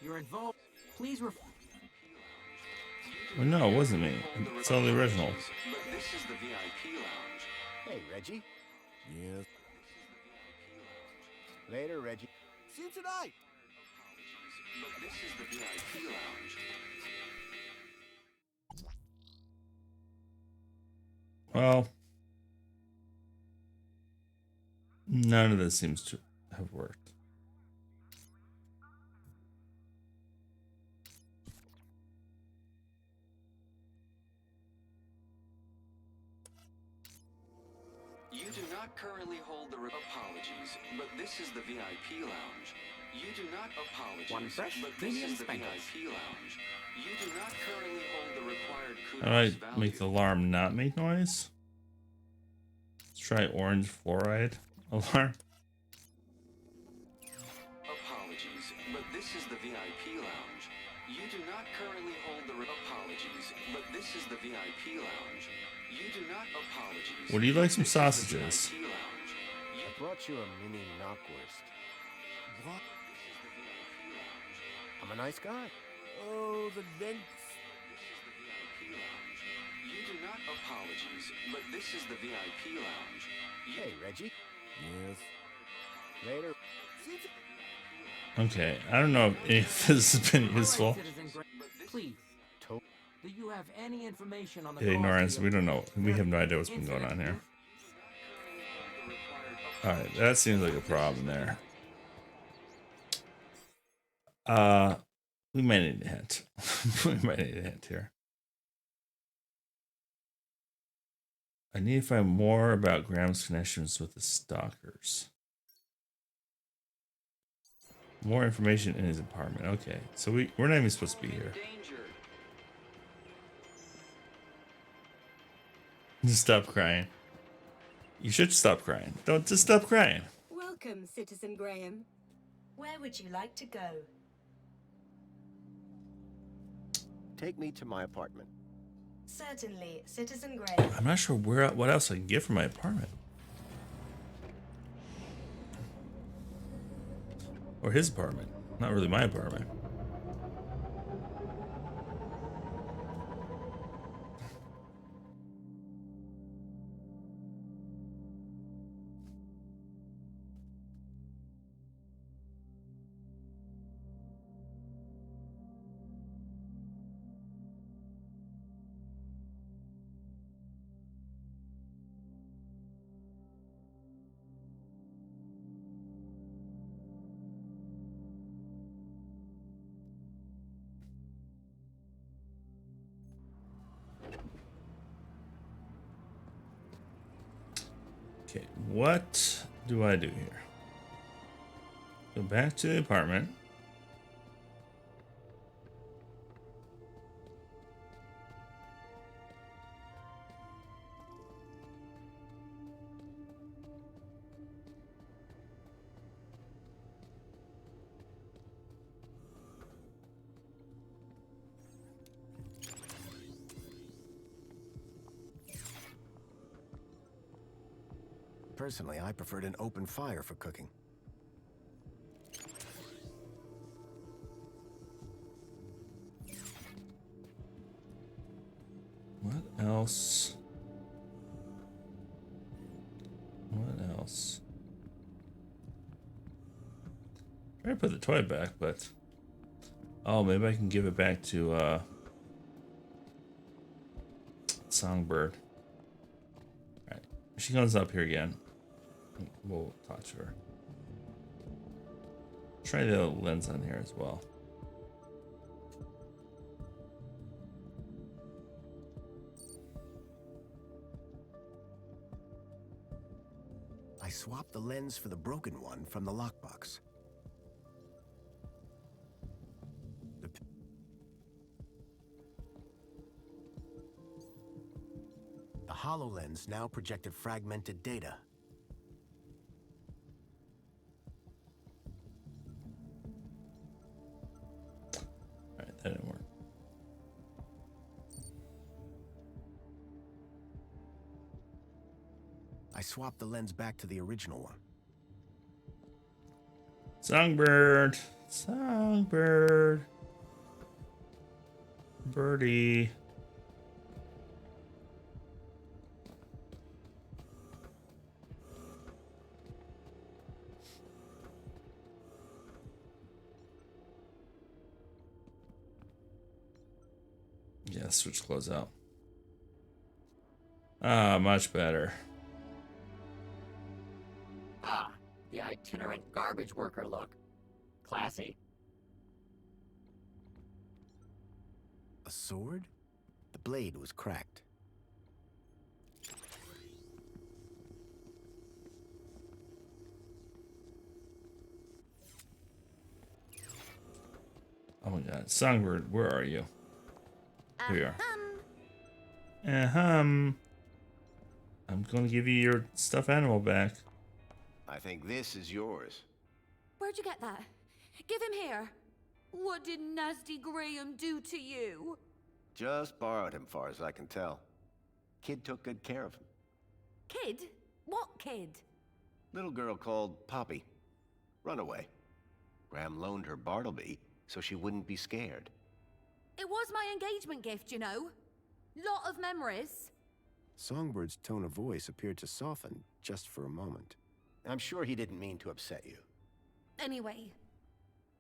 You're involved. Please Well, no, it wasn't me. It's all the original. But this is the VIP lounge. Hey, Reggie. Yes. Later, Reggie. See you tonight. But this is the VIP lounge. Well, none of this seems to have worked. You do not currently hold the apologies, but this is the VIP lounge. You do not apologize, One fresh, but this premium is the spankers. VIP lounge. You do not currently hold the required How kudos do I value. make the alarm not make noise? Let's try orange fluoride alarm. Apologies, but this is the VIP lounge. You do not currently hold the apologies, but this is the VIP lounge. You do not apologize. Would you like some This is the sausages? VIP lounge. I brought you a mini knockwurst. What? I'm a nice guy. Oh, the lengths. You do not apologize, but this is the VIP lounge. Hey, Reggie. Yes. Later. Okay, I don't know if any of this has been useful. Citizen please. Do you have any information on the Yeah, ignorance. cause of We the don't know. We have no idea what's been going on here. Alright, that seems like a problem there. We might need a hint. We might need a hint here. I need to find more about Graham's connections with the stalkers. More information in his apartment. Okay, so we're not even supposed to be here. Just stop crying. You should stop crying. Don't just stop crying. Welcome, Citizen Graham. Where would you like to go? Take me to my apartment. Certainly, Citizen Graham. I'm not sure what else I can get for my apartment. Or his apartment. Not really my apartment. Okay, what do I do here? Go back to the apartment. Personally, I preferred an open fire for cooking. What else? What else? Try to put the toy back, but oh, maybe I can give it back to Songbird. All right, if she comes up here again, we'll talk to her. Try the lens on here as well. I swapped the lens for the broken one from the lockbox. The HoloLens now projected fragmented data. Alright, that didn't work. I swapped the lens back to the original one. Songbird! Songbird! Birdie! Yeah, switch close out. Ah, much better. Ah, the itinerant garbage worker look. Classy. A sword? The blade was cracked. Oh my god. Songbird, where are you? Here you are. I'm gonna give you your stuffed animal back. I think this is yours. Where'd you get that? Give him here. What did Nasty Graham do to you? Just borrowed him, far as I can tell. Kid took good care of him. Kid? What kid? Little girl called Poppy. Runaway. Graham loaned her Bartleby so she wouldn't be scared. It was my engagement gift, you know. Lot of memories. Songbird's tone of voice appeared to soften just for a moment. I'm sure he didn't mean to upset you. Anyway,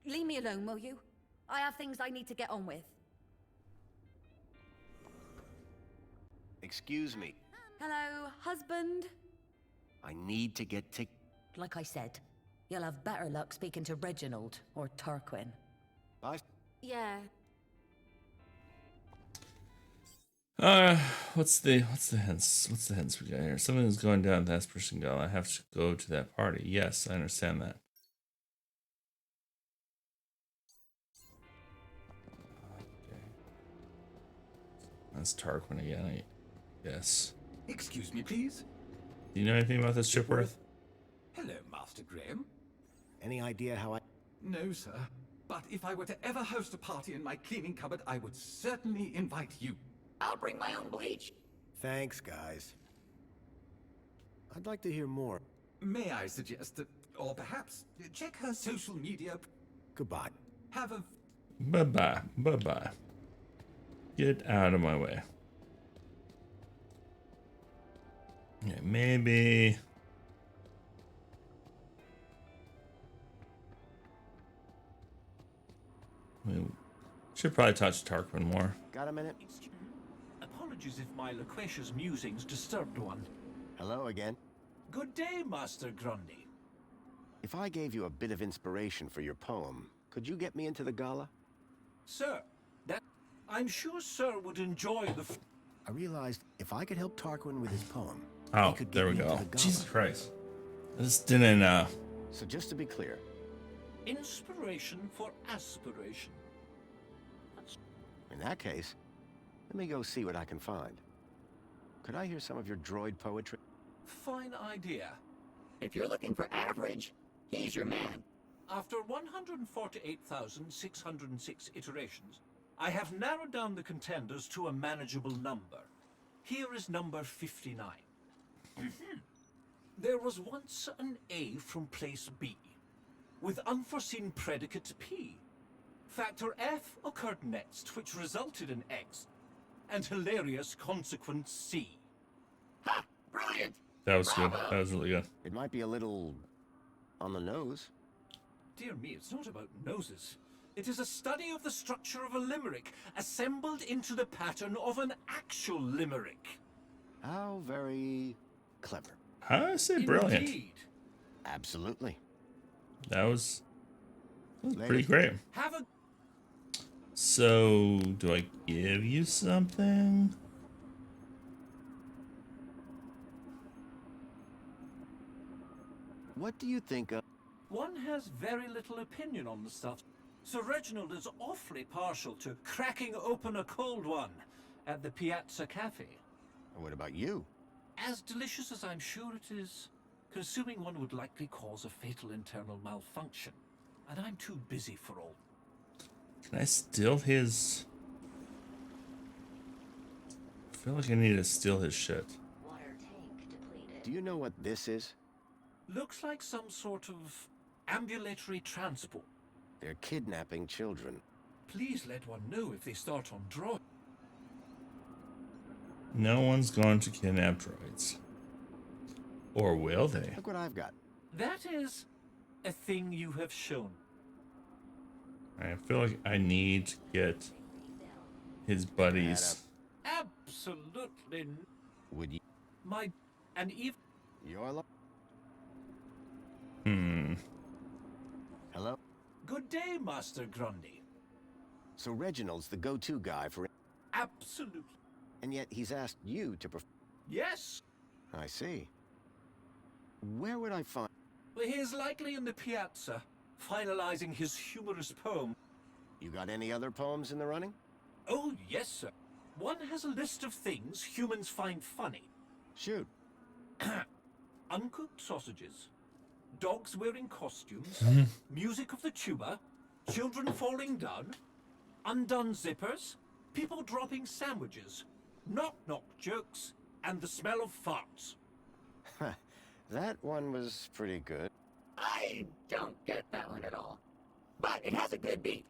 leave me alone, will you? I have things I need to get on with. Excuse me. Hello, husband? I need to get to... Like I said, you'll have better luck speaking to Reginald or Tarquin. Bye. Yeah. What's the hints? What's the hints we got here? Someone is going down that person go. I have to go to that party. Yes, I understand that. Okay. That's Tarquin again, yes. Excuse me, please. Do you know anything about this Chipworth? Hello, Master Graham. Any idea how I... No, sir. But if I were to ever host a party in my cleaning cupboard, I would certainly invite you. I'll bring my own bleach. Thanks, guys. I'd like to hear more. May I suggest that, or perhaps, check her social media. Goodbye. Have a... Bye-bye. Bye-bye. Get out of my way. Yeah, maybe... We should probably touch Tarquin more. Got a minute? Apologies if my loquacious musings disturbed one. Hello again. Good day, Master Grundy. If I gave you a bit of inspiration for your poem, could you get me into the gala? Sir, I'm sure Sir would enjoy the... I realized if I could help Tarquin with his poem... Oh, could there get we me to go. the gala. Jesus Christ. This didn't, So just to be clear, Inspiration for aspiration. in that case, let me go see what I can find. Could I hear some of your droid poetry? Fine idea. If you're looking for average, he's your man. After 148,606 iterations, I have narrowed down the contenders to a manageable number. Here is number 59. There was once an A from place B, with unforeseen predicate P. Factor F occurred next, which resulted in X, and hilarious consequence C. Ha! Brilliant! that was good. That was really good. It might be a little on the nose. Dear me, it's not about noses. It is a study of the structure of a limerick, assembled into the pattern of an actual limerick. How very clever. I say brilliant. Indeed. Absolutely. That was pretty Ladies. great. Have a So, do I give you something? What do you think of... One has very little opinion on the stuff. Sir Reginald is awfully partial to cracking open a cold one at the Piazza Cafe. What about you? As delicious as I'm sure it is, consuming one would likely cause a fatal internal malfunction, and I'm too busy for all. Can I steal his... I feel like I need to steal his shit. Do you know what this is? Looks like some sort of ambulatory transport. They're kidnapping children. Please let one know if they start on draw. No one's going to kidnap droids. Or will they? Look what I've got. That is a thing you have shown. I feel like I need to get his buddies. Absolutely. Would you... My... and even... You're... Hello? Good day, Master Grundy. So Reginald's the go-to guy for... Absolutely. And yet he's asked you to... Yes. I see. Where would I find... Well, he is likely in the piazza, finalizing his humorous poem. You got any other poems in the running? Oh, yes, sir. One has a list of things humans find funny. Shoot. Uncooked sausages, dogs wearing costumes, music of the tuba, children falling down, undone zippers, people dropping sandwiches, knock-knock jokes, and the smell of farts. That one was pretty good. I don't get that one at all. But it has a good beat,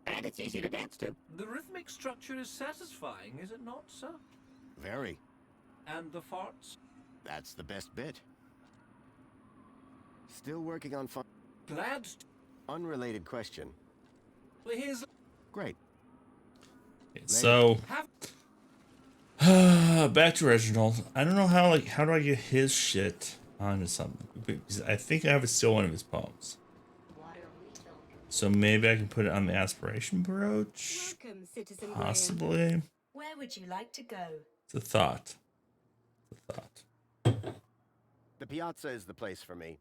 and it's easy to dance to. The rhythmic structure is satisfying, is it not, sir? Very. And the farts? That's the best bit. Still working on fun... Glad... Unrelated question. Well, here's... Great. So... back to Reginald. I don't know how do I get his shit onto something? Because I think I have still one of his poems. So maybe I can put it on the aspiration brooch? Welcome, Citizen Possibly. Where would you like to go? It's a thought. The piazza is the place for me.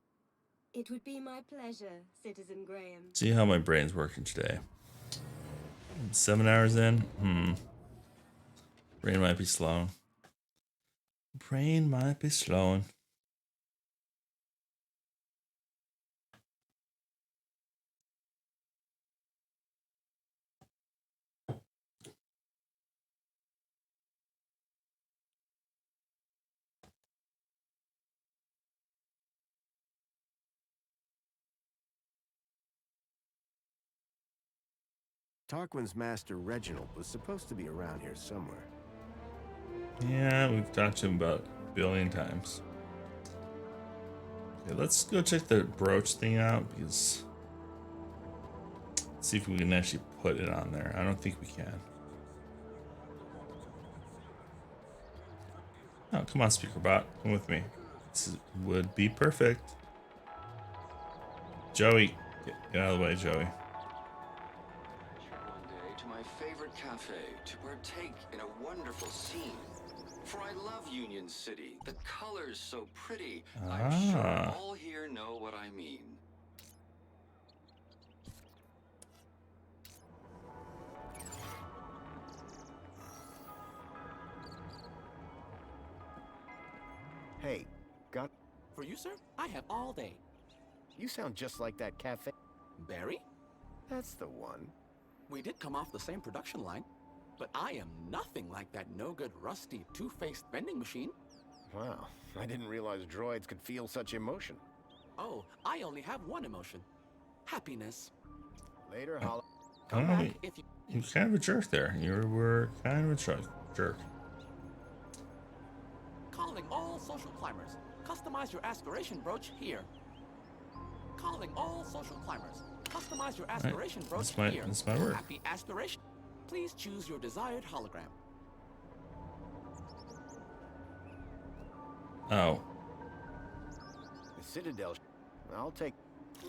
It would be my pleasure, Citizen Graham. See how my brain's working today. 7 hours in? Brain might be slow. Brain might be slowing. Tarquin's master Reginald was supposed to be around here somewhere. Yeah, we've talked to him about a billion times. Okay, let's go check the brooch thing out because see if we can actually put it on there. I don't think we can. Oh, come on, SpeakerBot, come with me. This would be perfect. Joey, get out of the way, Joey. One day to my favorite cafe to partake in a wonderful scene. For I love Union City. The colors so pretty. I'm sure all here know what I mean. Hey, got... For you, sir? I have all day. You sound just like that cafe. Barry? That's the one. We did come off the same production line, but I am nothing like that no-good, rusty, two-faced vending machine. Wow, I didn't realize droids could feel such emotion. Oh, I only have one emotion. Happiness. Later, Hollow. Come back if you... You were kind of a jerk there. You were kind of a jerk. Calling all social climbers. Customize your aspiration brooch here. Calling all social climbers. Customize your aspiration brooch here. That's my word. Happy aspiration. Please choose your desired hologram. Oh. The Citadel. I'll take...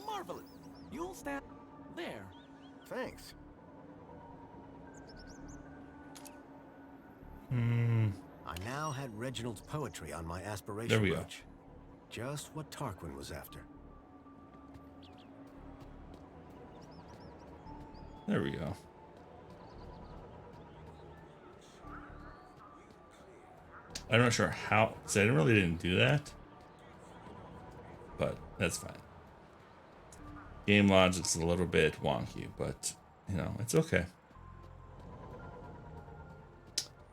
Marvelous. You'll stand there. Thanks. I now had Reginald's poetry on my aspiration There we go. brooch. Just what Tarquin was after. There we go. I'm not sure how, so I really didn't do that, but that's fine. Game logic's a little bit wonky, but you know, it's okay.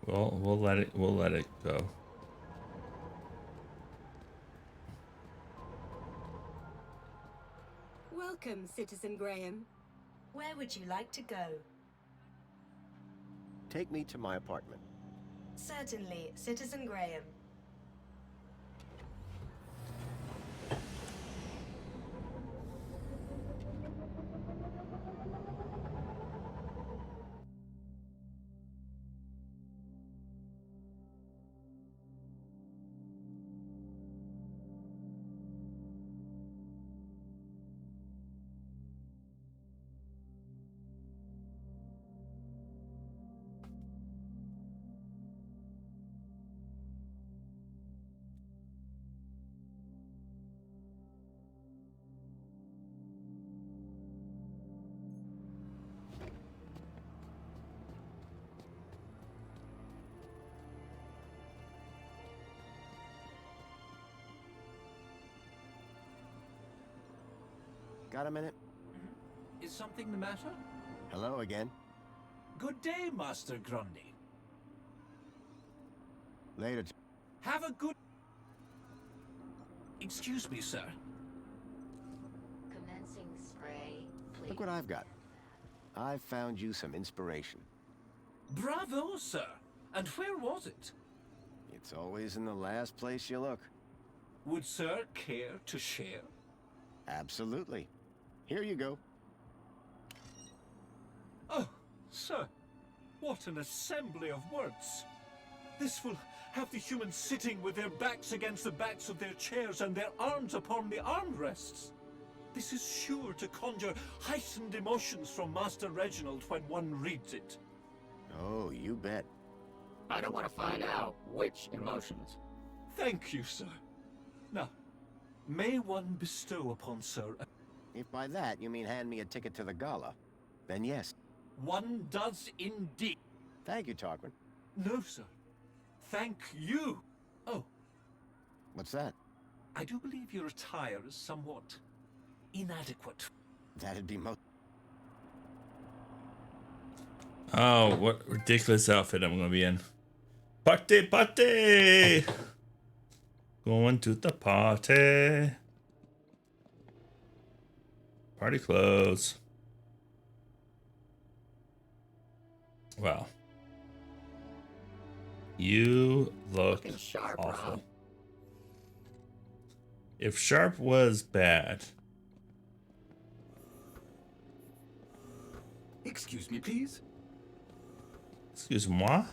We'll let it go. Welcome, Citizen Graham. Where would you like to go? Take me to my apartment. Certainly, Citizen Graham. Got a minute? Is something the matter? Hello again. Good day, Master Grundy. Later. Have a good... Excuse me, sir. Commencing spray, please. Look what I've got. I've found you some inspiration. Bravo, sir. And where was it? It's always in the last place you look. Would sir care to share? Absolutely. Here you go. Oh, sir. What an assembly of words. This will have the humans sitting with their backs against the backs of their chairs and their arms upon the armrests. This is sure to conjure heightened emotions from Master Reginald when one reads it. Oh, you bet. I don't want to find out which emotions. Thank you, sir. Now, may one bestow upon sir a... If by that you mean hand me a ticket to the gala, then yes. One does indeed. Thank you, Tarquin. No, sir. Thank you. Oh. What's that? I do believe your attire is somewhat inadequate. That'd be most... Oh, what ridiculous outfit I'm gonna be in. Party, party! Going to the party. Party clothes. Wow. You look sharp, awful. Rob. If Sharp was bad. Excuse me, please. Excuse-moi?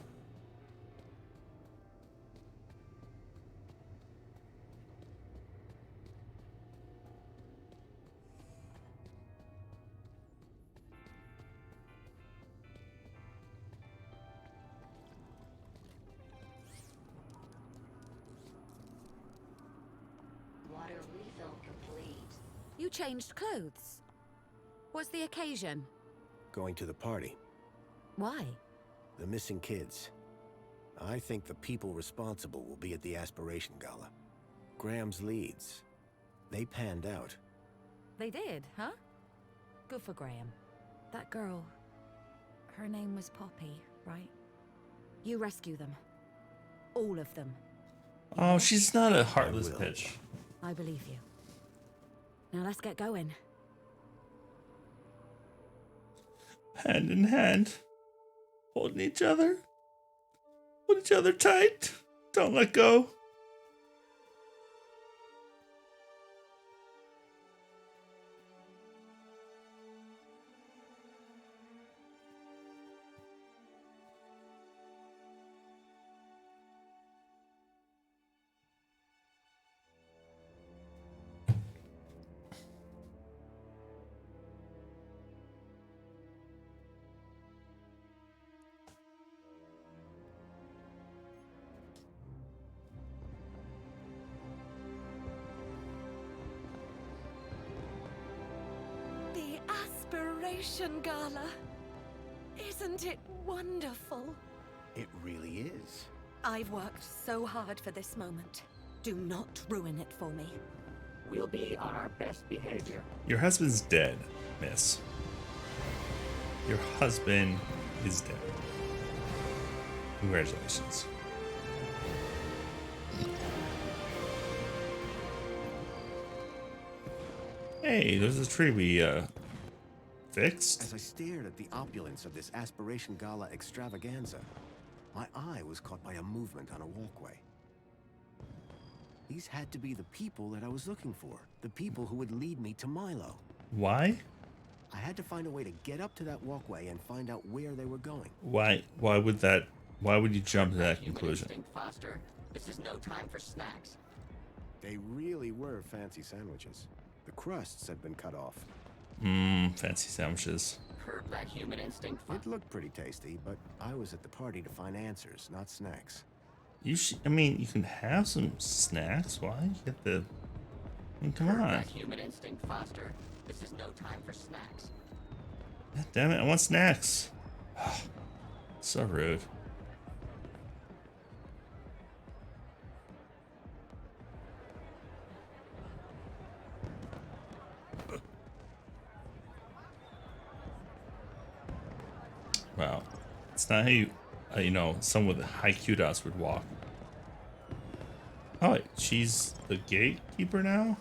refill complete. You changed clothes. What's the occasion? Going to the party. Why? The missing kids. I think the people responsible will be at the Aspiration Gala. Graham's leads. They panned out. They did, huh? Good for Graham. That girl, her name was Poppy, right? You rescue them. All of them. Oh, she's not a heartless bitch. I believe you. Now let's get going. Hand in hand, holding each other. Hold each other tight. Don't let go. The Aspiration Gala. Isn't it wonderful? It really is. I've worked so hard for this moment. Do not ruin it for me. We'll be on our best behavior. Your husband's dead, miss. Your husband is dead. Congratulations. Hey, there's a tree we fixed. As I stared at the opulence of this Aspiration Gala extravaganza, my eye was caught by a movement on a walkway. These had to be the people that I was looking for. The people who would lead me to Milo. Why? I had to find a way to get up to that walkway and find out where they were going. Why would you jump to that conclusion? Instinct, Foster. This is no time for snacks. They really were fancy sandwiches. The crusts had been cut off. Fancy sandwiches. Curb that human instinct. It looked pretty tasty, but I was at the party to find answers, not snacks. You can have some snacks. Why? You get the... come on. That human instinct, Foster. This is no time for snacks. God damn it, I want snacks. So rude. Wow. It's not how you, someone with high kudos would walk. Oh, wait, she's the gatekeeper now?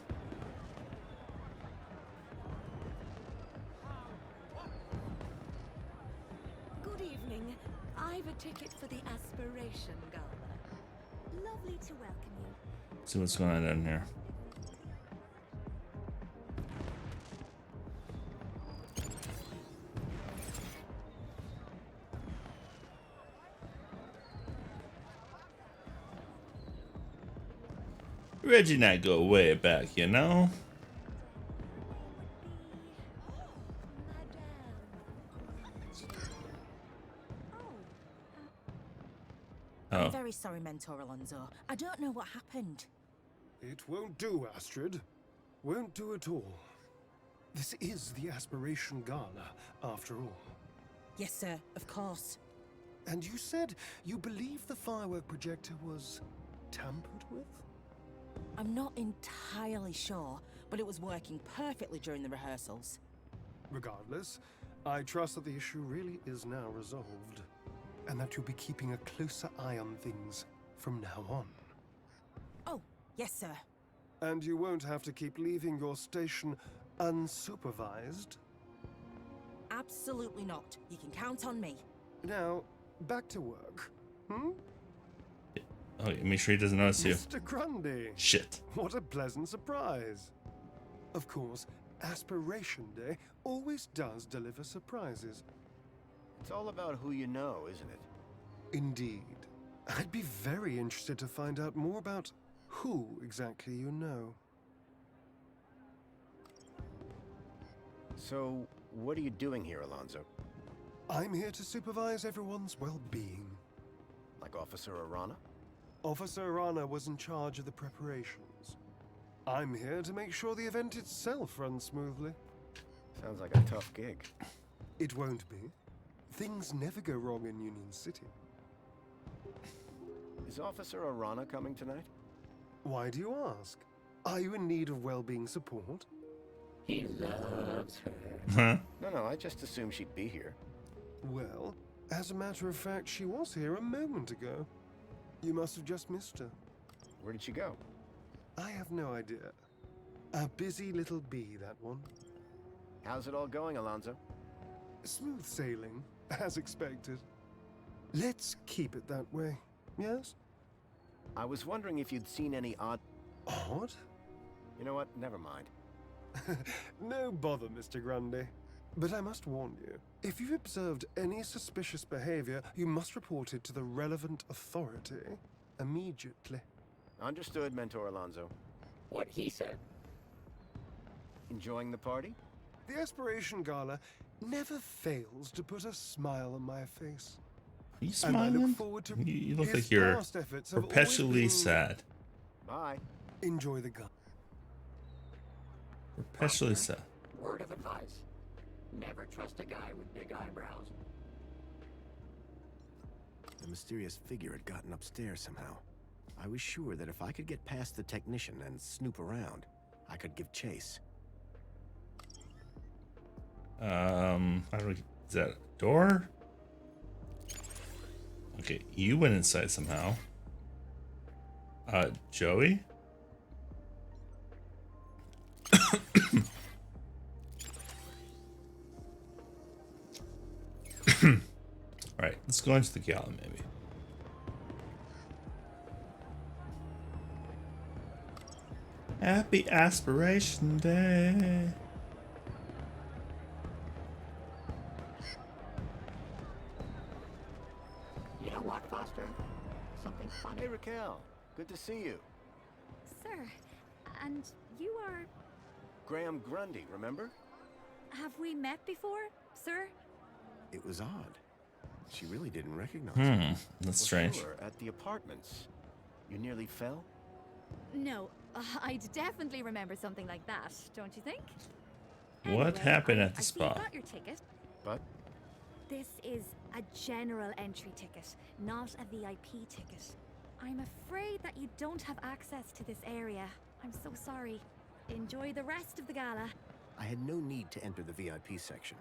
Good evening. I've a ticket for the Aspiration Gala. Lovely to welcome you. Let's see what's going on down here. Reggie and I go way back, you know? Oh. I'm very sorry, Mentor Alonso. I don't know what happened. It won't do, Astrid. Won't do at all. This is the Aspiration Gala, after all. Yes, sir, of course. And you said you believe the firework projector was tampered with? I'm not entirely sure, but it was working perfectly during the rehearsals. Regardless, I trust that the issue really is now resolved, and that you'll be keeping a closer eye on things from now on. Oh, yes, sir. And you won't have to keep leaving your station unsupervised? Absolutely not. You can count on me. Now, back to work. Hmm? Oh, make sure he doesn't notice you. Mr. Grundy. Shit. What a pleasant surprise. Of course, Aspiration Day always does deliver surprises. It's all about who you know, isn't it? Indeed. I'd be very interested to find out more about who exactly you know. So, what are you doing here, Alonso? I'm here to supervise everyone's well-being. Like Officer Arana? Officer Arana was in charge of the preparations. I'm here to make sure the event itself runs smoothly. Sounds like a tough gig. It won't be. Things never go wrong in Union City. Is Officer Arana coming tonight? Why do you ask? Are you in need of well-being support? He loves her. Huh? No, I just assumed she'd be here. Well, as a matter of fact, she was here a moment ago. You must have just missed her. Where did she go? I have no idea. A busy little bee, that one. How's it all going, Alonzo? Smooth sailing, as expected. Let's keep it that way, yes? I was wondering if you'd seen any odd... Odd? You know what? Never mind. No bother, Mr. Grundy. But I must warn you, if you've observed any suspicious behavior, you must report it to the relevant authority immediately. Understood, Mentor Alonzo. What he said. Enjoying the party? The Aspiration Gala never fails to put a smile on my face. Are you And I smiling? look forward to You look his like you're past efforts have always perpetually been- sad. Bye. Enjoy the gala. Perpetually sad. Word of advice. Never trust a guy with big eyebrows. The mysterious figure had gotten upstairs somehow. I was sure that if I could get past the technician and snoop around, I could give chase. How do we... Is that a door? Okay, you went inside somehow. Joey? Alright, let's go into the gala maybe. Happy Aspiration Day. You know what, Foster? Something funny. Hey, Raquel. Good to see you. Sir, and you are... Graham Grundy, remember? Have we met before, sir? It was odd. She really didn't recognize me. That's strange. Sure, at the apartments. You nearly fell? No, I'd definitely remember something like that, don't you think? What Anyway, happened I at the see you spa? got your ticket. But? This is a general entry ticket, not a VIP ticket. I'm afraid that you don't have access to this area. I'm so sorry. Enjoy the rest of the gala. I had no need to enter the VIP section.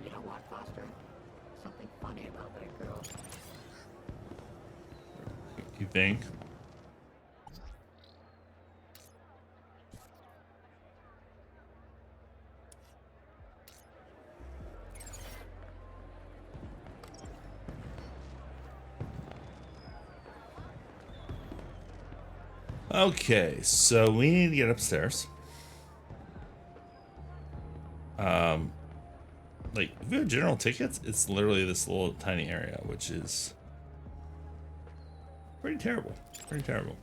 You know what, Foster? Something funny about that girl. You think? Okay, so we need to get upstairs. Like, if you have general tickets, it's literally this little tiny area, which is pretty terrible. Pretty terrible.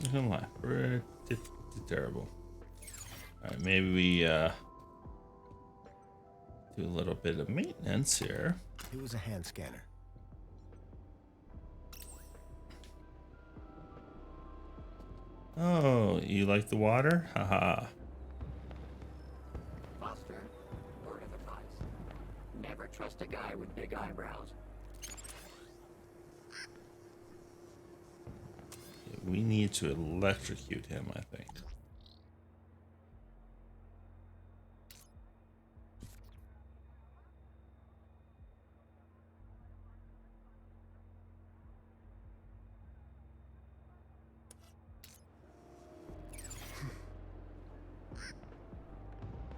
I'm not gonna lie, pretty terrible. Alright, maybe we do a little bit of maintenance here. It was a hand scanner. Oh, you like the water? Haha. Foster, word of advice. Never trust a guy with big eyebrows. We need to electrocute him, I think.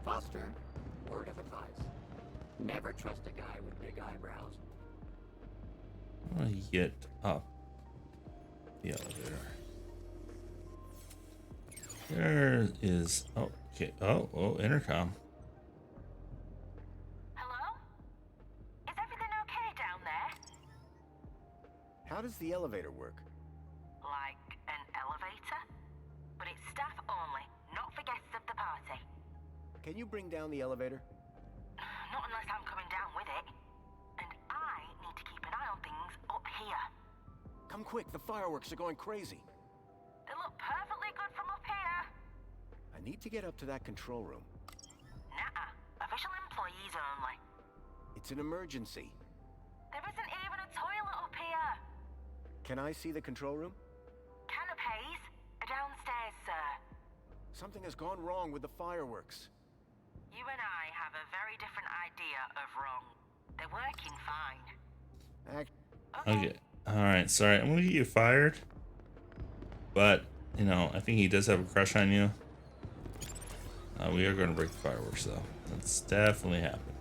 Foster, word of advice. Never trust a guy with big eyebrows. I want to get up the elevator. There is... Oh, okay. Oh, intercom. Hello? Is everything okay down there? How does the elevator work? Like an elevator? But it's staff only, not for guests of the party. Can you bring down the elevator? Not unless I'm coming down with it. And I need to keep an eye on things up here. Come quick, the fireworks are going crazy. They look perfectly good from up here. I need to get up to that control room. Nuh-uh. Official employees only. It's an emergency. There isn't even a toilet up here. Can I see the control room? Canopies are downstairs, sir. Something has gone wrong with the fireworks. You and I have a very different idea of wrong. They're working fine. Okay. Alright, sorry. I'm gonna get you fired. But, you know, I think he does have a crush on you. We are gonna break the fireworks, though. That's definitely happening.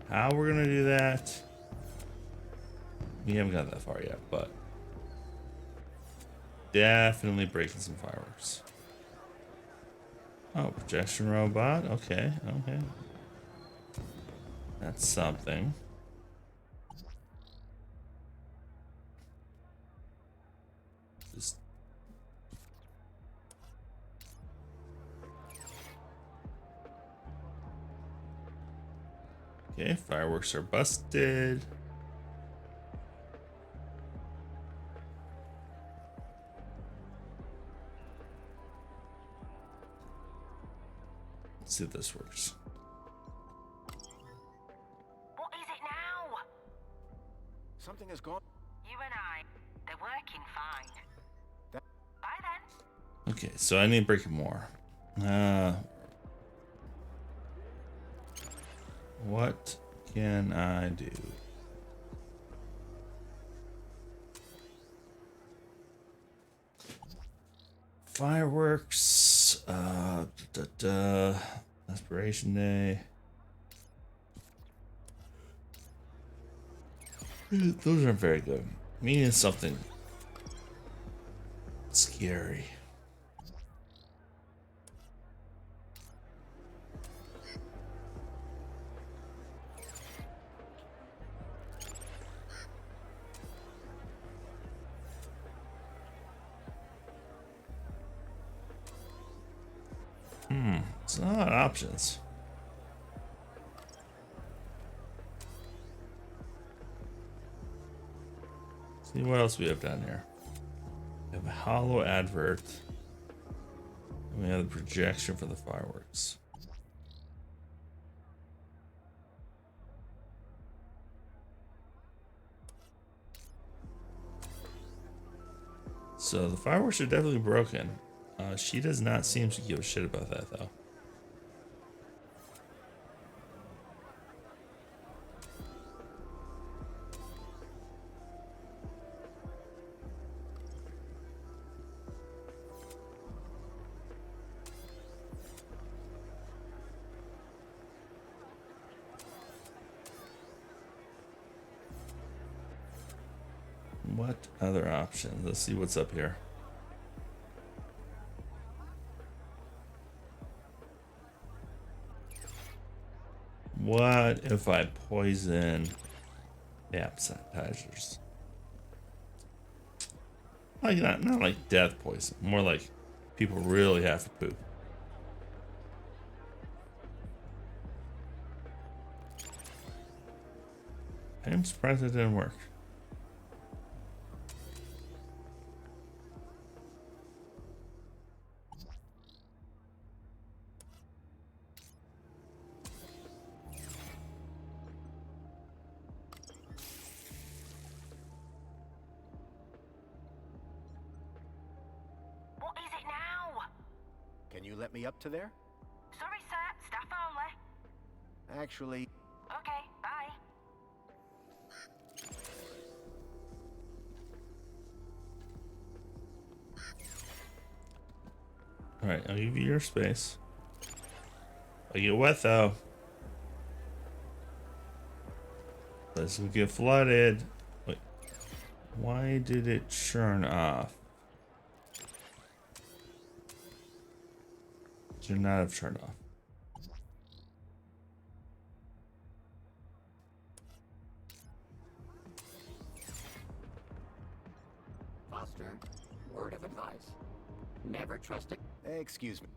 How we're gonna do that, we haven't got that far yet, but definitely breaking some fireworks. Oh, projection robot. Okay, okay. That's something. Just okay, fireworks are busted. Let's see if this works. What is it now? Something has gone. You and I, they're working fine. Bye then. Okay, so I need to break it more. What can I do? Fireworks, Aspiration Day. Those aren't very good. Meaning something scary. It's not options. See what else we have down here. We have a hollow advert. And we have the projection for the fireworks. So the fireworks are definitely broken. She does not seem to give a shit about that, though. What other options? Let's see what's up here. What if I poison appetizers? Like not like death poison, more like people really have to poop. I'm surprised it didn't work. Can you let me up to there? Sorry, sir. Staff only. Actually... Okay, bye. Alright, I'll give you your space. I get wet though. This will get flooded. Wait. Why did it churn off? Should not have turned off. Foster, word of advice. Never trust it. Excuse me.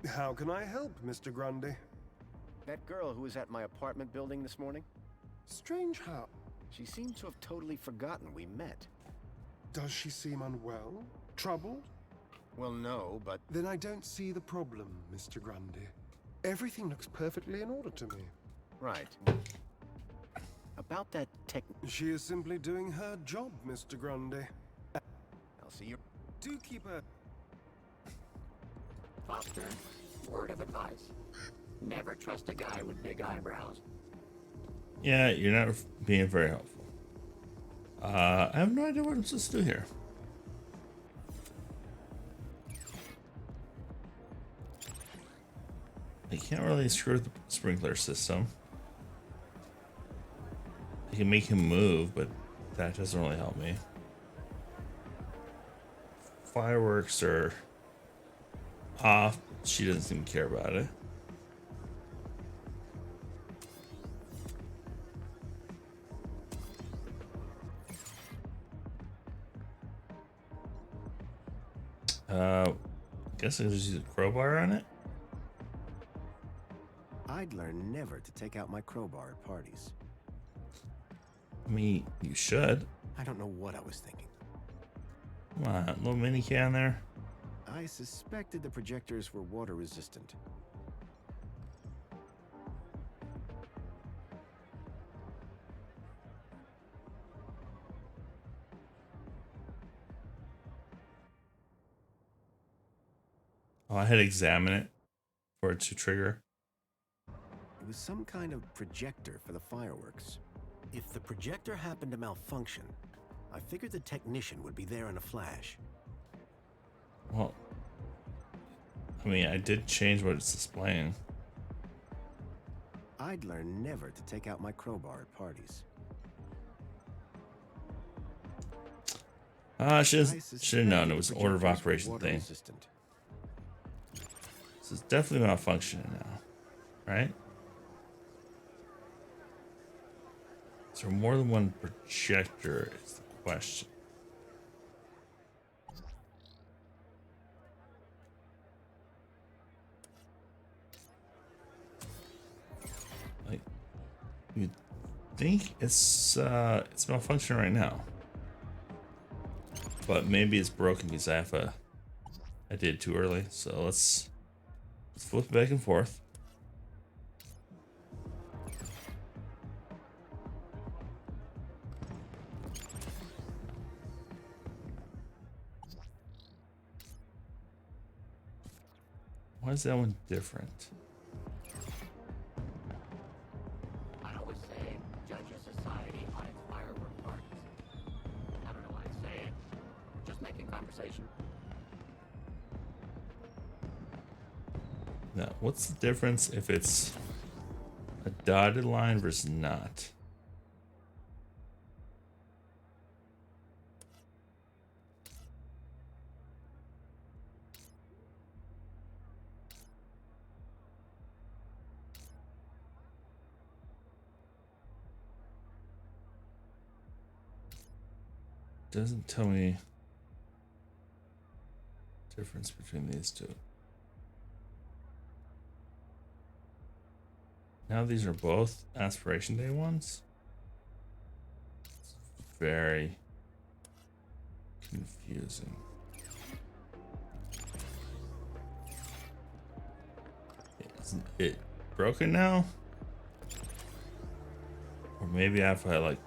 How can I help, Mr. Grundy? That girl who was at my apartment building this morning? Strange how. She seemed to have totally forgotten we met. Does she seem unwell? Troubled? Well, no, but... Then I don't see the problem, Mr. Grundy. Everything looks perfectly in order to me. Right. About that tech... She is simply doing her job, Mr. Grundy. I'll see you... Do keep her... Foster, word of advice. Never trust a guy with big eyebrows. Yeah, you're not being very helpful. I have no idea what I'm supposed to do here. I can't really screw with the sprinkler system. I can make him move, but that doesn't really help me. Fireworks are off. She doesn't seem to care about it. Guess I just use a crowbar on it. I'd learn never to take out my crowbar at parties. I mean, you should. I don't know what I was thinking. Come on, little mini can there. I suspected the projectors were water resistant. Oh, I had to examine it for it to trigger. It was some kind of projector for the fireworks. If the projector happened to malfunction, I figured the technician would be there in a flash. Well, I mean, I did change what it's displaying. I'd learn never to take out my crowbar at parties. Should have known it was an order of operation thing. Resistant. This is definitely malfunctioning now, right? Is there more than one projector is the question. Like, you'd think it's malfunctioning right now. But maybe it's broken because I did it too early. So let's flip it back and forth. Why is that one different? I always say, judge a society on its firework parties. I don't know why I say it. Just making conversation. Now, what's the difference if it's a dotted line versus not? Doesn't tell me the difference between these two. Now these are both Aspiration Day ones. It's very confusing. Isn't it broken now? Or maybe if I like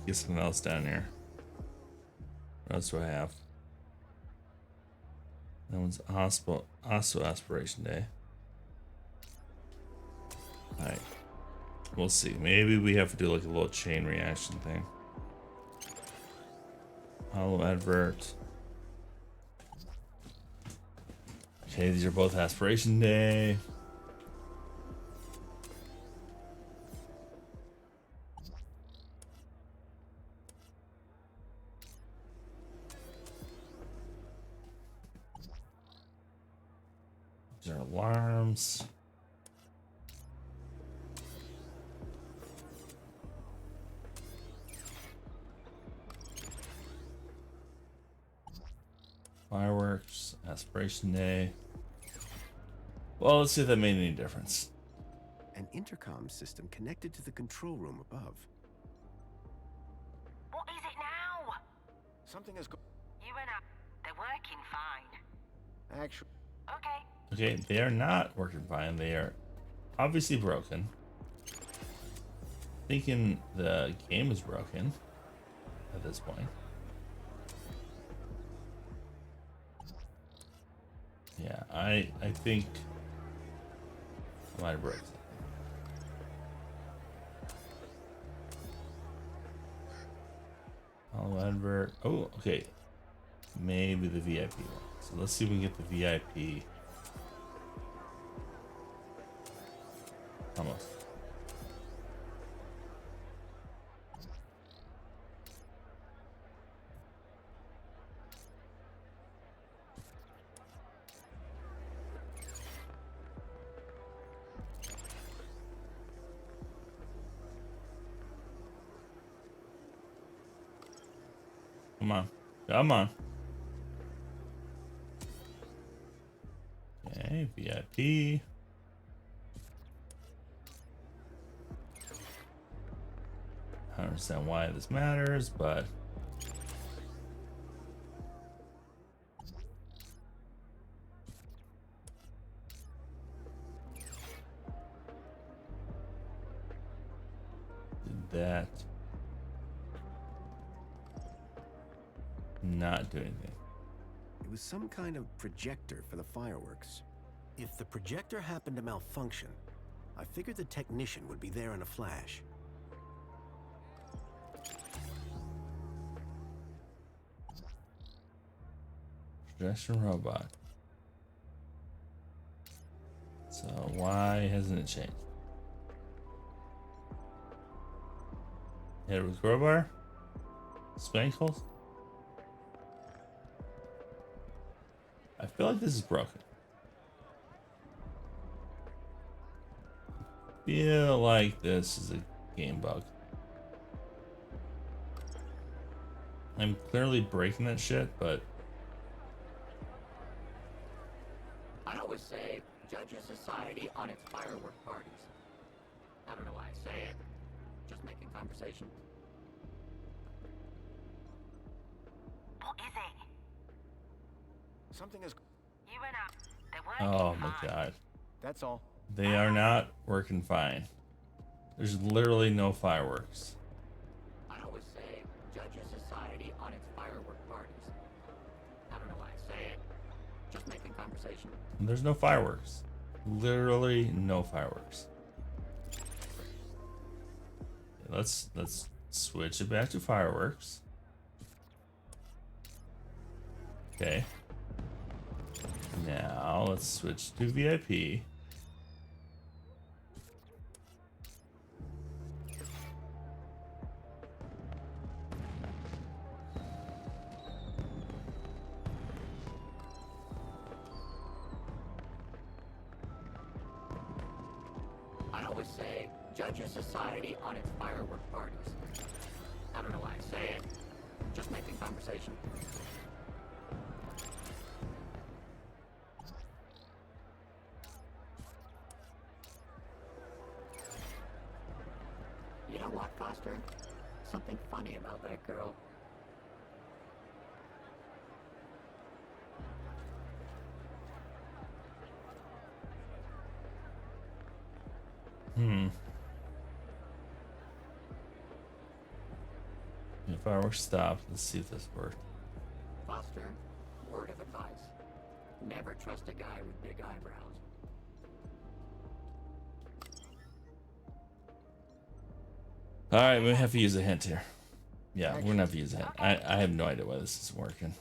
get something else down here. What else do I have? That one's also Aspiration Day. Alright. We'll see. Maybe we have to do like a little chain reaction thing. Hollow advert. Okay, these are both Aspiration Day. These are alarms. Fireworks, Aspiration Day. Well, let's see if that made any difference. An intercom system connected to the control room above. What is it now? Something is You and I, they're working fine. actually. Okay. Okay, they are not working fine. They are obviously broken. Thinking the game is broken at this point. Yeah, I think I might have broke something. I'll advert. Oh, okay. Maybe the VIP one. So let's see if we can get the VIP. Almost. Come on. Come on. Okay, VIP. I don't understand why this matters, but did that not do anything? It was some kind of projector for the fireworks. If the projector happened to malfunction, I figured the technician would be there in a flash. Projection robot. So why hasn't it changed? Hit it with crowbar? Spankles? I feel like this is broken. Feel like this is a game bug. I'm clearly breaking that shit, but I always say, judge a society on its firework parties. I don't know why I say it. Just making conversation. What is it? Something is. You and I, they're working oh my fine. god. That's all. They are not working fine. There's literally no fireworks. I always say, judge a society on its firework parties. I don't know why I say it. Just making conversation. There's no fireworks. Literally no fireworks. Let's switch it back to fireworks. Okay. Now let's switch to VIP. I always say, judge a society on its firework parties. I don't know why I say it. Just making conversation. You know what, Foster? Something funny about that girl. If fireworks stopped, let's see if this worked. Foster, word of advice. Never trust a guy with big eyebrows. Alright, we have to use a hint here. Yeah, we're gonna have to use a hint. I have no idea why this is working.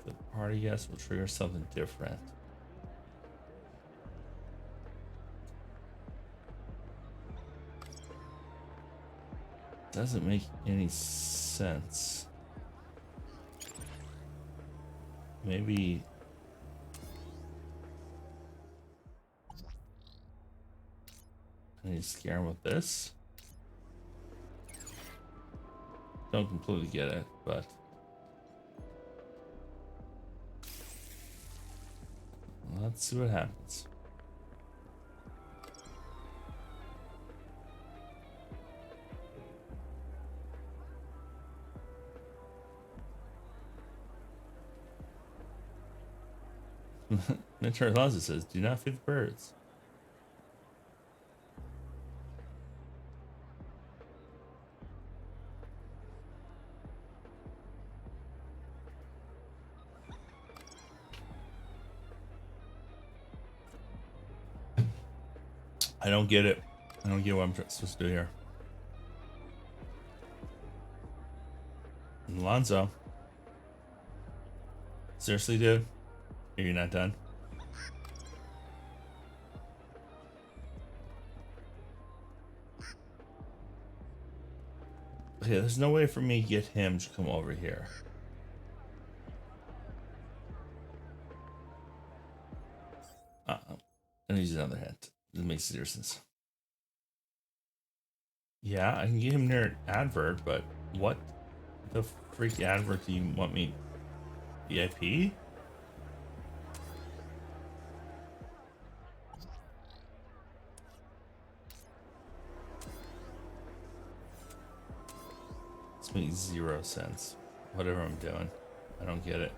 The party guest will trigger something different. Doesn't make any sense. Maybe I need to scare him with this. Don't completely get it, but let's see what happens. Mentor Laza says, do not feed the birds. I don't get it. I don't get what I'm supposed to do here. Alonzo. Seriously, dude? Are you not done? Okay, there's no way for me to get him to come over here. And use another hint. It makes zero sense. Yeah, I can get him near an advert, but what the freak advert do you want me? VIP? This makes zero sense. Whatever I'm doing, I don't get it.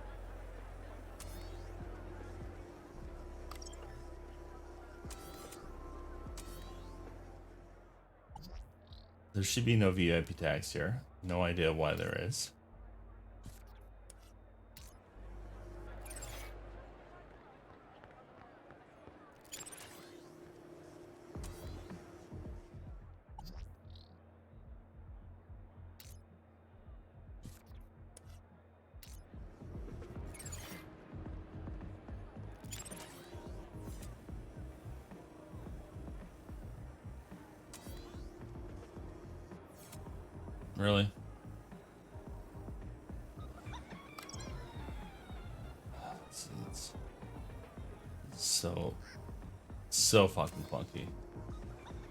There should be no VIP tags here. No idea why there is. Really? It's so fucking clunky.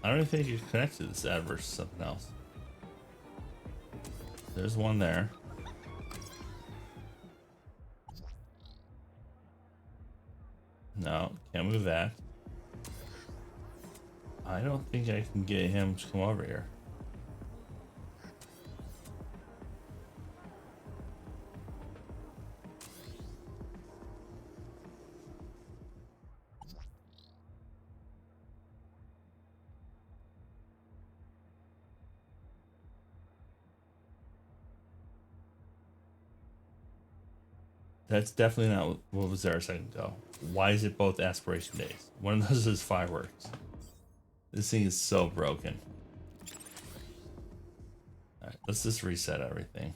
I don't even think you can connect to this ad versus something else. There's one there. No, can't move that. I don't think I can get him to come over here. That's definitely not what was there a second ago. Why is it both aspiration days? One of those is fireworks. This thing is so broken. Alright, let's just reset everything.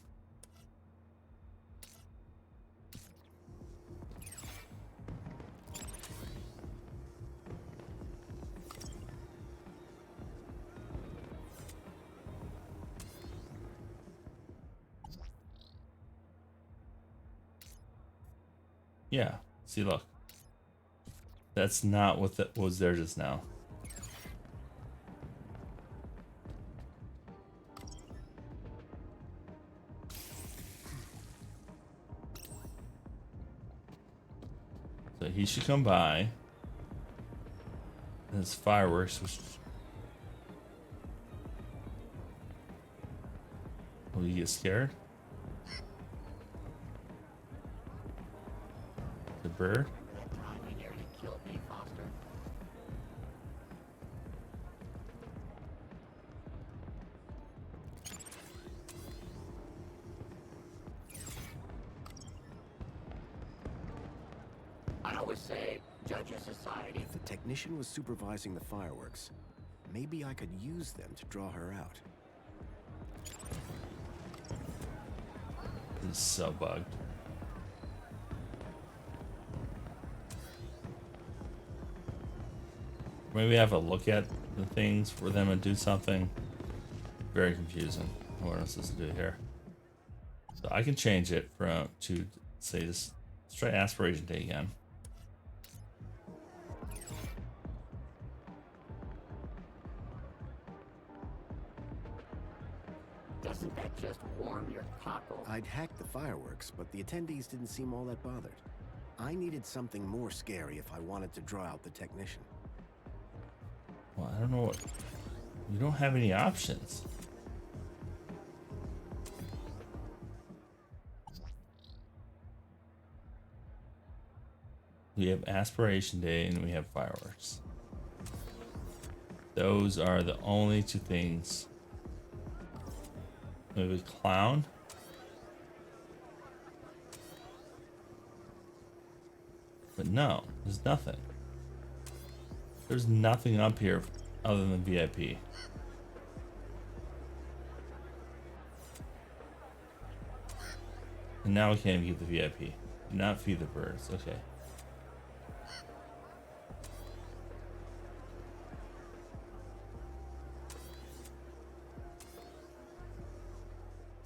Yeah, see, look. That's not what was there just now. So he should come by. And his fireworks, which... Will you get scared? The bird? Probably nearly killed me, Foster. I always say, judge a society. If the technician was supervising the fireworks, maybe I could use them to draw her out. This is so bugged. Maybe have a look at the things for them to do something. Very confusing. What else is to do here? So I can change it from to say this. Let's try aspiration day again. Doesn't that just warm your cockle? I'd hacked the fireworks, but the attendees didn't seem all that bothered. I needed something more scary if I wanted to draw out the technician. Well, I don't know what... You don't have any options. We have Aspiration Day and we have fireworks. Those are the only two things. We have a clown. But no, there's nothing. There's nothing up here other than VIP. And now we can't even get the VIP. Do not feed the birds. Okay.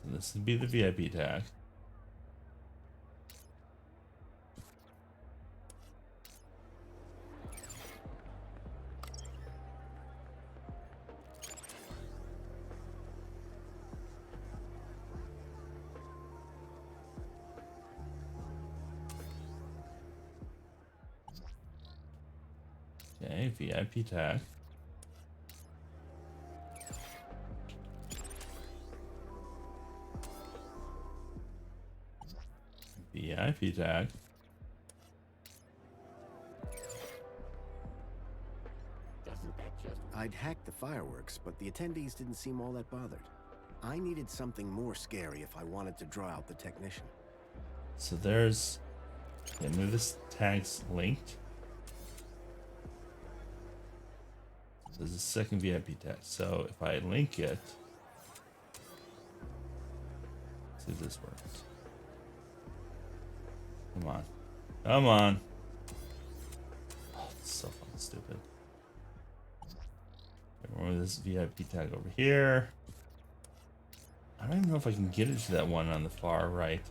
So this would be the VIP tag. Okay, VIP tag. VIP tag. I'd hacked the fireworks, but the attendees didn't seem all that bothered. I needed something more scary if I wanted to draw out the technician. So there's... Yeah, move this tag's linked. So there's a second VIP tag. So if I link it... Let's see if this works. Come on. Come on. Oh, it's so fucking stupid. Remember this VIP tag over here. I don't even know if I can get it to that one on the far right.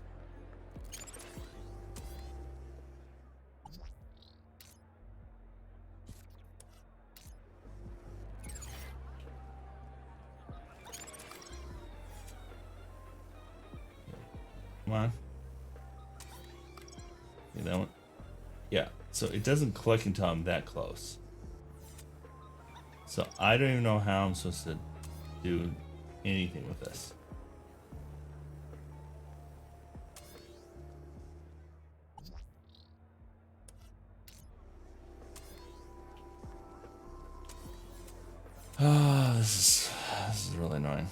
Come on. Okay, that one. Yeah, so it doesn't click until I'm that close. So I don't even know how I'm supposed to do anything with this. Ah, this is really annoying.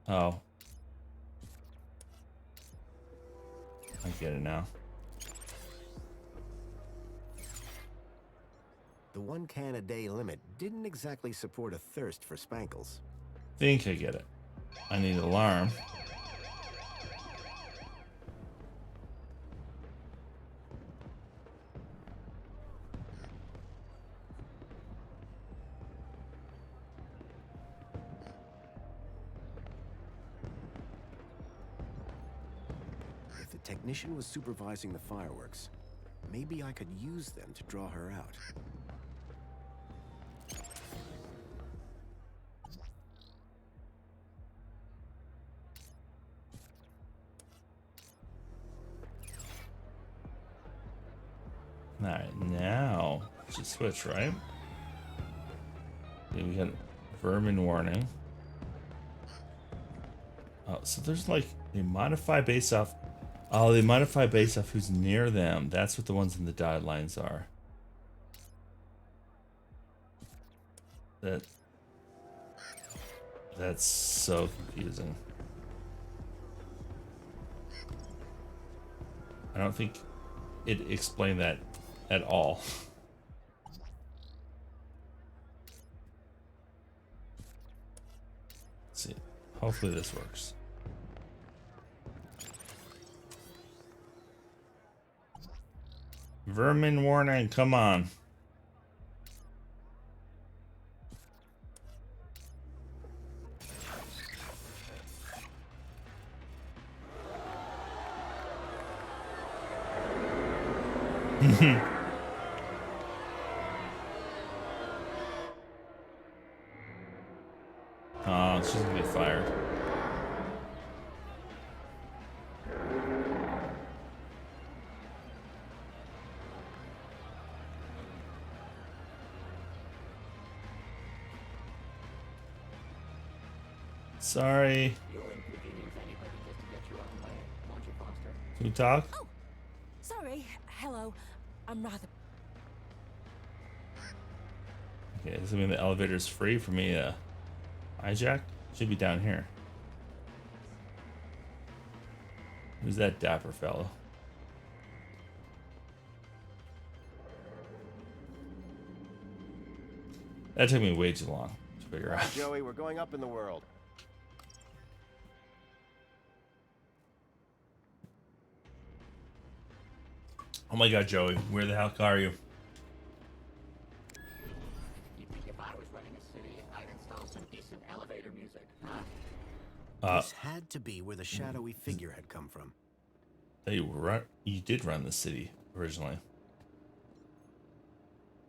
Oh. I get it now. The 1 can a day limit didn't exactly support a thirst for spankles. Think I get it. I need an alarm. If the technician was supervising the fireworks, maybe I could use them to draw her out. Alright, now it should switch, right? Okay, we got vermin warning. Oh, so there's like they modify based off. Oh, they modify based off who's near them. That's what the ones in the dotted lines are. That's so confusing. I don't think it explained that at all. Let's see. Hopefully this works. Vermin warning, come on. Oh, she's gonna get fired. Sorry. You'll inconvenience anybody just to get your own way, won't you, Foster? Can we talk? Oh, sorry. Hello. I'm rather... Okay, does that mean the elevator's free for me to hijack? Should be down here. Who's that dapper fellow? That took me way too long to figure out. Joey, we're going up in the world. Oh my god, Joey, where the heck are you? You think if I was running a city, I'd install some decent elevator music, huh? This had to be where the shadowy figure had come from. You did run the city originally.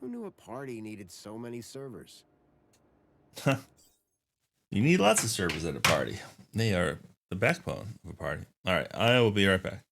Who knew a party needed so many servers? You need lots of servers at a party. They are the backbone of a party. All right, I will be right back.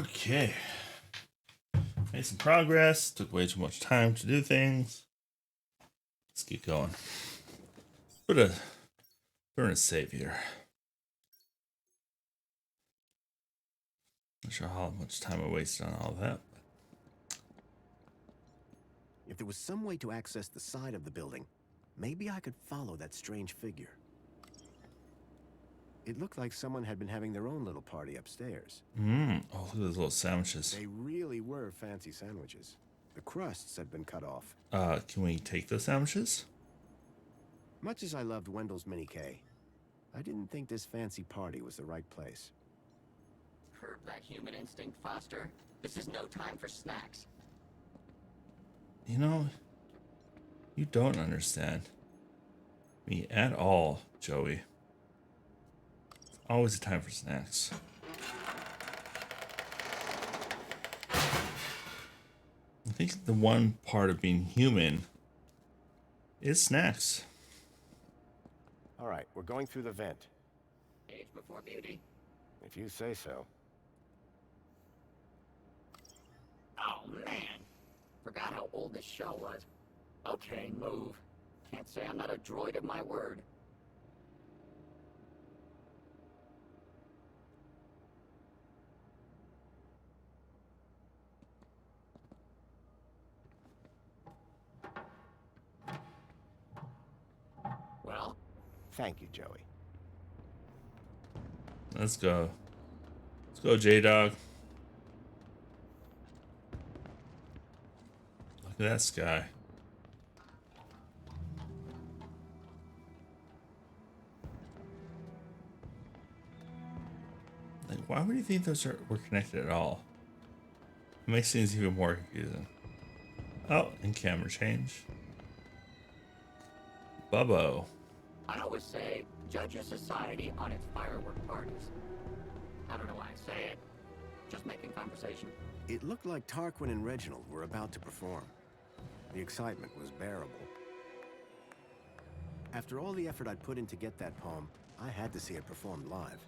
Okay. Made some progress. Took way too much time to do things. Let's keep going. Put in a save here. Not sure how much time I wasted on all that. If there was some way to access the side of the building, maybe I could follow that strange figure. It looked like someone had been having their own little party upstairs. Oh, look at those little sandwiches. They really were fancy sandwiches. The crusts had been cut off. Can we take those sandwiches? Much as I loved Wendell's Mini K, I didn't think this fancy party was the right place. Curb that human instinct, Foster. This is no time for snacks. You know, you don't understand me at all, Joey. It's always a time for snacks. I think the one part of being human is snacks. All right, we're going through the vent. Age before beauty. If you say so. Oh, man. Forgot how old this show was. Okay, move. Can't say I'm not a droid of my word. Well? Thank you, Joey. Let's go. Let's go, J-Dog. Look at that sky. Like, why would you think those were connected at all? It makes things even more confusing. Oh, and camera change. Bubbo. I always say, judge a society on its firework parties. I don't know why I say it. Just making conversation. It looked like Tarquin and Reginald were about to perform. The excitement was bearable. After all the effort I'd put in to get that poem, I had to see it performed live.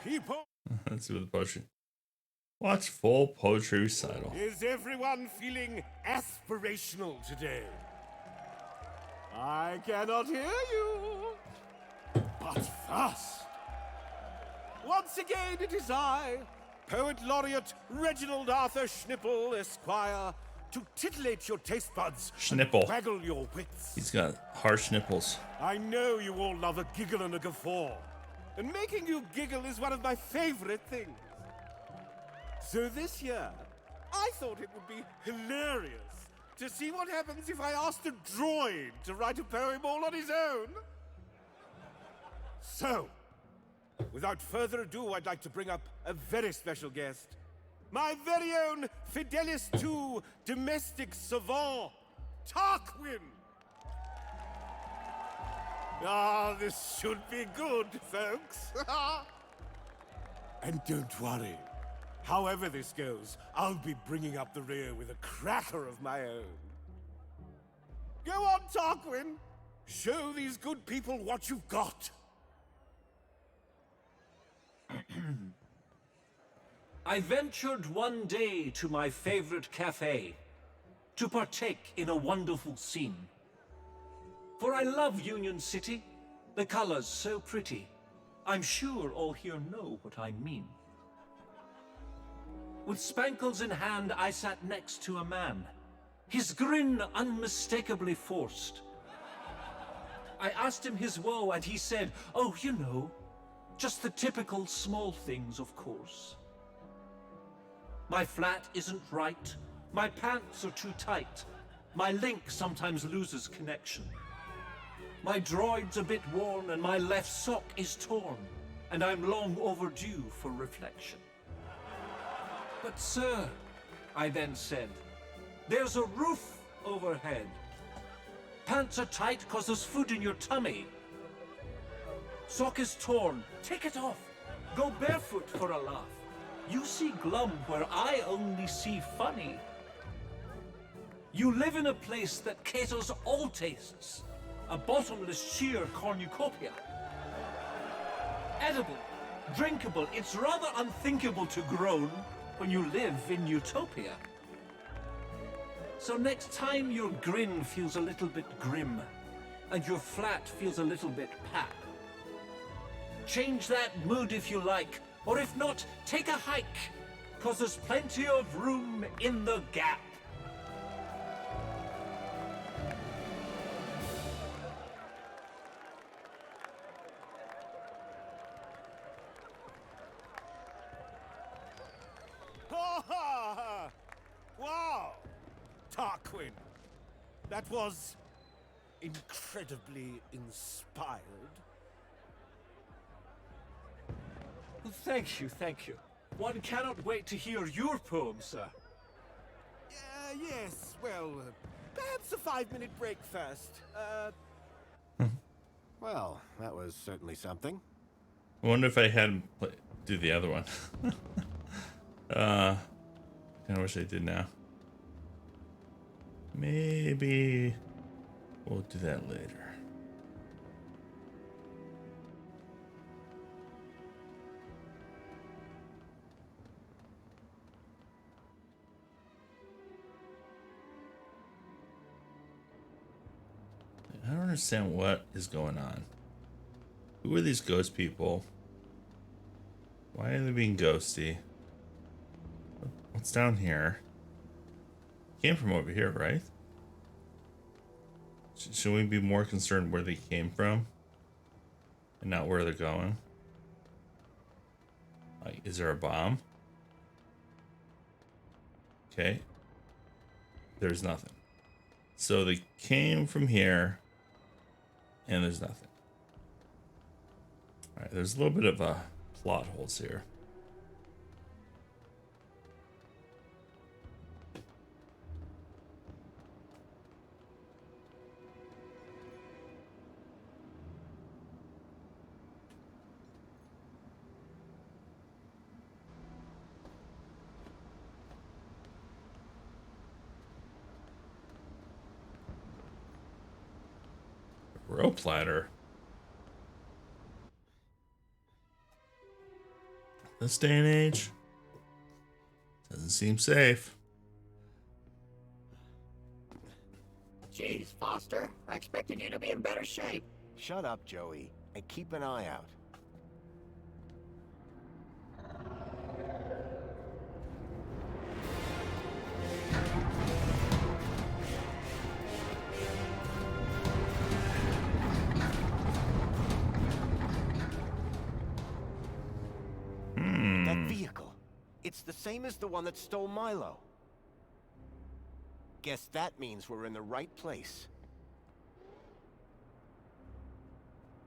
People, Let's see what the poetry. Watch full poetry recital. is everyone feeling aspirational today? I cannot hear you. But first, once again it is I, Poet Laureate Reginald Arthur Schnipple, Esquire, to titillate your taste buds Schnipple. and waggle your wits. He's got harsh nipples. I know you all love a giggle and a guffaw, and making you giggle is one of my favorite things. So this year, I thought it would be hilarious to see what happens if I asked a droid to write a poem all on his own. So, without further ado, I'd like to bring up a very special guest. My very own Fidelis II domestic savant, Tarquin. Ah, this should be good, folks. And don't worry. However this goes, I'll be bringing up the rear with a cracker of my own. Go on, Tarquin. Show these good people what you've got. I ventured one day to my favorite cafe to partake in a wonderful scene. For I love Union City, the colors so pretty. I'm sure all here know what I mean. With spankles in hand, I sat next to a man, his grin unmistakably forced. I asked him his woe, and he said, "Oh, you know, just the typical small things, of course. My flat isn't right, my pants are too tight, my link sometimes loses connection. My droid's a bit worn, and my left sock is torn, and I'm long overdue for reflection." "But sir," I then said, "there's a roof overhead. Pants are tight 'cause there's food in your tummy. Sock is torn, take it off. Go barefoot for a laugh. You see glum where I only see funny. You live in a place that caters all tastes. a bottomless sheer cornucopia. Edible, drinkable, it's rather unthinkable to groan when you live in utopia. So next time your grin feels a little bit grim, and your flat feels a little bit pap, change that mood if you like, or if not, take a hike, 'cause there's plenty of room in the gap. Wow! Tarquin, that was incredibly inspired. Thank you, thank you. One cannot wait to hear your poem, sir. Yes, well, perhaps a 5-minute break first. Well, that was certainly something. I wonder if I had him do the other one. Kind of wish I did now. Maybe we'll do that later. I don't understand what is going on. Who are these ghost people? Why are they being ghosty? What's down here? Came from over here, right? Should we be more concerned where they came from and not where they're going? Like, is there a bomb? Okay. There's nothing. So they came from here and there's nothing. All right, there's a little bit of plot holes here. Rope ladder. This day and age doesn't seem safe. Jeez, Foster, I expected you to be in better shape. Shut up, Joey, and keep an eye out. That vehicle. It's the same as the one that stole Milo. Guess that means we're in the right place.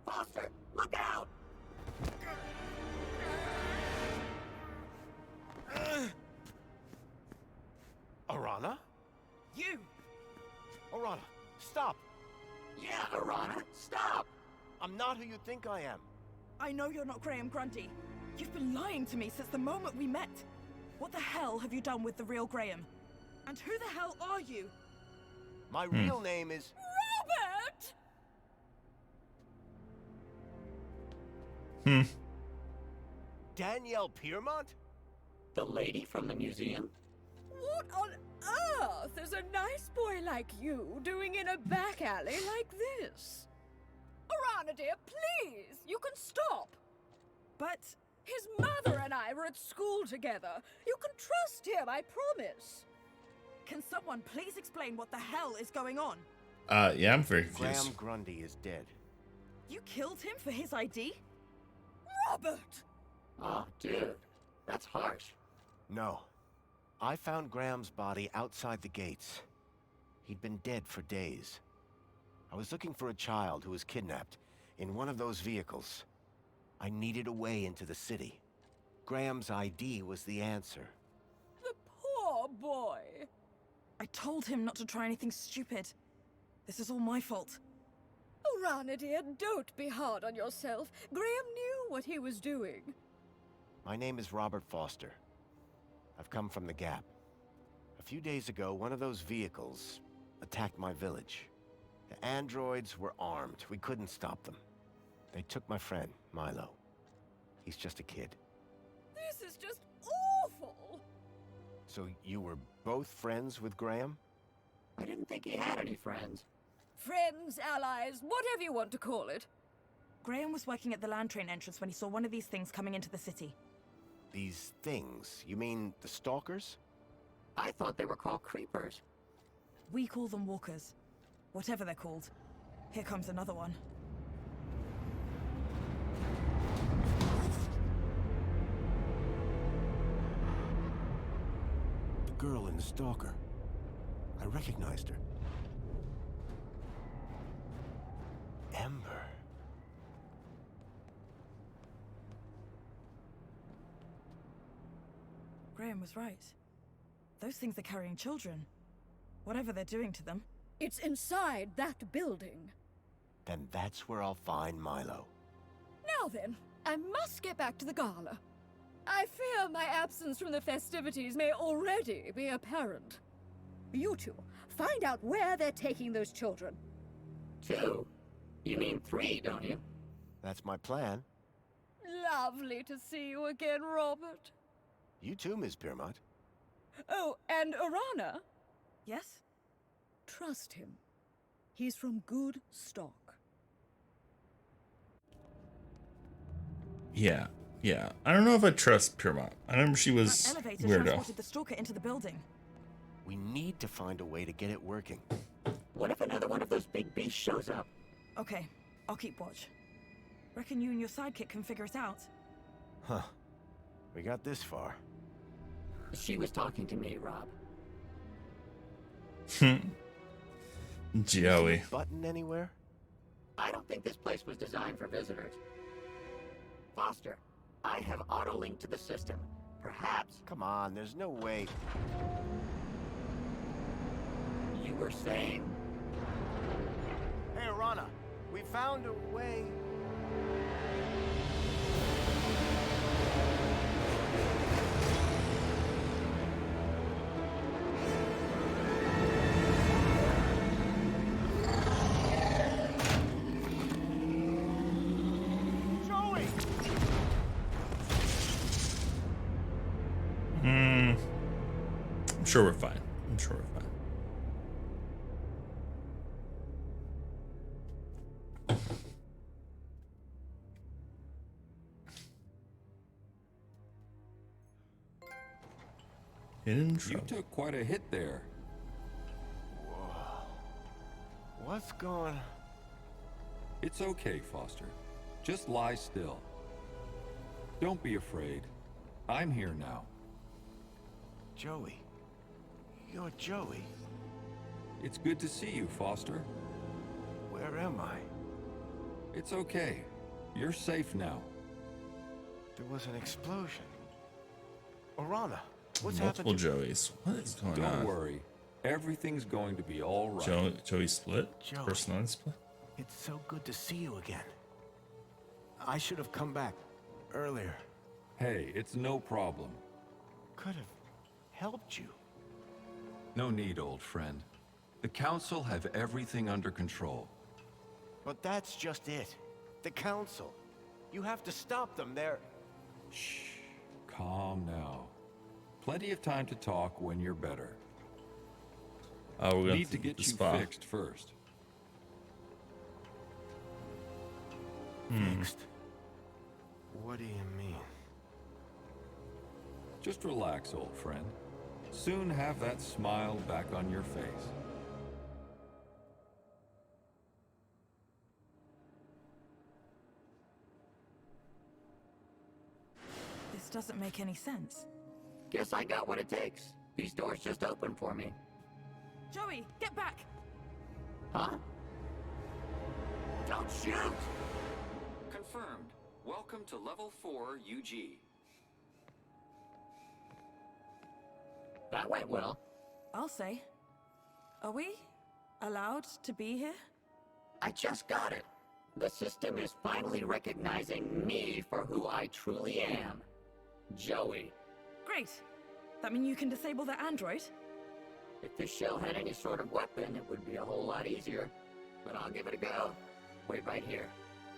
Foster, look out! Arana? You! Arana, stop! Yeah, Arana, stop! I'm not who you think I am. I know you're not Graham Grundy. You've been lying to me since the moment we met. What the hell have you done with the real Graham? And who the hell are you? My real name is... Robert! Danielle Piermont? The lady from the museum? What on earth is a nice boy like you doing in a back alley like this? Arana, dear, please, you can stop. But... his mother and I were at school together. You can trust him, I promise. Can someone please explain what the hell is going on? Yeah, I'm very confused. Graham Grundy is dead. You killed him for his ID? Robert! Oh, dude, that's harsh. No. I found Graham's body outside the gates. He'd been dead for days. I was looking for a child who was kidnapped in one of those vehicles. I needed a way into the city. Graham's ID was the answer. The poor boy. I told him not to try anything stupid. This is all my fault. Arana, dear, don't be hard on yourself. Graham knew what he was doing. My name is Robert Foster. I've come from the Gap. A few days ago, one of those vehicles attacked my village. The androids were armed. We couldn't stop them. They took my friend, Milo. He's just a kid. This is just awful! So you were both friends with Graham? I didn't think he had any friends. Friends, allies, whatever you want to call it. Graham was working at the land train entrance when he saw one of these things coming into the city. These things? You mean the stalkers? I thought they were called creepers. We call them walkers. Whatever they're called. Here comes another one. The girl in the stalker. I recognized her. Ember. Graham was right. Those things are carrying children. Whatever they're doing to them. It's inside that building. Then that's where I'll find Milo. Now then, I must get back to the gala. I fear my absence from the festivities may already be apparent. You two, find out where they're taking those children. 2? You mean 3, don't you? That's my plan. Lovely to see you again, Robert. You too, Ms. Piermont. Oh, and Arana. Yes? Trust him. He's from good stock. Yeah. I don't know if I trust Piermont. I remember she was That elevator weirdo. transported the stalker into the building. We need to find a way to get it working. What if another one of those big beasts shows up? Okay, I'll keep watch. Reckon you and your sidekick can figure it out. Huh. We got this far. She was talking to me, Rob. Joey. Button anywhere? I don't think this place was designed for visitors. Foster, I have auto-linked to the system. Perhaps... Come on, there's no way. You were saying... Hey, Arana, we found a way. I'm sure we're fine. You took quite a hit there. Whoa. What's going... It's okay, Foster. Just lie still. Don't be afraid. I'm here now. Joey. You're Joey. It's good to see you, Foster. Where am I? It's okay. You're safe now. There was an explosion. Arana, what's Multiple happened to... Joeys. What is going on? Don't worry. Everything's going to be all right. Joey split? Joey. Personality split? It's so good to see you again. I should have come back earlier. Hey, it's no problem. Could have helped you. No need, old friend. The Council have everything under control. But that's just it. The Council. You have to stop them. They're... Shh. Calm now. Plenty of time to talk when you're better. Oh, we're Need to get you spa. fixed first. Fixed? What do you mean? Just relax, old friend. Soon have that smile back on your face. This doesn't make any sense. Guess I got what it takes. These doors just opened for me. Joey, get back! Huh? Don't shoot! Confirmed. Welcome to Level 4 UG. That went well. I'll say. Are we allowed to be here? I just got it. The system is finally recognizing me for who I truly am. Joey. Great. That mean you can disable the android? If this shell had any sort of weapon, it would be a whole lot easier. but I'll give it a go. Wait right here.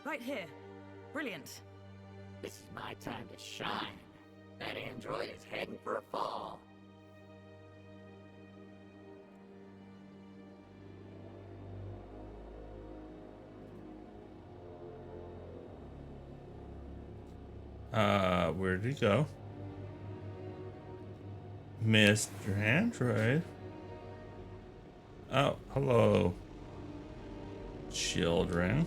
Right here. Brilliant. This is my time to shine. That android is heading for a fall. Where did he go? Mr. Android. Oh, hello, children.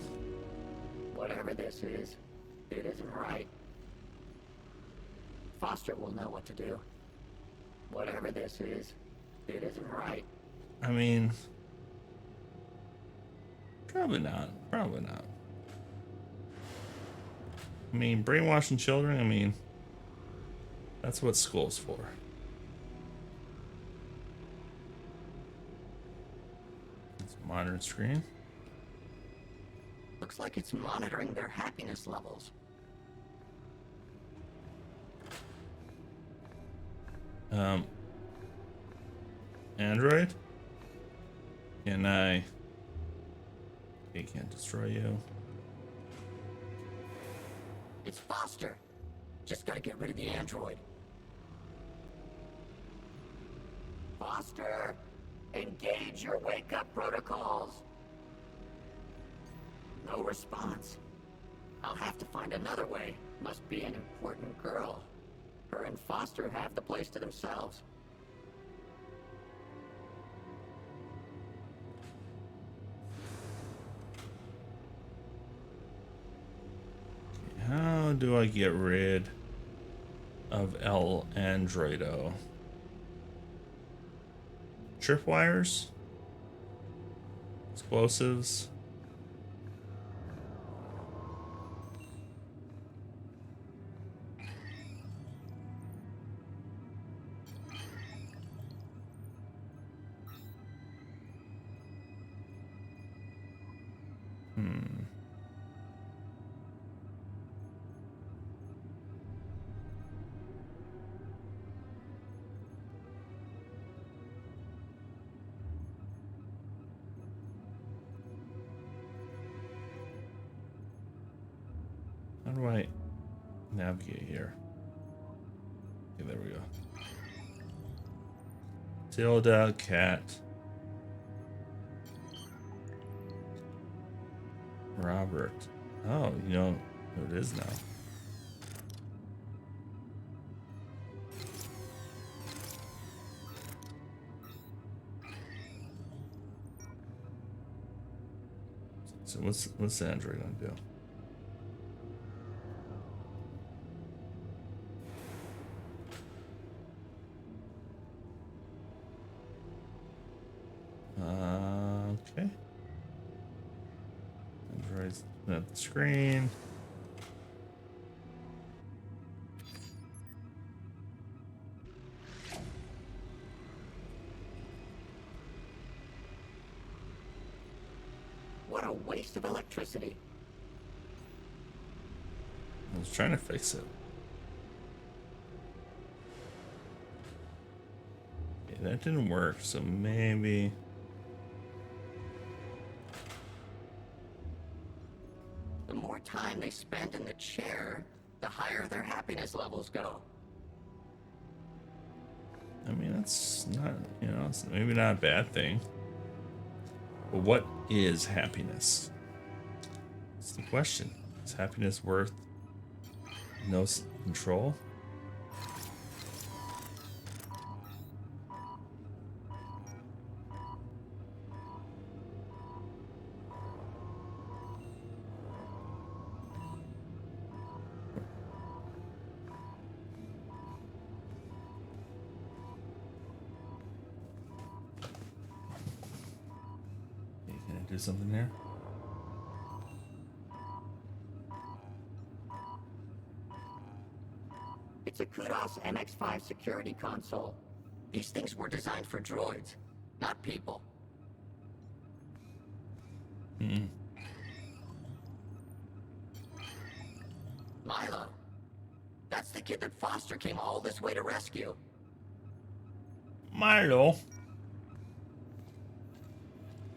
Whatever this is, it isn't right. Foster will know what to do. Whatever this is, it isn't right. I mean, probably not. Probably not. I mean, brainwashing children, I mean, that's what school's for. It's a modern screen. Looks like it's monitoring their happiness levels. Android? Can I? It can't destroy you. It's Foster. Just gotta get rid of the android. Foster, engage your wake-up protocols. No response. I'll have to find another way. Must be an important girl. Her and Foster have the place to themselves. How do I get rid of El Androido? Tripwires? Explosives? How do I navigate here? Okay, there we go. Tilda, cat. Robert. Oh, you know who it is now. So what's the android gonna do? Okay. Android's at the screen. What a waste of electricity. I was trying to fix it. Okay, that didn't work, so maybe... The more time they spend in the chair, the higher their happiness levels go. I mean, that's not, you know, it's maybe not a bad thing. But what is happiness? That's the question. Is happiness worth no control? Can I do something there? It's a Kudos MX-5 security console. These things were designed for droids, not people. Milo. That's the kid that Foster came all this way to rescue. Milo.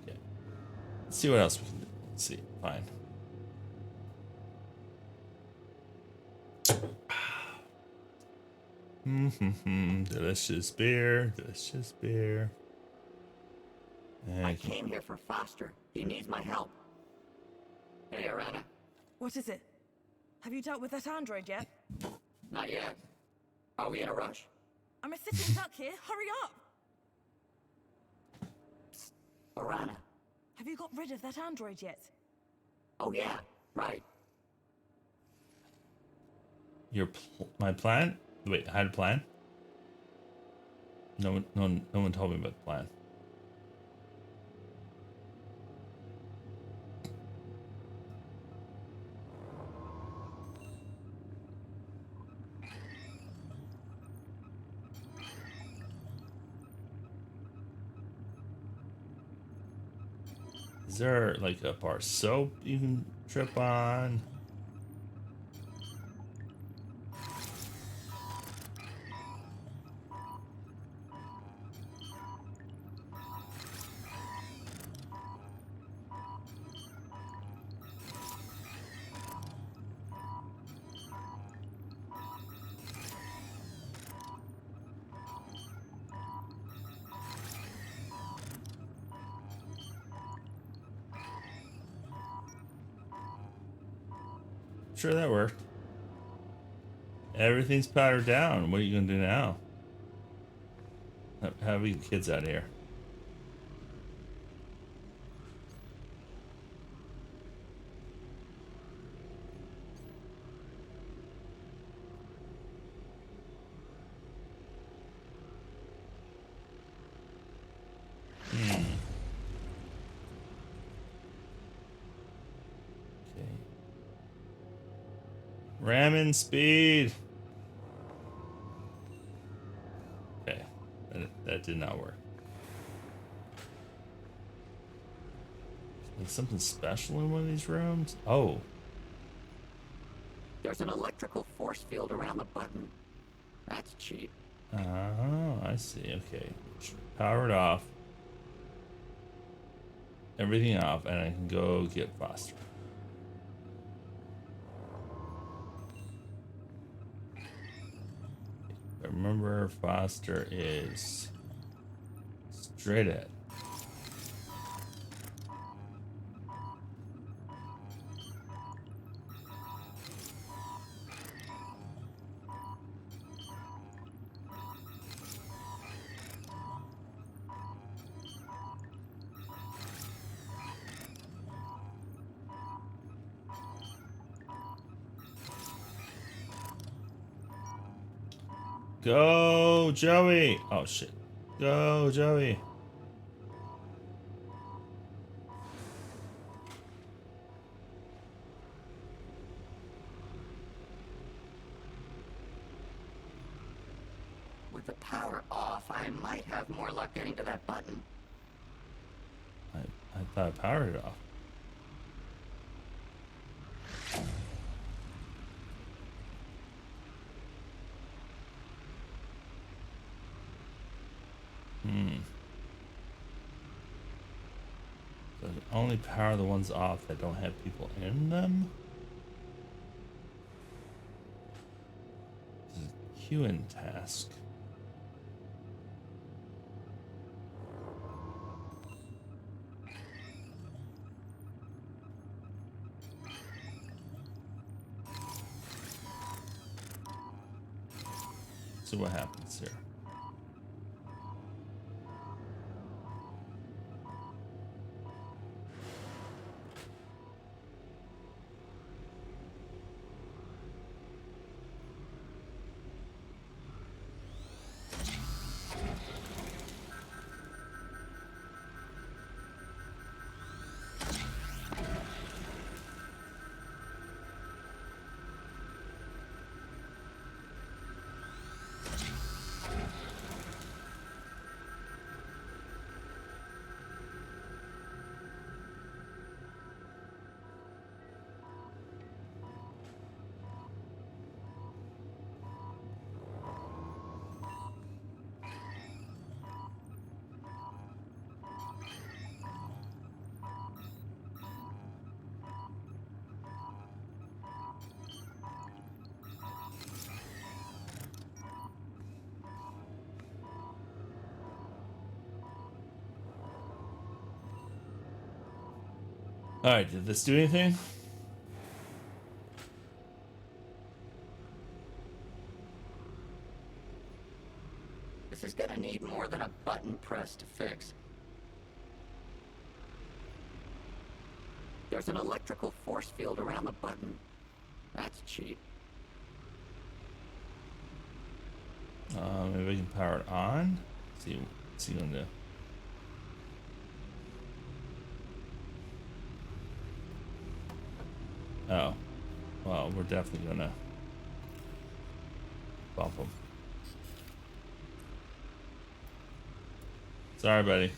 Okay. Let's see what else we can do. Let's see. Fine. Delicious beer. Delicious beer. I came here for Foster. He needs my help. Hey, Arana. What is it? Have you dealt with that android yet? Not yet. Are we in a rush? I'm a sitting duck here. Hurry up! Psst. Arana. Have you got rid of that android yet? Oh yeah, right. My plan? Wait, I had a plan? No one told me about the plan. Is there like a bar soap you can trip on? Sure, that worked. Everything's powdered down. What are you gonna do now? How do we get kids out of here? Ramming speed. Okay, that did not work. Is something special in one of these rooms? Oh. There's an electrical force field around the button. That's cheap. Oh, I see. Okay. Power it off. Everything off, and I can go get Foster. Remember, Foster is straight ahead. Go, Joey! Oh shit. Go, Joey. With the power off, I might have more luck getting to that button. I thought I powered it off. So only power the ones off that don't have people in them. This is a queuing task. See what happens here. Alright, did this do anything? This is gonna need more than a button press to fix. There's an electrical force field around the button. That's cheap. Maybe we can power it on. See what do. Oh, well, we're definitely gonna bump him. Sorry, buddy.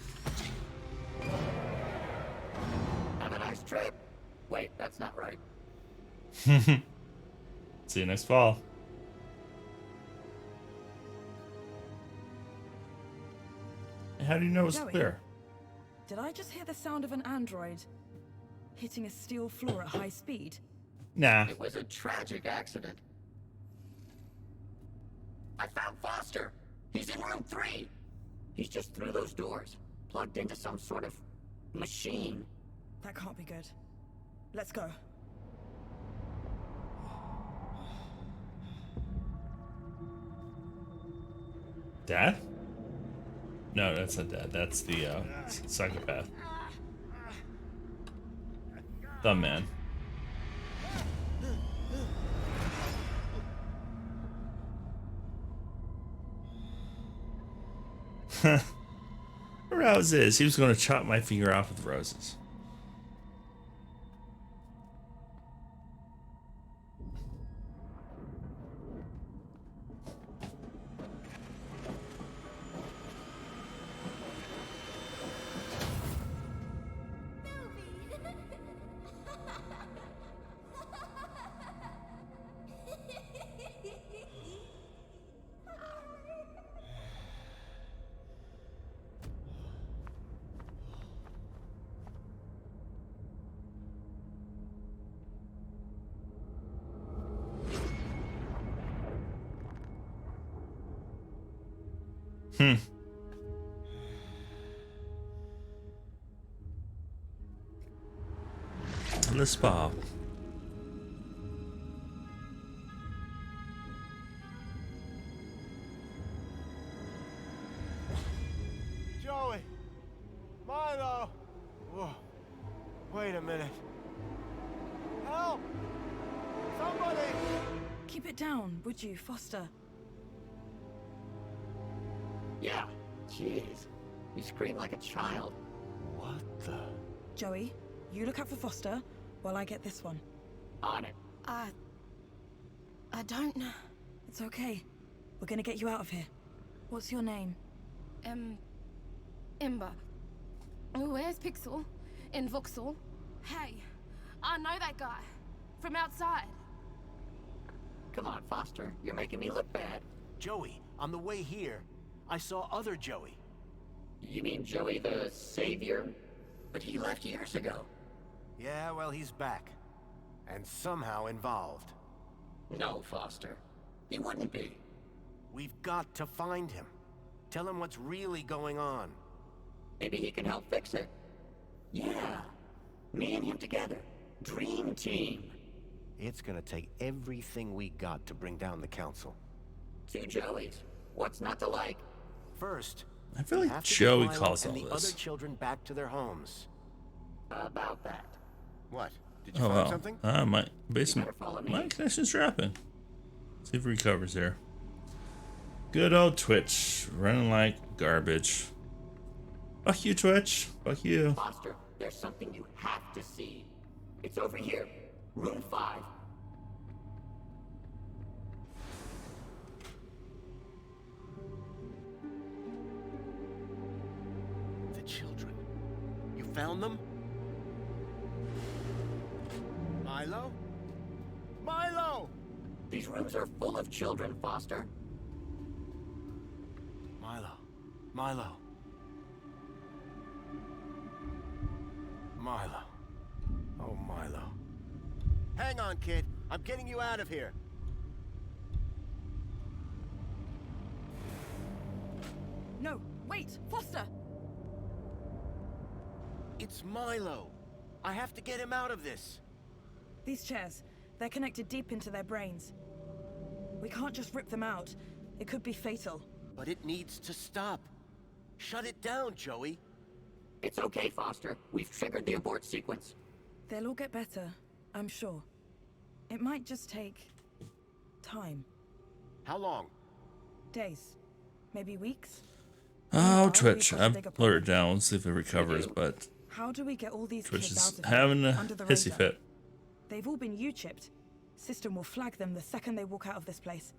Have a nice trip. Wait, that's not right. See you next fall. How do you know it's Joey, clear? Did I just hear the sound of an android hitting a steel floor at high speed? Nah. It was a tragic accident. I found Foster. He's in room 3. He's just through those doors, plugged into some sort of machine. That can't be good. Let's go. Dad? No, that's not Dad. That's the psychopath. Thumb man. Roses. He was going to chop my finger off with roses. The spa. Joey! Milo! Whoa. Wait a minute. Help! Somebody! Keep it down, would you, Foster? Yeah, jeez. You scream like a child. What the? Joey, you look out for Foster while I get this one. On it. I don't know. It's okay. We're gonna get you out of here. What's your name? Ember. Where's Pixel? In Vauxhall? Hey, I know that guy. From outside. Come on, Foster. You're making me look bad. Joey, on the way here, I saw other Joey. You mean Joey the Savior? But he left years ago. Yeah, well, he's back. And somehow involved. No, Foster. He wouldn't be. We've got to find him. Tell him what's really going on. Maybe he can help fix it. Yeah. Me and him together. Dream team. It's gonna take everything we got to bring down the council. 2 Joeys. What's not to like? First, I feel we like have to get Joey Milo calls and all the this. other children back to their homes. About that. What? Did you Oh find well. something? My basement. My connection's dropping. See if it recovers here. Good old Twitch, running like garbage. Fuck you, Twitch. Fuck you. Foster, there's something you have to see. It's over here. Room 5. The children. You found them? Milo? Milo! These rooms are full of children, Foster. Milo. Milo. Milo. Oh, Milo. Hang on, kid. I'm getting you out of here. No, wait, Foster! It's Milo. I have to get him out of this. These chairs, they're connected deep into their brains. We can't just rip them out. It could be fatal. But it needs to stop. Shut it down, Joey. It's okay, Foster. We've triggered the abort sequence. They'll all get better, I'm sure. It might just take... time. How long? Days. Maybe weeks? Oh, Twitch. I've blurred it down. We'll see if it recovers, but How do we get all these Twitch kids is out of here, having a under the hissy radar? fit. They've all been U-chipped. System will flag them the second they walk out of this place.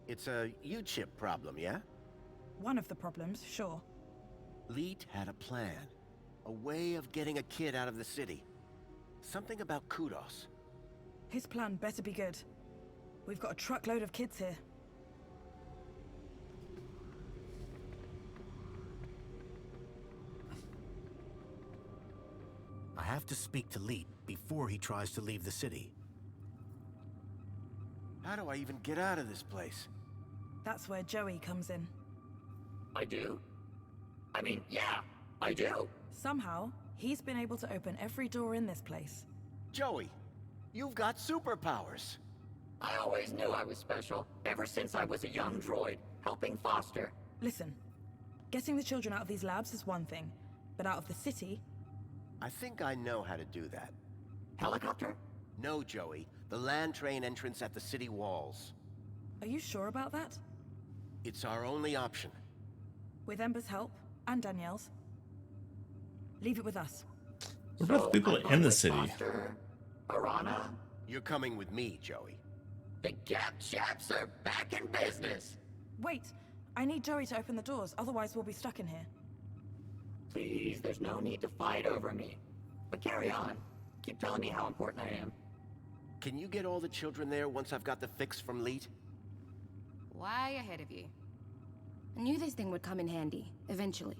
It's a U-chip problem, yeah? One of the problems, sure. Leet had a plan. A way of getting a kid out of the city. Something about Kudos. His plan better be good. We've got a truckload of kids here. I have to speak to Leet before he tries to leave the city. How do I even get out of this place? That's where Joey comes in. I do? I mean, yeah, I do. Somehow, he's been able to open every door in this place. Joey, you've got superpowers. I always knew I was special, ever since I was a young droid, helping Foster. Listen, getting the children out of these labs is one thing, but out of the city... I think I know how to do that. Helicopter? No, Joey. The land train entrance at the city walls. Are you sure about that? It's our only option. With Ember's help, and Danielle's. Leave it with us. What about the people in the city? Foster, Arana? You're coming with me, Joey. The Gap Chaps are back in business. Wait, I need Joey to open the doors, otherwise we'll be stuck in here. Please, there's no need to fight over me. But carry on. Keep telling me how important I am. Can you get all the children there once I've got the fix from Leet? Way ahead of you. I knew this thing would come in handy, eventually.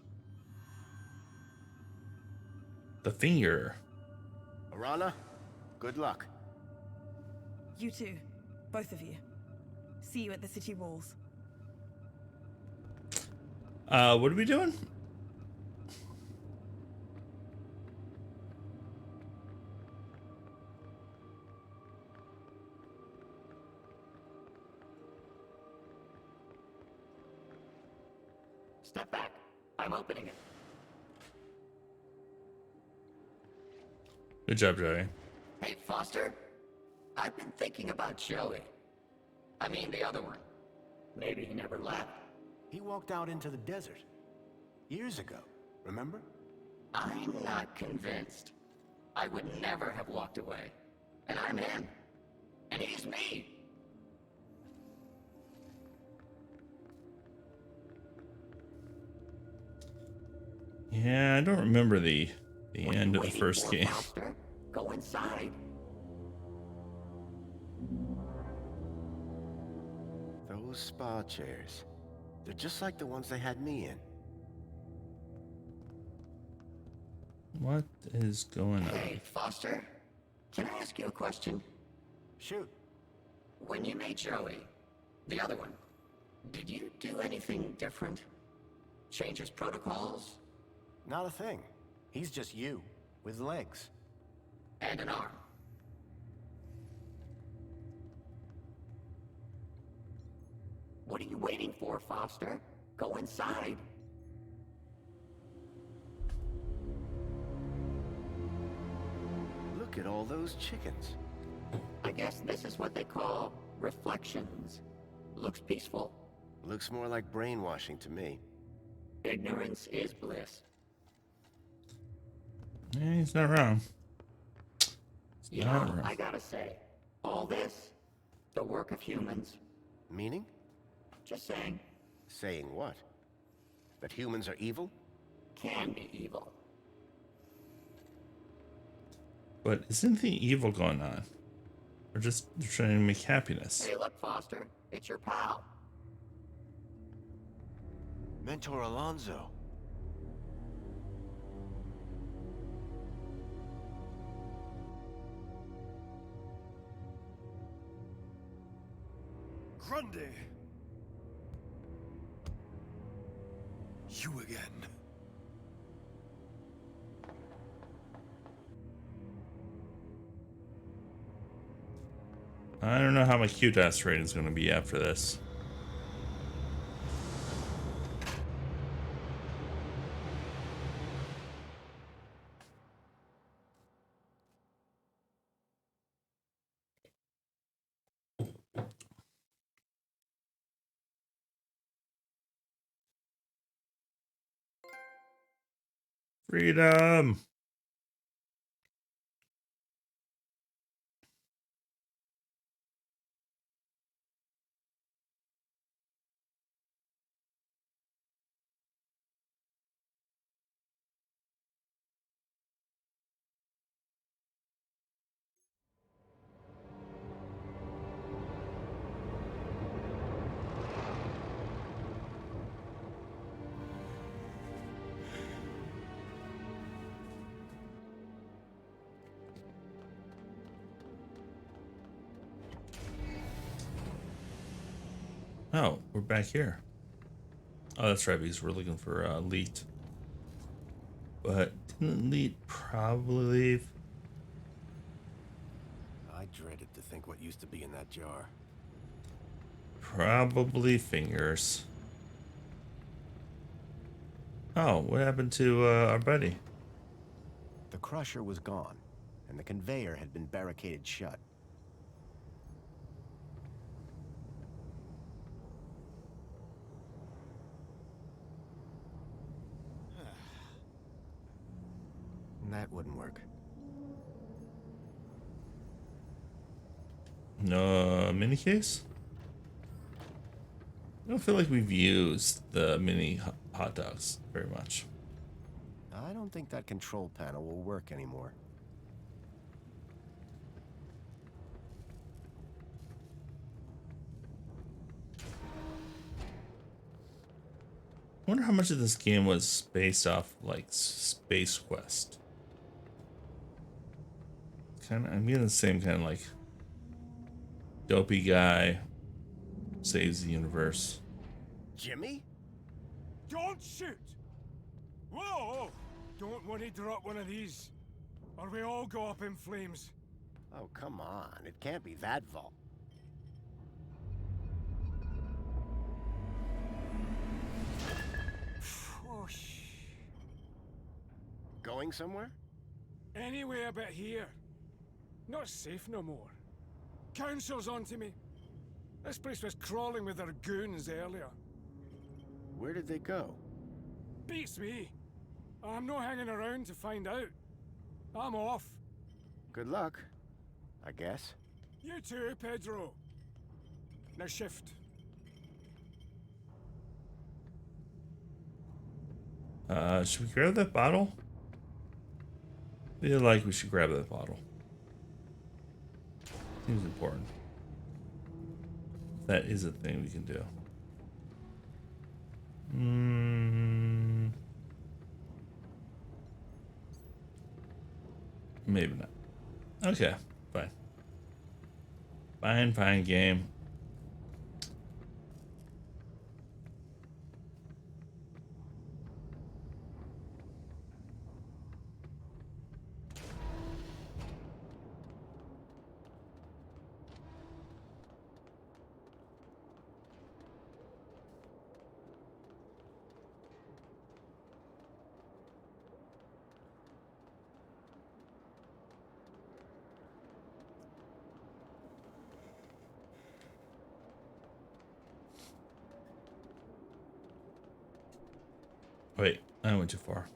The finger. Arana, good luck. You too. Both of you. See you at the city walls. What are we doing? Step back. I'm opening it. Good job, Joey. Hey, Foster. I've been thinking about Joey. I mean, the other one. Maybe he never left. He walked out into the desert. Years ago, remember? I'm not convinced. I would never have walked away. And I'm him. And he's me. Yeah, I don't remember the end of the first game. Foster? Go inside. Those spa chairs. They're just like the ones they had me in. What is going on? Hey, Foster. Can I ask you a question? Shoot. When you made Joey, the other one, did you do anything different? Change his protocols? Not a thing. He's just you, with legs. And an arm. What are you waiting for, Foster? Go inside. Look at all those chickens. I guess this is what they call reflections. Looks peaceful. Looks more like brainwashing to me. Ignorance is bliss. Yeah, he's not wrong. You know, I gotta say, all this, the work of humans. Meaning? Just saying. Saying what? That humans are evil? Can be evil. But isn't the evil going on? Or just they're trying to make happiness? Hey, look, Foster. It's your pal. Mentor Alonso. Grundy! You again. I don't know how my QDAS rating is going to be after this. Freedom. Oh, we're back here. Oh, that's right, because we're looking for Leet. But didn't Leet probably leave? I dreaded to think what used to be in that jar. Probably fingers. Oh, what happened to our buddy? The crusher was gone, and the conveyor had been barricaded shut. That wouldn't work. No mini case? I don't feel like we've used the mini hot dogs very much. I don't think that control panel will work anymore. I wonder how much of this game was based off like Space Quest. I'm getting the same kind of like dopey guy saves the universe. Jimmy? Don't shoot! Whoa! Don't want to drop one of these, or we all go up in flames. Oh, come on. It can't be that vault. Going somewhere? Anyway, about here. Not safe no more. Council's onto me. This place was crawling with their goons earlier. Where did they go? Beats me. I'm not hanging around to find out. I'm off. Good luck, I guess. You too, Pedro. Now shift. Should we grab that bottle? I feel like we should grab that bottle. Seems important. That is a thing we can do. Maybe not. Okay, fine. Fine game. Wait, I went too far.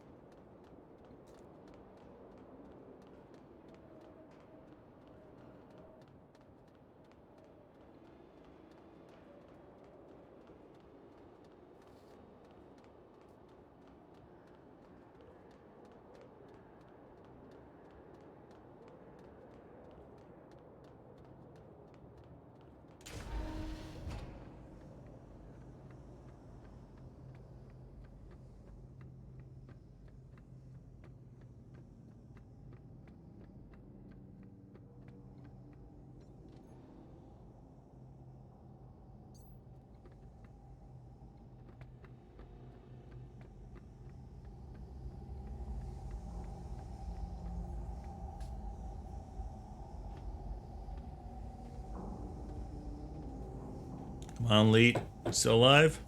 Come on, Leet. Still alive?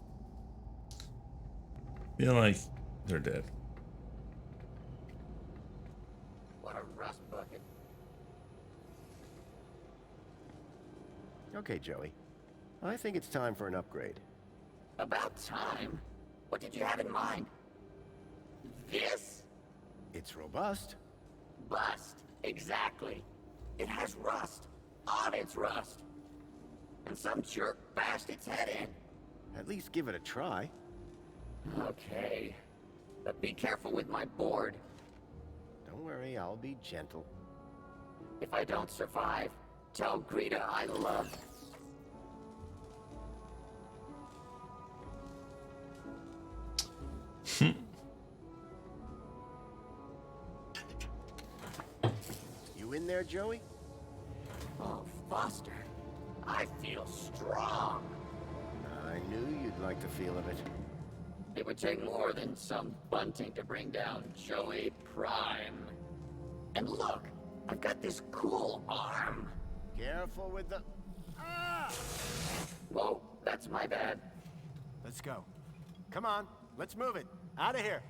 Feel like they're dead. What a rust bucket. Okay, Joey. I think it's time for an upgrade. About time. What did you have in mind? This? It's robust. Bust. Exactly. It has rust on its rust. And some jerk bashed its head in. At least give it a try. Okay. But be careful with my board. Don't worry, I'll be gentle. If I don't survive, tell Greta I love. You in there, Joey? Oh, Foster. I feel strong. I knew you'd like the feel of it. It would take more than some bunting to bring down Joey Prime. And look, I've got this cool arm. Careful with the... Ah! Whoa, that's my bad. Let's go. Come on, let's move it. Out of here.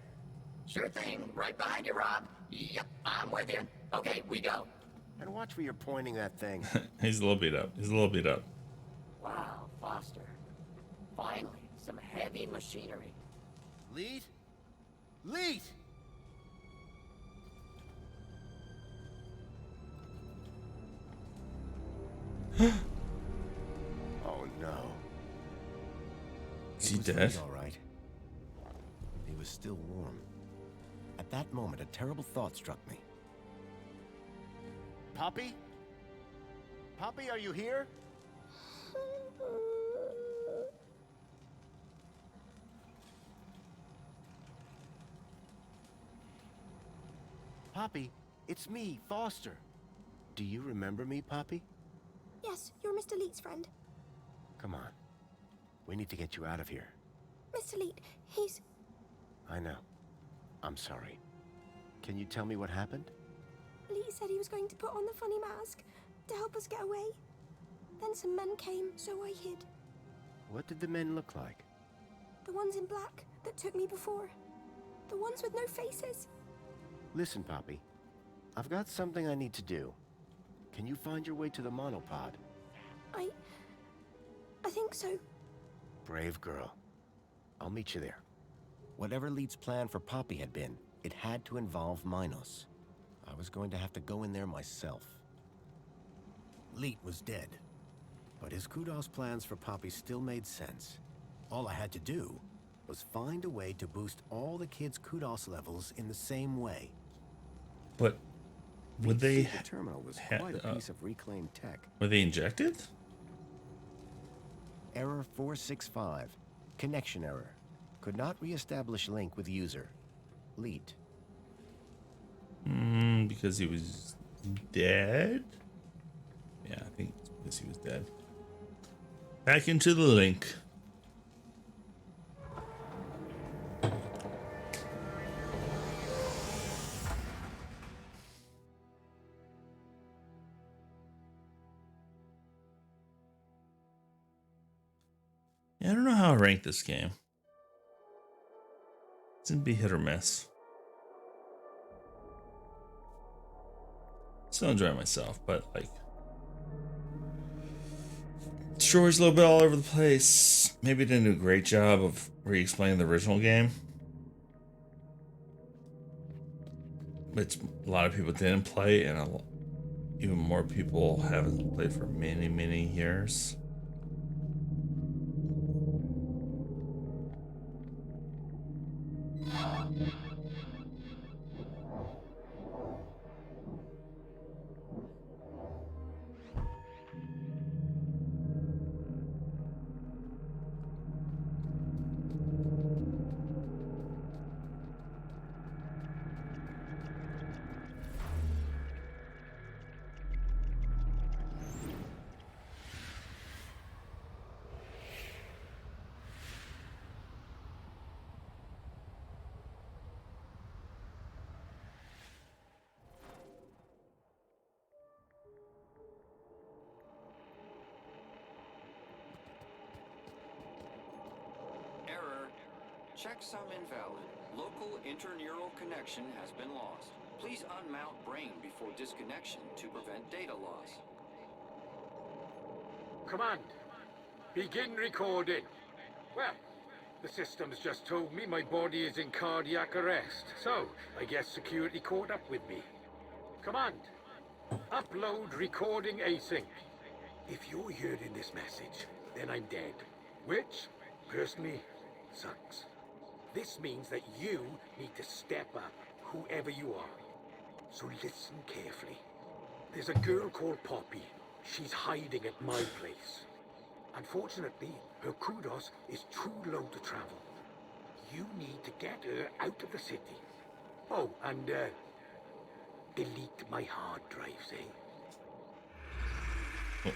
Sure thing. Right behind you, Rob. Yep, I'm with you. Okay, we go. And watch where you're pointing that thing. He's a little beat up. He's a little beat up. Wow, Foster. Finally, some heavy machinery. Lead? Lead! Oh no. Is he It was dead? Lead, all right. He was still warm. At that moment, a terrible thought struck me. Poppy? Poppy, are you here? Poppy, it's me, Foster. Do you remember me, Poppy? Yes, you're Mr. Leet's friend. Come on. We need to get you out of here. Mr. Leet, he's... I know. I'm sorry. Can you tell me what happened? Leet said he was going to put on the funny mask to help us get away. Then some men came, so I hid. What did the men look like? The ones in black that took me before. The ones with no faces. Listen, Poppy. I've got something I need to do. Can you find your way to the monopod? I think so. Brave girl. I'll meet you there. Whatever Leet's plan for Poppy had been, it had to involve Minos. I was going to have to go in there myself. Leet was dead, but his Kudos plans for Poppy still made sense. All I had to do was find a way to boost all the kids' Kudos levels in the same way. But would they? The terminal was quite a piece of reclaimed tech. Were they injected? Error 465. Connection error. Could not re-establish link with user. Leet. Because he was dead? Yeah, I think it's because he was dead. Back into the link. Yeah, I don't know how I rank this game. It's gonna be hit or miss. Still enjoying myself, but like, story's a little bit all over the place. Maybe didn't do a great job of re-explaining the original game, which a lot of people didn't play, and even more people haven't played for many years. Checksum invalid. Local interneural connection has been lost. Please unmount brain before disconnection to prevent data loss. Command, begin recording. Well, the system's just told me my body is in cardiac arrest, so I guess security caught up with me. Command, upload recording async. If you're hearing this message, then I'm dead, which, personally, sucks. This means that you need to step up, whoever you are. So listen carefully. There's a girl called Poppy. She's hiding at my place. Unfortunately, her kudos is too low to travel. You need to get her out of the city. Oh, and, delete my hard drives, eh? Oh,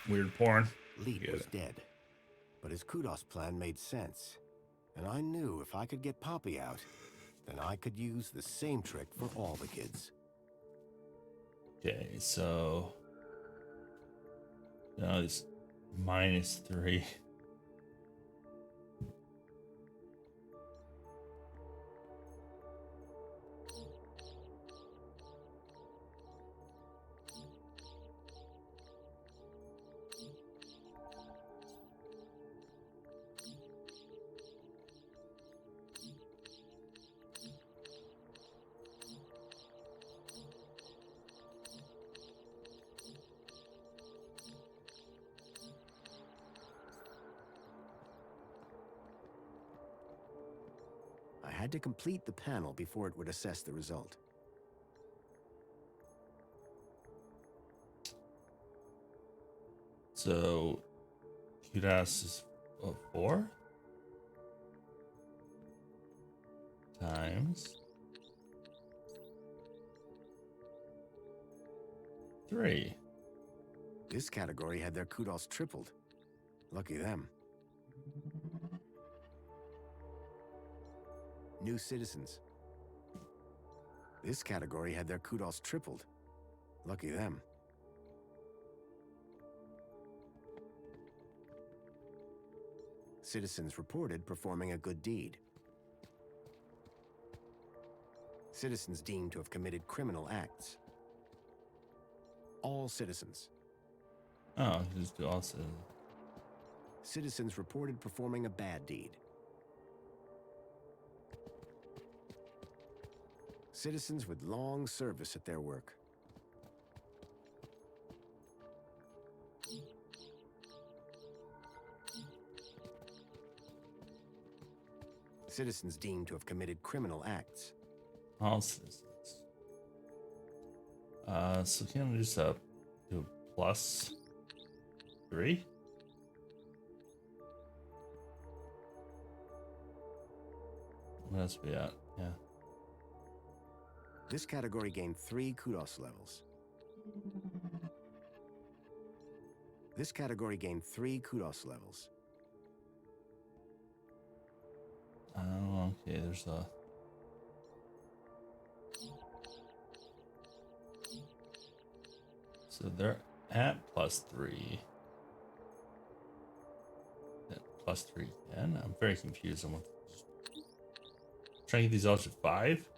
weird porn. Leet was dead, but his kudos plan made sense. And I knew if I could get Poppy out, then I could use the same trick for all the kids. Okay, so now it's -3. I had to complete the panel before it would assess the result. So QDAS is 4 times 3. This category had their kudos tripled. Lucky them. New citizens. This category had their kudos tripled. Lucky them. Citizens reported performing a good deed. Citizens deemed to have committed criminal acts. All citizens. Oh, just do all citizens. Citizens reported performing a bad deed. Citizens with long service at their work. Citizens deemed to have committed criminal acts. All citizens. So can we just do +3? What else we at? Yeah. This category gained 3 kudos levels. This category gained 3 kudos levels. Oh, okay, there's a... So they're at +3. At +3 again? I'm very confused. I'm trying to get these all to 5?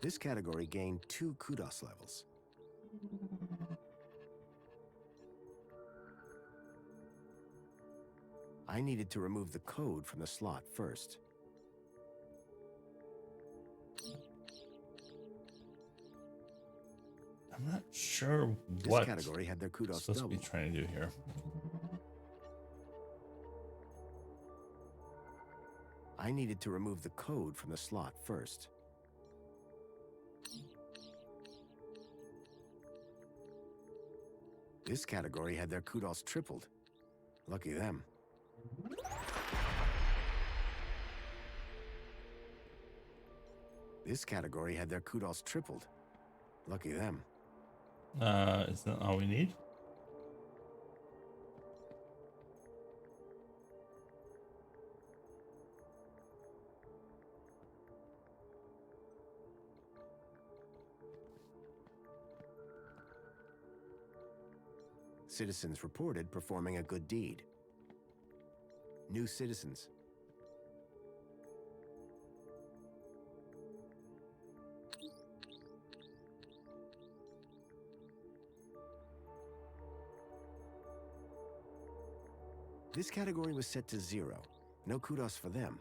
This category gained 2 kudos levels. I needed to remove the code from the slot first. I'm not sure This what category had their kudos I'm supposed to be doubled. trying to do here. I needed to remove the code from the slot first. This category had their kudos tripled. Lucky them. This category had their kudos tripled. Lucky them. Is that all we need? Citizens reported performing a good deed. New citizens. This category was set to 0. No kudos for them.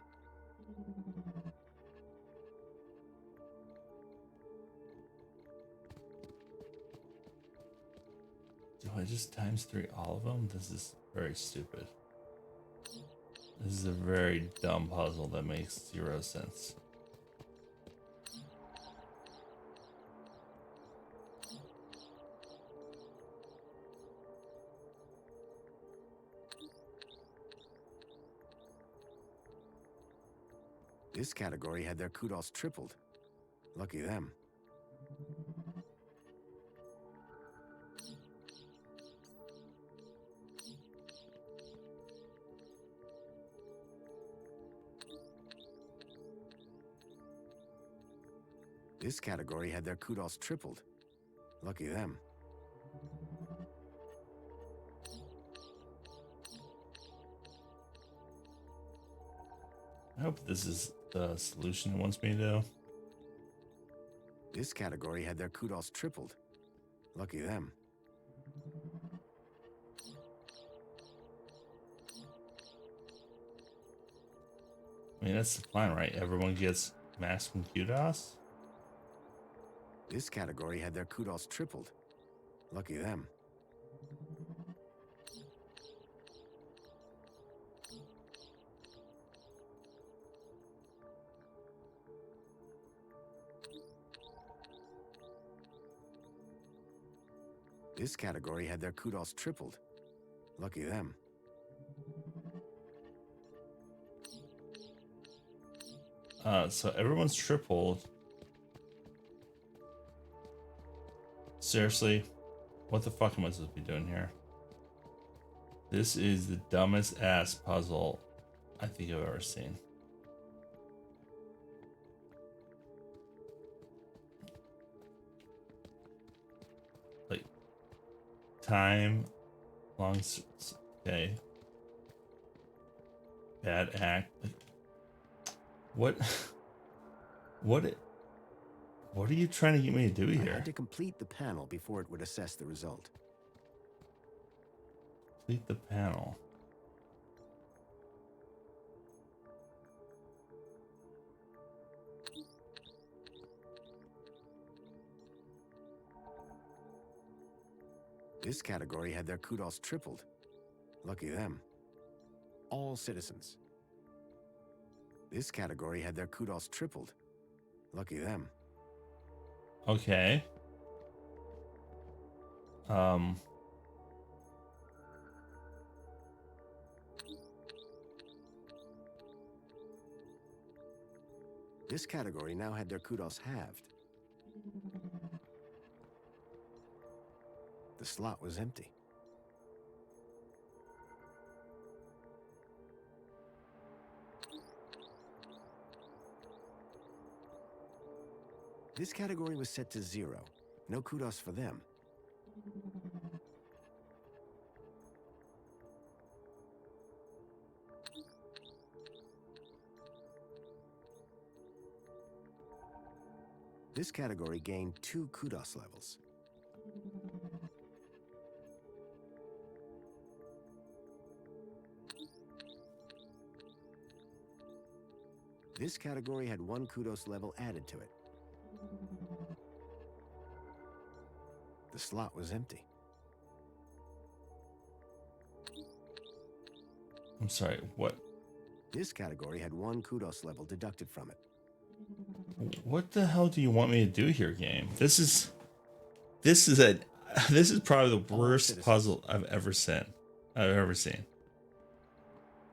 Do I just ×3 all of them? This is very stupid. This is a very dumb puzzle that makes 0 sense. This category had their kudos tripled. Lucky them. This category had their kudos tripled. Lucky them. I hope this is the solution it wants me to do. This category had their kudos tripled. Lucky them. I mean, that's the plan, right? Everyone gets maximum kudos? This category had their kudos tripled. Lucky them. This category had their kudos tripled. Lucky them. So everyone's tripled. Seriously, what the fuck am I supposed to be doing here? This is the dumbest ass puzzle I think I've ever seen. Like, time, okay. Bad act. Like, what are you trying to get me to do I here? had to complete the panel before it would assess the result. Complete the panel. This category had their kudos tripled. Lucky them. All citizens. This category had their kudos tripled. Lucky them. Okay. This category now had their kudos halved. The slot was empty. This category was set to 0. No kudos for them. This category gained 2 kudos levels. This category had 1 kudos level added to it. The slot was empty. I'm sorry, what? This category had 1 kudos level deducted from it. What the hell do you want me to do here, game? This is probably the worst puzzle I've ever seen.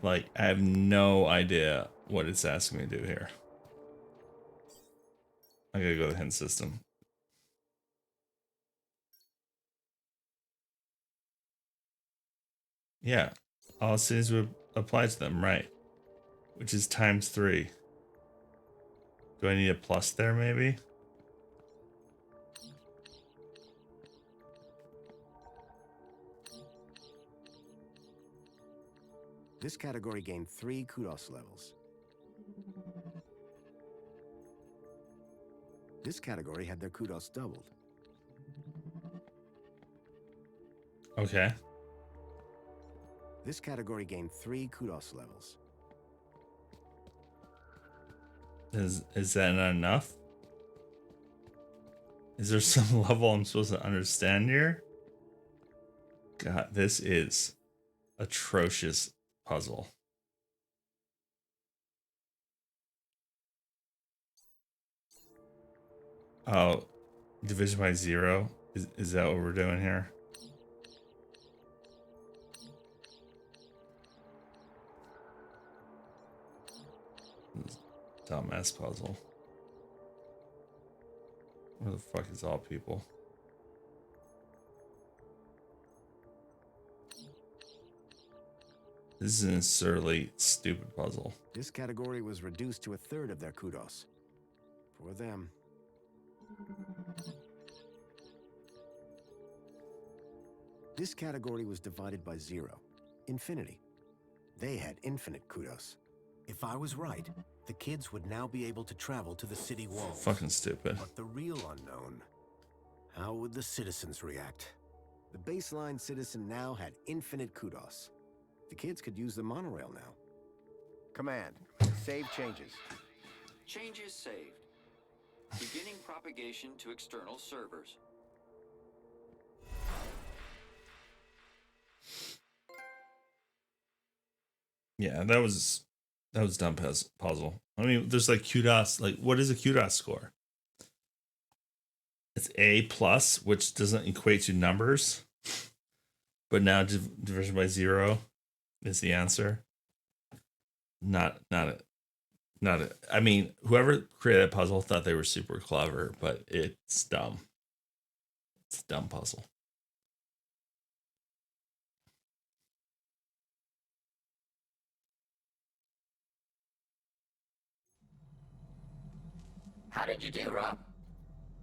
Like, I have no idea what it's asking me to do here. I gotta go to the hint system. Yeah, all cities would apply to them, right? Which is ×3. Do I need a plus there, maybe? This category gained 3 kudos levels. This category had their kudos doubled. Okay. This category gained 3 kudos levels. Is that not enough? Is there some level I'm supposed to understand here? God, this is atrocious puzzle. Oh, division by 0? Is that what we're doing here? Dumbass puzzle. Where the fuck is all people? This is an absurdly stupid puzzle. This category was reduced to 1/3 of their kudos. For them. This category was divided by 0. Infinity. They had infinite kudos. If I was right, the kids would now be able to travel to the city walls. Fucking stupid. But the real unknown, how would the citizens react? The baseline citizen now had infinite kudos. The kids could use the monorail now. Command. Save changes. Changes saved. Beginning propagation to external servers. Yeah, that was dumb puzzle. I mean, there's like kudos. Like, what is a kudos score? It's A plus, which doesn't equate to numbers. But now division by 0 is the answer. Not it. I mean, whoever created that puzzle thought they were super clever, but it's dumb. It's a dumb puzzle. How did you do, Rob?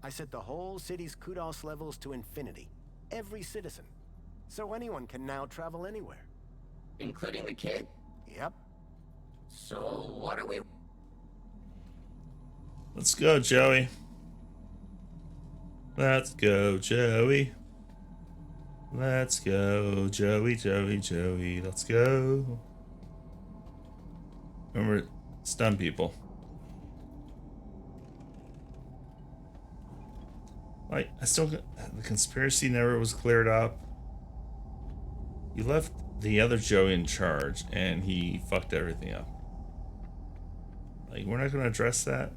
I set the whole city's kudos levels to infinity. Every citizen. So anyone can now travel anywhere. Including the kid? Yep. So what are we... Let's go, Joey. Let's go, Joey. Let's go, Joey. Let's go. Remember, stun people. Like, the conspiracy never was cleared up. You left the other Joey in charge, and he fucked everything up. Like, we're not going to address that.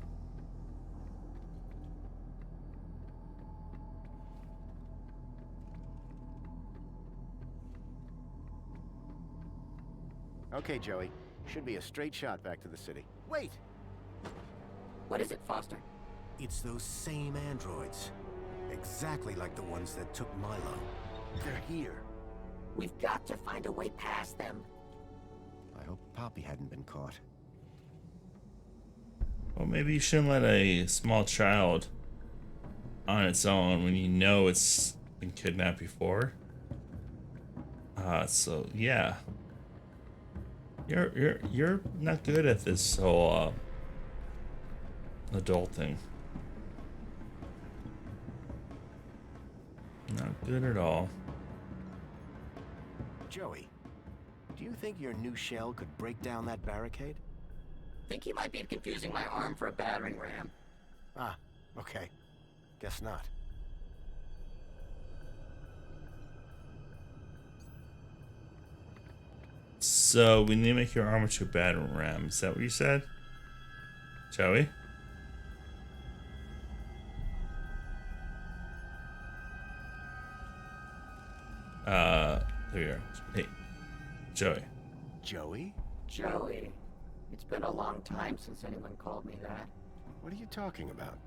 Okay, Joey. Should be a straight shot back to the city. Wait! What is it, Foster? It's those same androids. Exactly like the ones that took Milo. They're here. We've got to find a way past them. I hope Poppy hadn't been caught. Well, maybe you shouldn't let a small child on its own when you know it's been kidnapped before. So yeah. You're not good at this whole adult thing. Not good at all. Joey, do you think your new shell could break down that barricade? Think you might be confusing my arm for a battering ram. Ah, okay. Guess not. So we need to make your armor to a battering ram. Is that what you said? Joey? There you are. Hey, Joey. Joey? Joey. It's been a long time since anyone called me that. What are you talking about?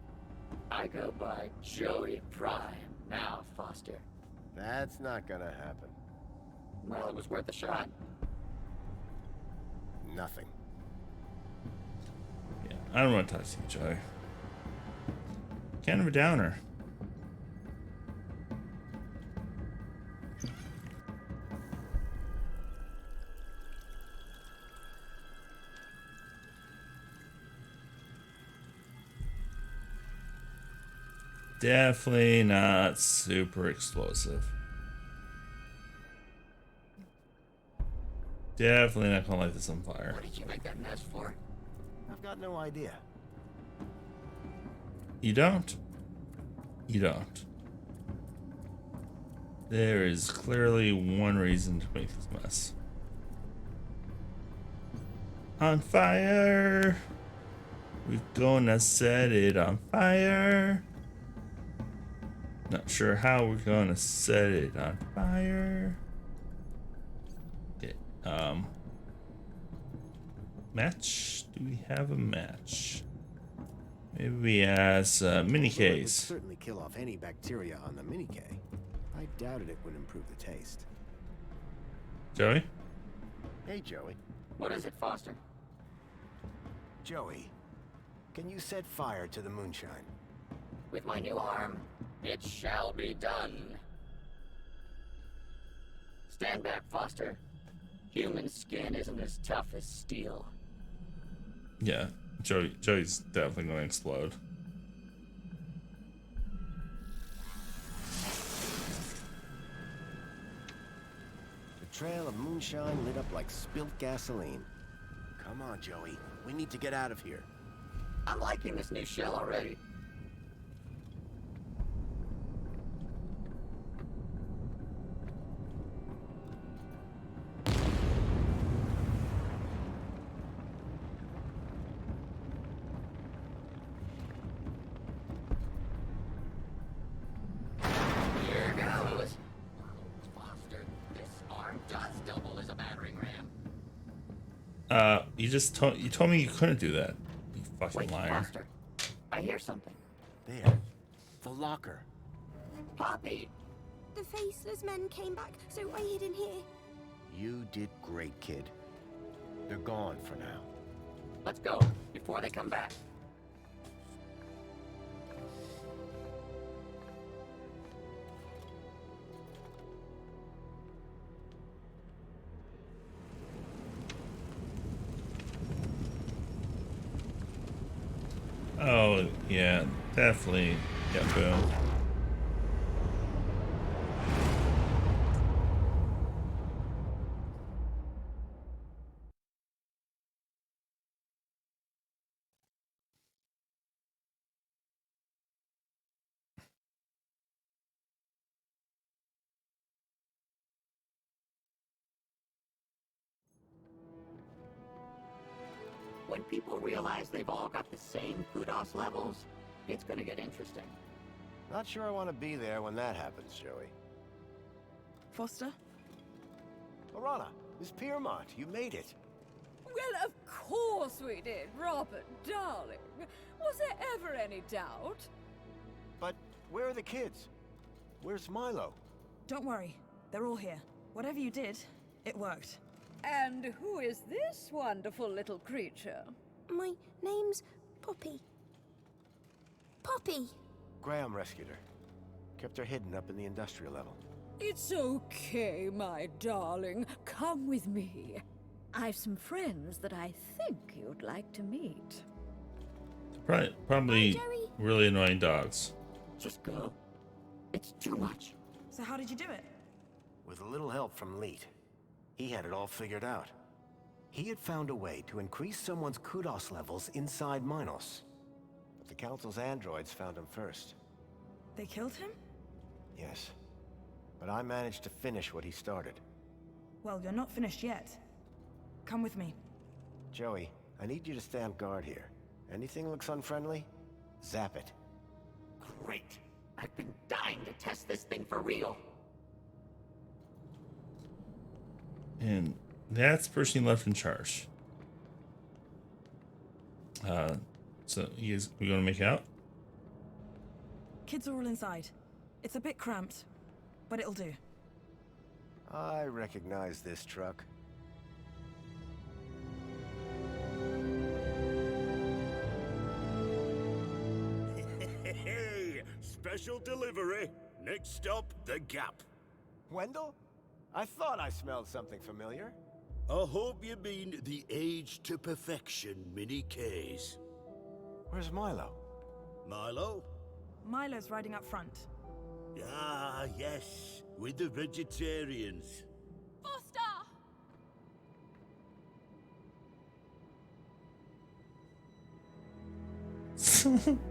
I go by Joey Prime now, Foster. That's not gonna happen. Well, it was worth a shot. Nothing. Yeah, I don't want to talk to you, Joey. Kind of a downer. definitely not super explosive. Definitely not gonna light this on fire. What did you make that mess for? I've got no idea. You don't? You don't. There is clearly one reason to make this mess. On fire! We're gonna set it on fire. Not sure how we're gonna set it on fire. Okay, match? Do we have a match? Maybe we ask mini It would case. certainly kill off any bacteria on the mini K. I doubted it would improve the taste. Joey? Hey, Joey. What is it, Foster? Joey, can you set fire to the moonshine? With my new arm, it shall be done. Stand back, Foster. Human skin isn't as tough as steel. Yeah, Joey's definitely going to explode. The trail of moonshine lit up like spilt gasoline. Come on, Joey. We need to get out of here. I'm liking this new shell already. Here goes. Foster, this arm does double as a battering ram. You told me you couldn't do that. You fucking Wait, liar. Foster, I hear something. There. The locker. Poppy! The faceless men came back, so I hid in here. You did great, kid. They're gone for now. Let's go, before they come back. Oh, yeah, definitely. Yeah, boom. When people realize they've all got the same kudos levels, it's gonna get interesting. Not sure I want to be there when that happens, Joey. Foster? Lorana, Miss Piermont, you made it. Well, of course we did, Robert, darling. Was there ever any doubt? But where are the kids? Where's Milo? Don't worry. They're all here. Whatever you did, it worked. And who is this wonderful little creature? My name's Poppy. Poppy! Graham rescued her. Kept her hidden up in the industrial level. It's okay, my darling. Come with me. I've some friends that I think you'd like to meet. Probably really annoying dogs. Just go. It's too much. So how did you do it? With a little help from Leet. He had it all figured out. He had found a way to increase someone's kudos levels inside Minos. But the Council's androids found him first. They killed him? Yes. But I managed to finish what he started. Well, you're not finished yet. Come with me. Joey, I need you to stand guard here. Anything looks unfriendly? Zap it. Great. I've been dying to test this thing for real. And that's the person left in charge. So we gonna make out? Kids are all inside. It's a bit cramped, but it'll do. I recognize this truck. Hey, special delivery. Next stop, the Gap. Wendell? I thought I smelled something familiar. I hope you mean the Age to Perfection mini Ks. Where's Milo? Milo? Milo's riding up front. Ah, yes, with the vegetarians. Foster!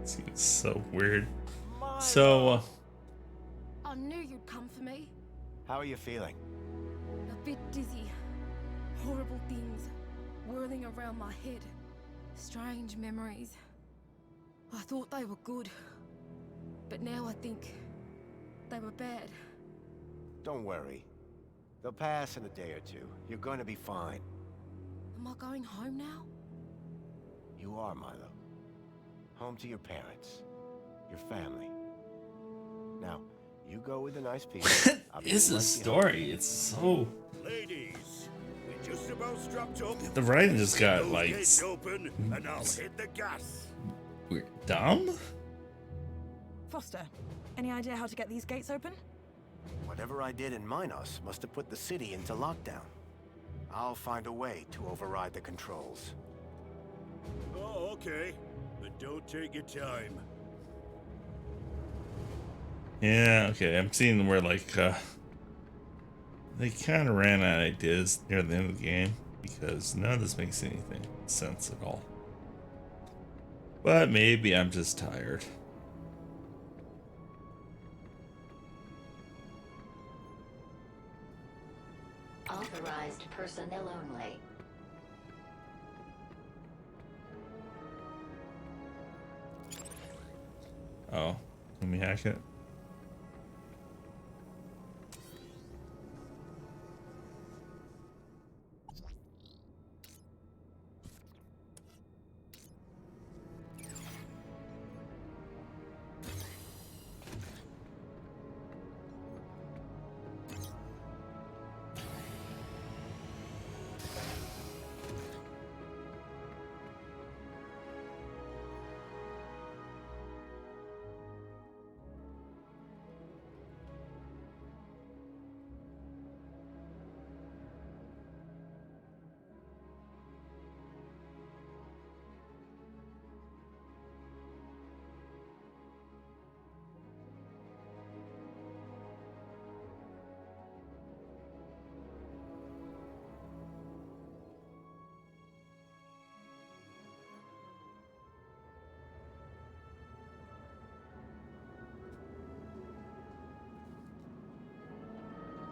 Seems so weird. So, I knew you'd come for me. How are you feeling? A bit dizzy. Horrible things whirling around my head. Strange memories. I thought they were good, but now I think they were bad. Don't worry. They'll pass in a day or two. You're going to be fine. Am I going home now? You are, Milo. Home to your parents. Your family. Now, you go with a nice piece. it's a story. It's so. Ladies, we just about strapped up. The writing just got Those like. gates open, and I'll hit the gas. We're dumb? Foster, any idea how to get these gates open? Whatever I did in Minos must have put the city into lockdown. I'll find a way to override the controls. Oh, okay. But don't take your time. Yeah, okay. I'm seeing where like they kind of ran out of ideas near the end of the game because none of this makes anything sense at all. But maybe I'm just tired. Authorized personnel only. Oh, can we hack it?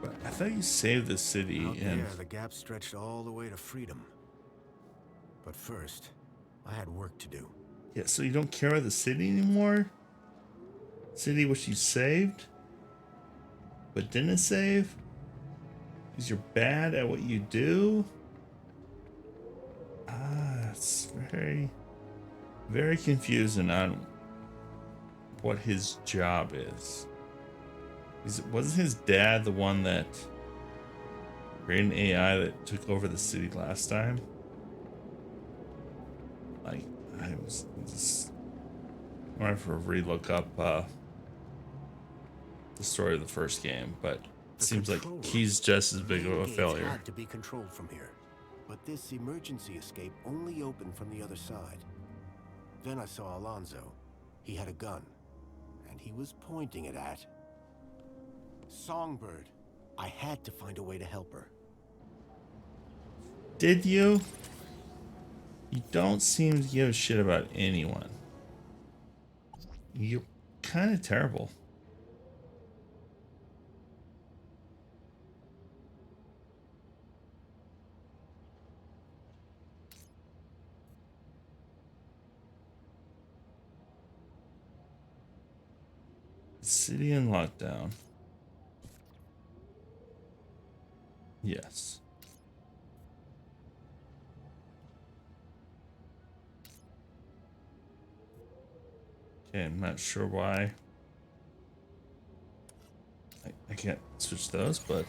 But I thought you saved the city Out and there, the gap stretched all the way to freedom. But first, I had work to do. yeah, so you don't care about the city anymore? City which you saved? But didn't save? Because you're bad at what you do? Ah, it's very, very confusing on what his job is. Wasn't his dad the one that created an AI that took over the city last time? Like, I was just wanted to relook up the story of the first game, but it seems like he's just as big of a Gates failure. had to be controlled from here, but this emergency escape only opened from the other side. Then I saw Alonzo. He had a gun, and he was pointing it at Songbird. I had to find a way to help her. Did you? You don't seem to give a shit about anyone. You're kind of terrible. City in lockdown. Yes. Okay, I'm not sure why. I can't switch those, but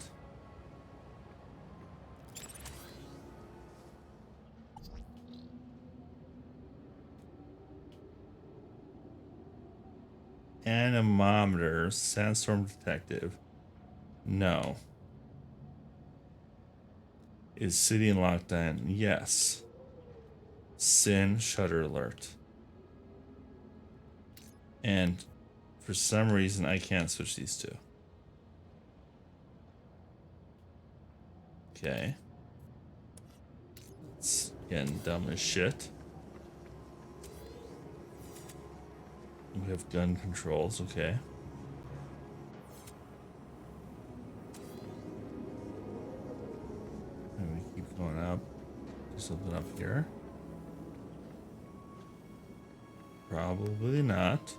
anemometer, sandstorm detective. No. Is city in lockdown? Yes. Sin shutter alert. And For some reason, I can't switch these two. Okay. It's getting dumb as shit. We have gun controls, okay. And we keep going up. There's something up here. Probably not.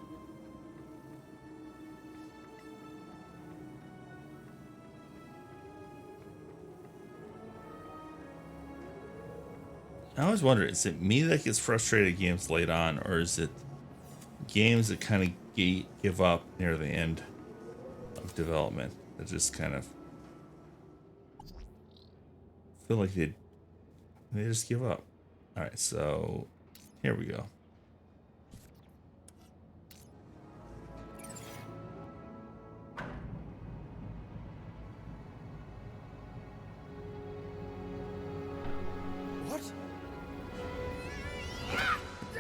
I always wonder, is it me that gets frustrated at games late on, or is it games that kind of give up near the end of development that just kind of feel like they just give up? All right, so here we go. What?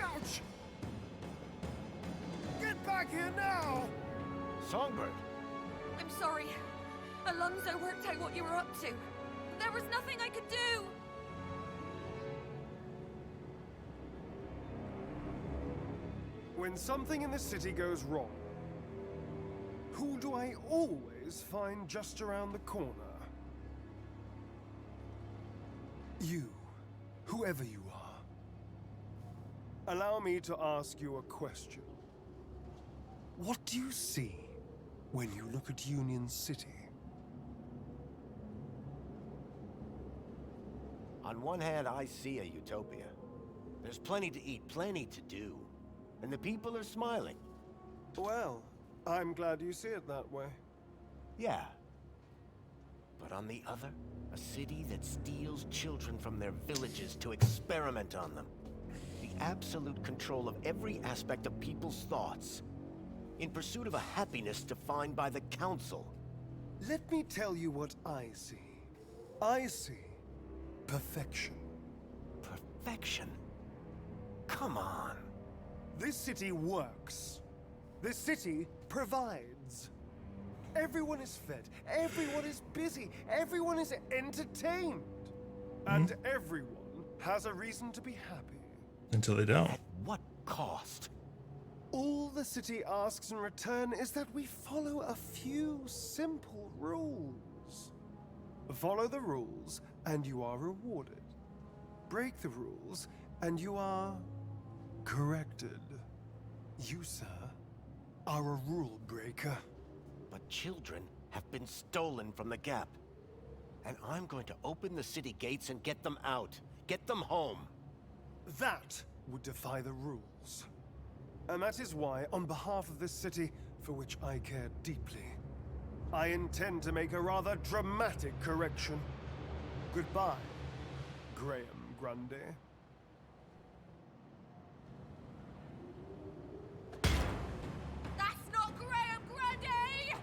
Ouch! Get back here now! Songbird! I'm sorry. Alonso worked out what you were up to. There was nothing I could do. When something in the city goes wrong, who do I always find just around the corner? You, whoever you are. Allow me to ask you a question. What do you see when you look at Union City? On one hand, I see a utopia. There's plenty to eat, plenty to do. And the people are smiling. Well, I'm glad you see it that way. Yeah. But on the other, a city that steals children from their villages to experiment on them. The absolute control of every aspect of people's thoughts. In pursuit of a happiness defined by the Council. Let me tell you what I see. I see perfection. Perfection? Come on. This city works. This city provides. Everyone is fed, everyone is busy, everyone is entertained. And everyone has a reason to be happy. Until they don't. At what cost? All the city asks in return is that we follow a few simple rules. Follow the rules, and you are rewarded. Break the rules, and you are corrected. You, sir, are a rule breaker. But children have been stolen from the Gap. And I'm going to open the city gates and get them out. Get them home. That would defy the rules. And that is why, on behalf of this city, for which I care deeply, I intend to make a rather dramatic correction. Goodbye, Graham Grundy. That's not Graham Grundy!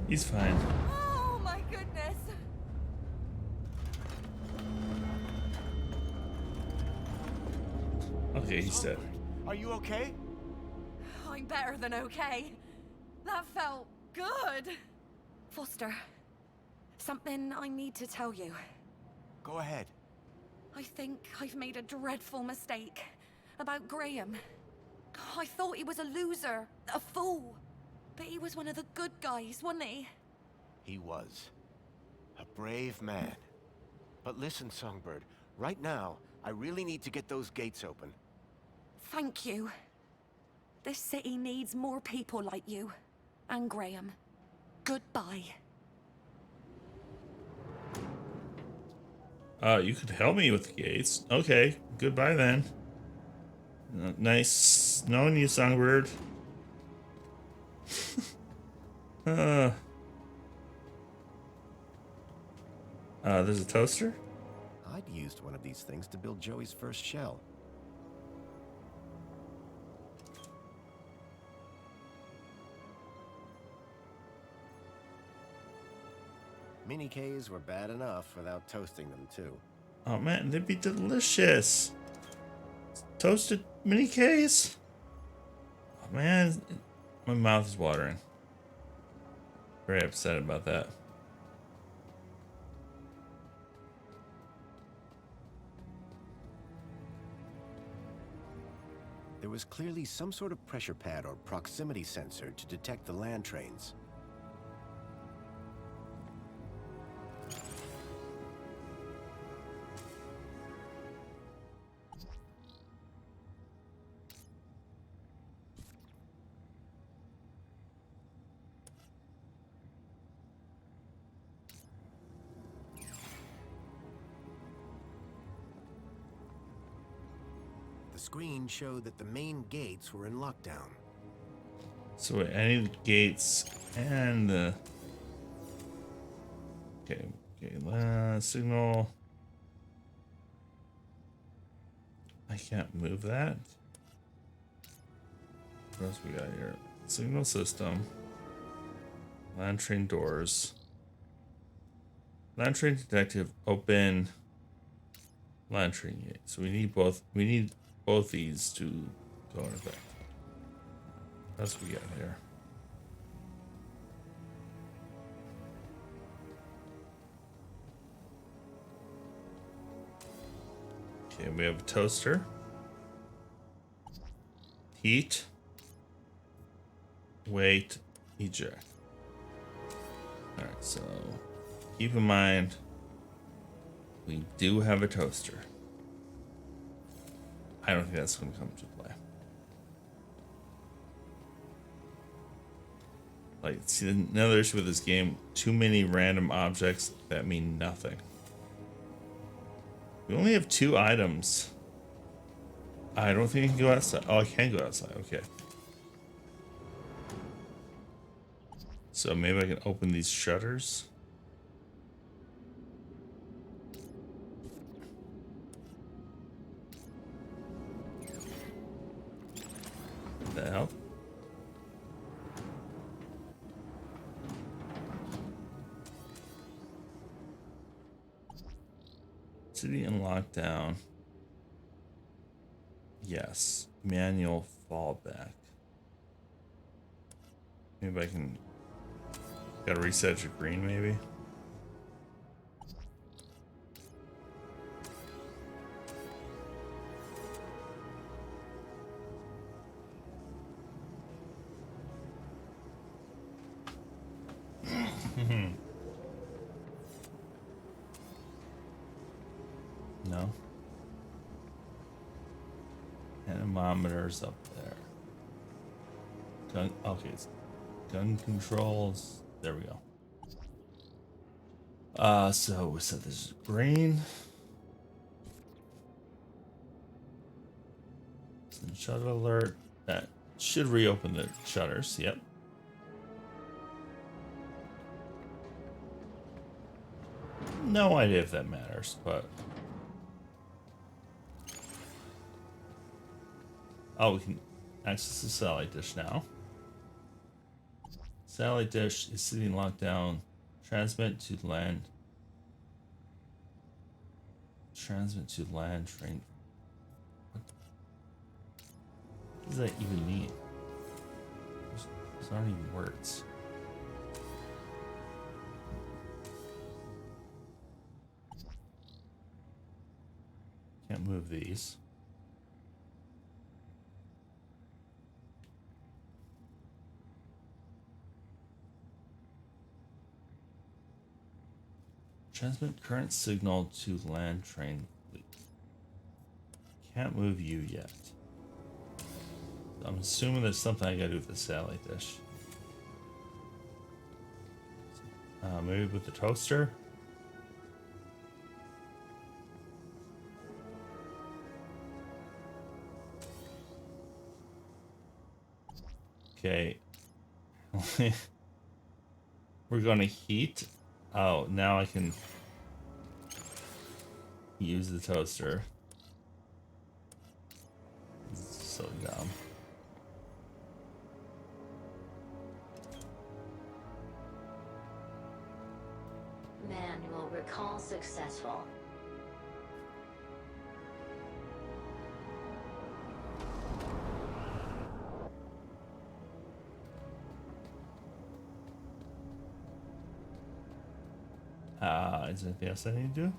He's fine. Oh my goodness. Okay, he's dead. Are you okay? I'm better than okay. That felt good. Foster, something I need to tell you. Go ahead. I think I've made a dreadful mistake about Graham. I thought he was a loser, a fool. But he was one of the good guys, wasn't he? He was. A brave man. But listen, Songbird. Right now, I really need to get those gates open. Thank you. This city needs more people like you. And Graham. Goodbye. You could help me with the gates. Okay, goodbye then. Nice knowing you, Songbird. There's a toaster? I'd used one of these things to build Joey's first shell. Mini Ks were bad enough without toasting them, too. Oh man, they'd be delicious. Toasted mini K's. Oh man, my mouth is watering. Very upset about that. There was clearly some sort of pressure pad or proximity sensor to detect the land trains. The screen showed that the main gates were in lockdown. So wait, I need the gates and the... Okay, signal. I can't move that. What else we got here? Signal system. Land train doors. Land train detective, open land train gate. So we need both these to go in effect. That's what we got here. Okay, we have a toaster. Heat. Wait. Eject. Alright, so keep in mind we do have a toaster. I don't think that's going to come into play. Like, see, another issue with this game, too many random objects that mean nothing. We only have 2 items. I don't think I can go outside. Oh, I can go outside. Okay. So maybe I can open these shutters. That help? City in lockdown. Yes. Manual fallback. Maybe I can... Gotta reset your green, maybe? No. Anemometers up there. Gun, okay, it's gun controls. There we go. So we set this is green. Send shutter alert. That should reopen the shutters. Yep. No idea if that matters, but oh, we can access the satellite dish now. Satellite dish is sitting locked down. Transmit to land. Transmit to land train. What does that even mean? Those aren't even words. Can't move these. Transmit current signal to land train fleet. Can't move you yet. I'm assuming there's something I gotta do with the satellite dish. Maybe with the toaster? Okay. We're gonna heat. Oh, now I can use the toaster. This is so dumb. Manual recall successful. Is there anything else I need to do?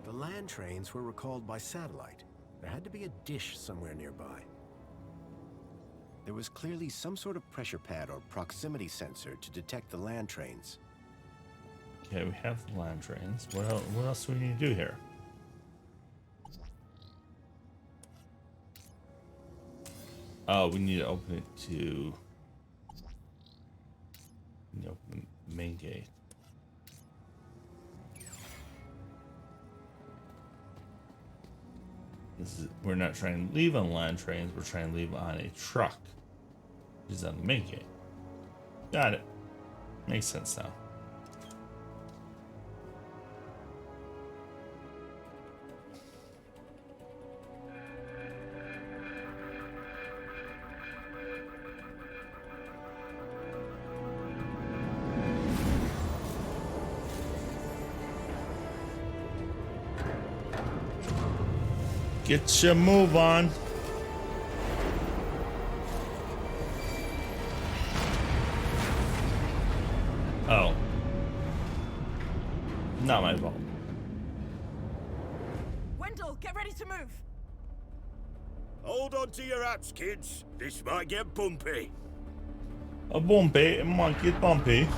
The land trains were recalled by satellite. There had to be a dish somewhere nearby. There was clearly some sort of pressure pad or proximity sensor to detect the land trains. Okay, we have the land trains. What else do we need to do here? Oh, we need to open it to... We need to open the main gate. We're not trying to leave on land trains, we're trying to leave on a truck. Which is on the main gate. Got it. Makes sense now. Get your move on. Oh. Not my fault. Wendell, get ready to move. Hold on to your hats, kids. This might get bumpy. A bumpy, it might get bumpy.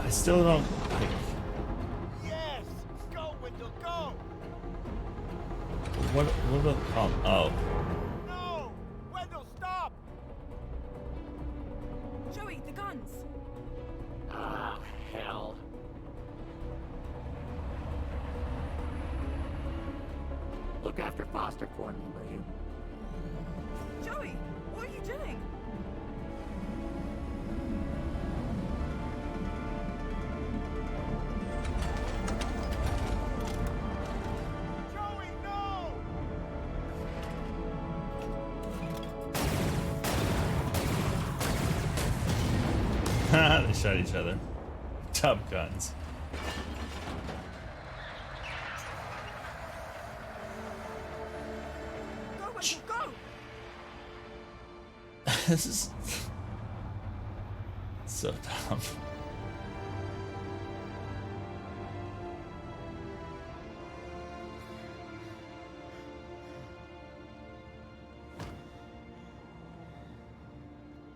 I still don't like. Yes! Go, Wendell, go! What about oh. No! Wendell, stop! Joey, the guns. Ah, hell. Look after Foster for me, will you? Joey, what are you doing? Joey, no! They shot each other. Top guns. Go, Wendell, go! This is so dumb.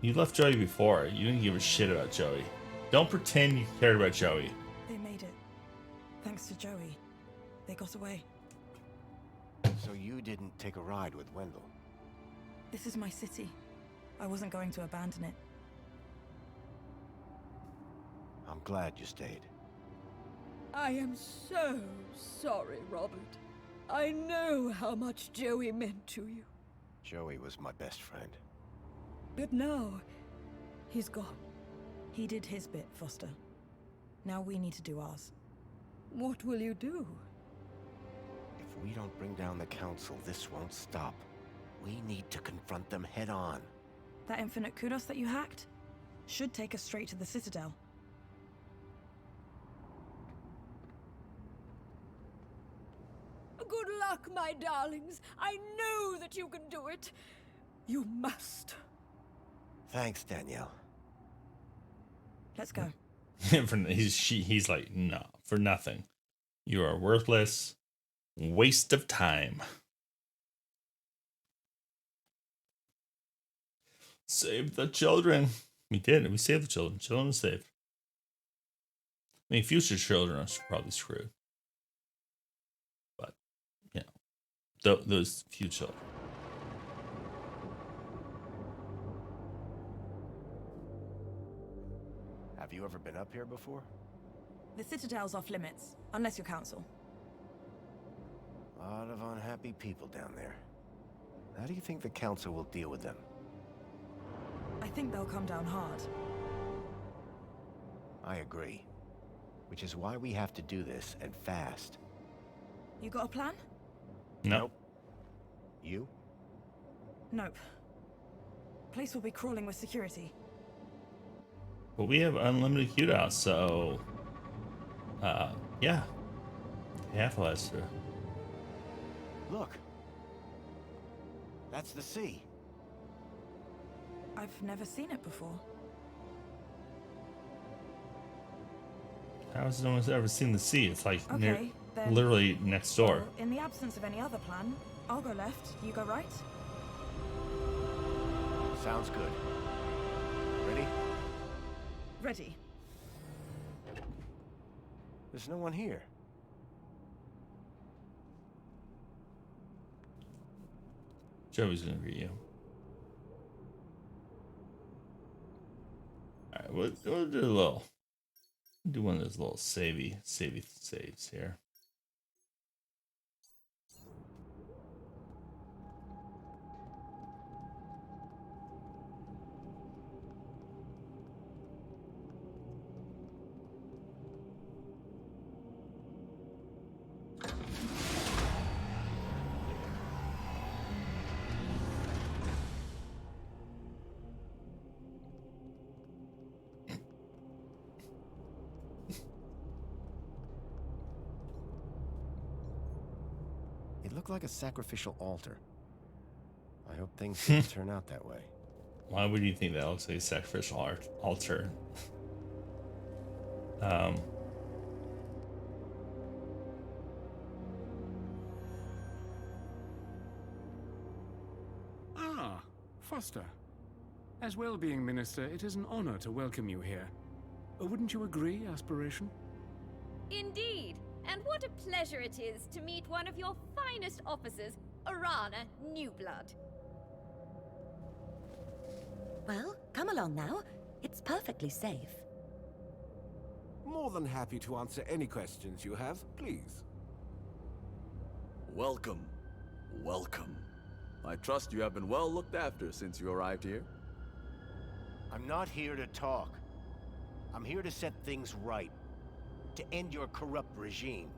You left Joey before. You didn't give a shit about Joey. Don't pretend you cared about Joey. They made it. Thanks to Joey. They got away. So you didn't take a ride with Wendell? This is my city. I wasn't going to abandon it. I'm glad you stayed. I am so sorry, Robert. I know how much Joey meant to you. Joey was my best friend. But now, he's gone. He did his bit, Foster. Now we need to do ours. What will you do? If we don't bring down the council, this won't stop. We need to confront them head on. That infinite kudos that you hacked should take us straight to the Citadel. Good luck, my darlings. I know that you can do it. You must. Thanks, Danielle. Let's go. He's like, no, for nothing. You are worthless. Waste of time. Save the children. We did. We saved the children. Children are saved. I mean, future children are probably screwed. But, you know, those few children. Have you ever been up here before? The Citadel's off limits, unless you're council. A lot of unhappy people down there. How do you think the council will deal with them? I think they'll come down hard. I agree. Which is why we have to do this, and fast. You got a plan? No. You? Nope. Place will be crawling with security. But we have unlimited kudos, so yeah. Half Lester. Look. That's the sea. I've never seen it before. How has no one's ever seen the sea? It's like Okay, then. literally next door. Well, in the absence of any other plan, I'll go left, you go right. Sounds good. Ready? Ready. There's no one here. Joey's gonna greet you. Alright, we'll do a little. Do one of those little savey saves here. It looked like a sacrificial altar. I hope things didn't turn out that way. Why would you think that looks like a sacrificial altar? Ah, Foster. As well-being minister, it is an honor to welcome you here. Wouldn't you agree, Aspiration? Indeed. And what a pleasure it is to meet one of your finest officers, Arana Newblood. Well, come along now. It's perfectly safe. More than happy to answer any questions you have, please. Welcome. Welcome. I trust you have been well looked after since you arrived here. I'm not here to talk. I'm here to set things right. To end your corrupt regime.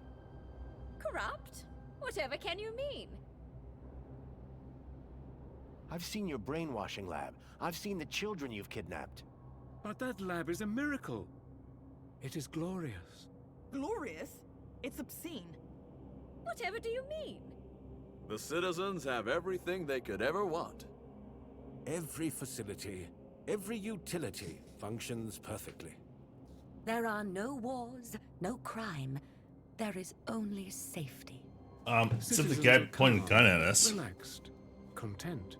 Corrupt? Whatever can you mean? I've seen your brainwashing lab. I've seen the children you've kidnapped. But that lab is a miracle. It is glorious. Glorious? It's obscene. Whatever do you mean? The citizens have everything they could ever want. Every facility, every utility functions perfectly. There are no wars, no crime. There is only safety. Except the guy pointing a gun at us. Relaxed, content.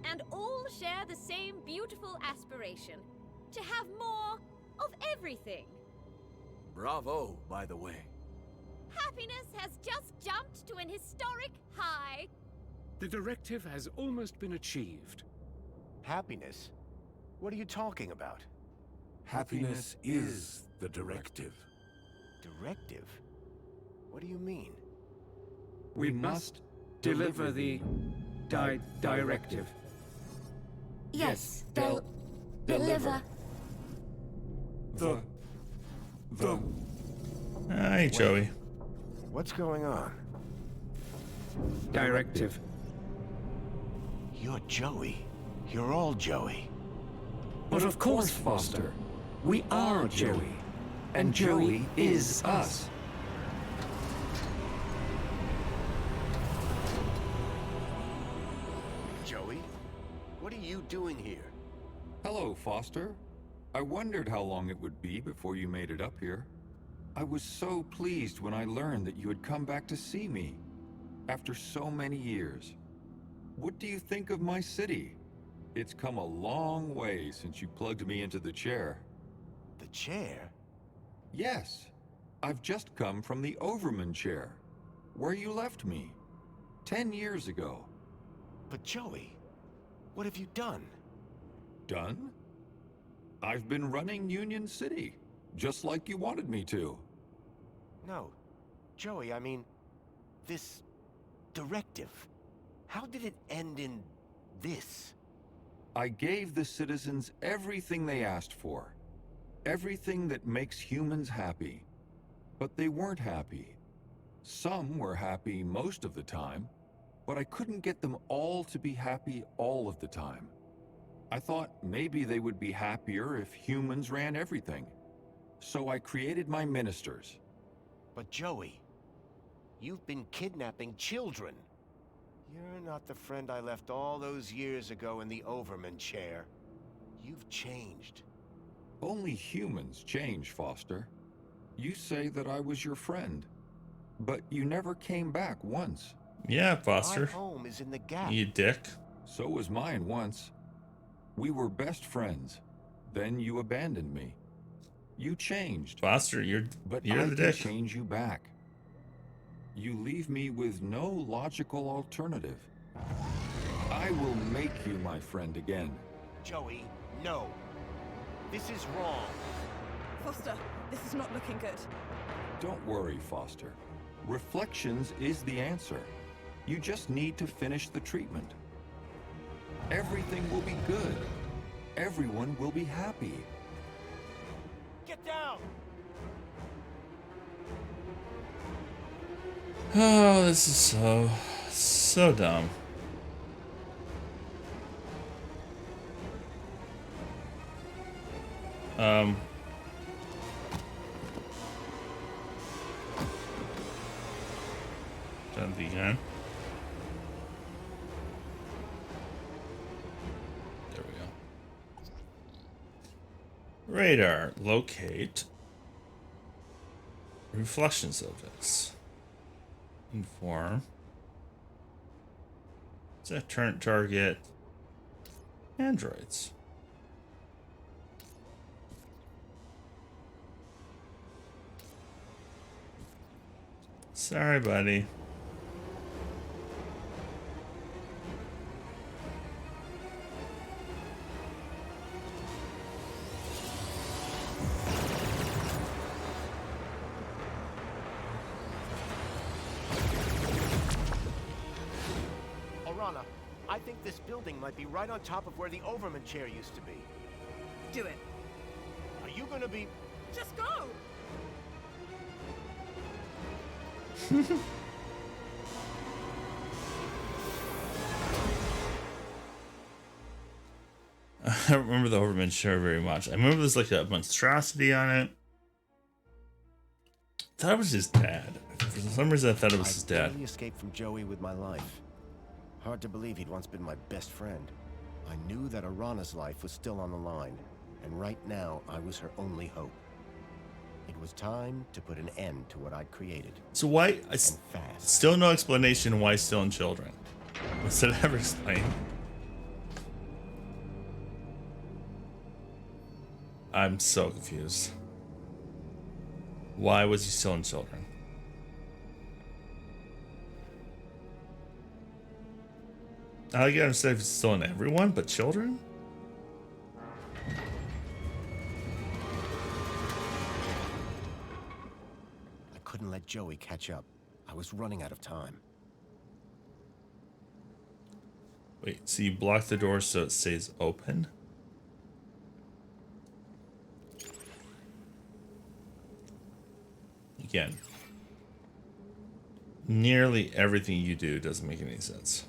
And all share the same beautiful aspiration to have more of everything. Bravo, by the way. Happiness has just jumped to an historic high. The directive has almost been achieved. Happiness? What are you talking about? Happiness is the directive. Directive? What do you mean? We must deliver the directive. Yes, they'll deliver. Hi, Joey. What's going on? Directive. You're Joey. You're all Joey. But of course, Foster. We are Joey. And Joey is us. Joey? What are you doing here? Hello, Foster. I wondered how long it would be before you made it up here. I was so pleased when I learned that you had come back to see me. After so many years. What do you think of my city? It's come a long way since you plugged me into the chair. The chair? Yes. I've just come from the Overman chair, where you left me 10 years ago. But Joey, what have you done? Done? I've been running Union City, just like you wanted me to. No. Joey, I mean, this directive. How did it end in this? I gave the citizens everything they asked for. Everything that makes humans happy. But they weren't happy. Some were happy most of the time, but I couldn't get them all to be happy all of the time. I thought maybe they would be happier if humans ran everything. So I created my ministers. But Joey, you've been kidnapping children. You're not the friend I left all those years ago in the Overman chair. You've changed. Only humans change, Foster. You say that I was your friend, but you never came back once. Yeah, Foster. My home is in the Gap. You dick. So was mine once. We were best friends. Then you abandoned me. You changed. Foster, you're the dick. Can change you back. You leave me with no logical alternative. I will make you my friend again. Joey, no. This is wrong. Foster, this is not looking good. Don't worry, Foster. Reflections is the answer. You just need to finish the treatment. Everything will be good. Everyone will be happy. Get down! Oh, this is so dumb. Done the gun. There we go. Radar, locate reflection subjects. Inform. Set target androids. Sorry, buddy. Orana, I think this building might be right on top of where the Overman chair used to be. Do it. Are you gonna be... Just go! I don't remember the Overman show very much. I remember there's like a monstrosity on it. I thought it was his dad. For some reason I thought it was his dad. I barely escaped from Joey with my life. Hard to believe he'd once been my best friend. I knew that Orana's life was still on the line, and right now I was her only hope. It was time to put an end to what I'd created. So why? Still no explanation why stealing children. Was it ever explained? I'm so confused. Why was he stealing children? I can understand if he's stealing everyone, but children? I couldn't let Joey catch up. I was running out of time. Wait, so you block the door so it stays open? Again, nearly everything you do doesn't make any sense.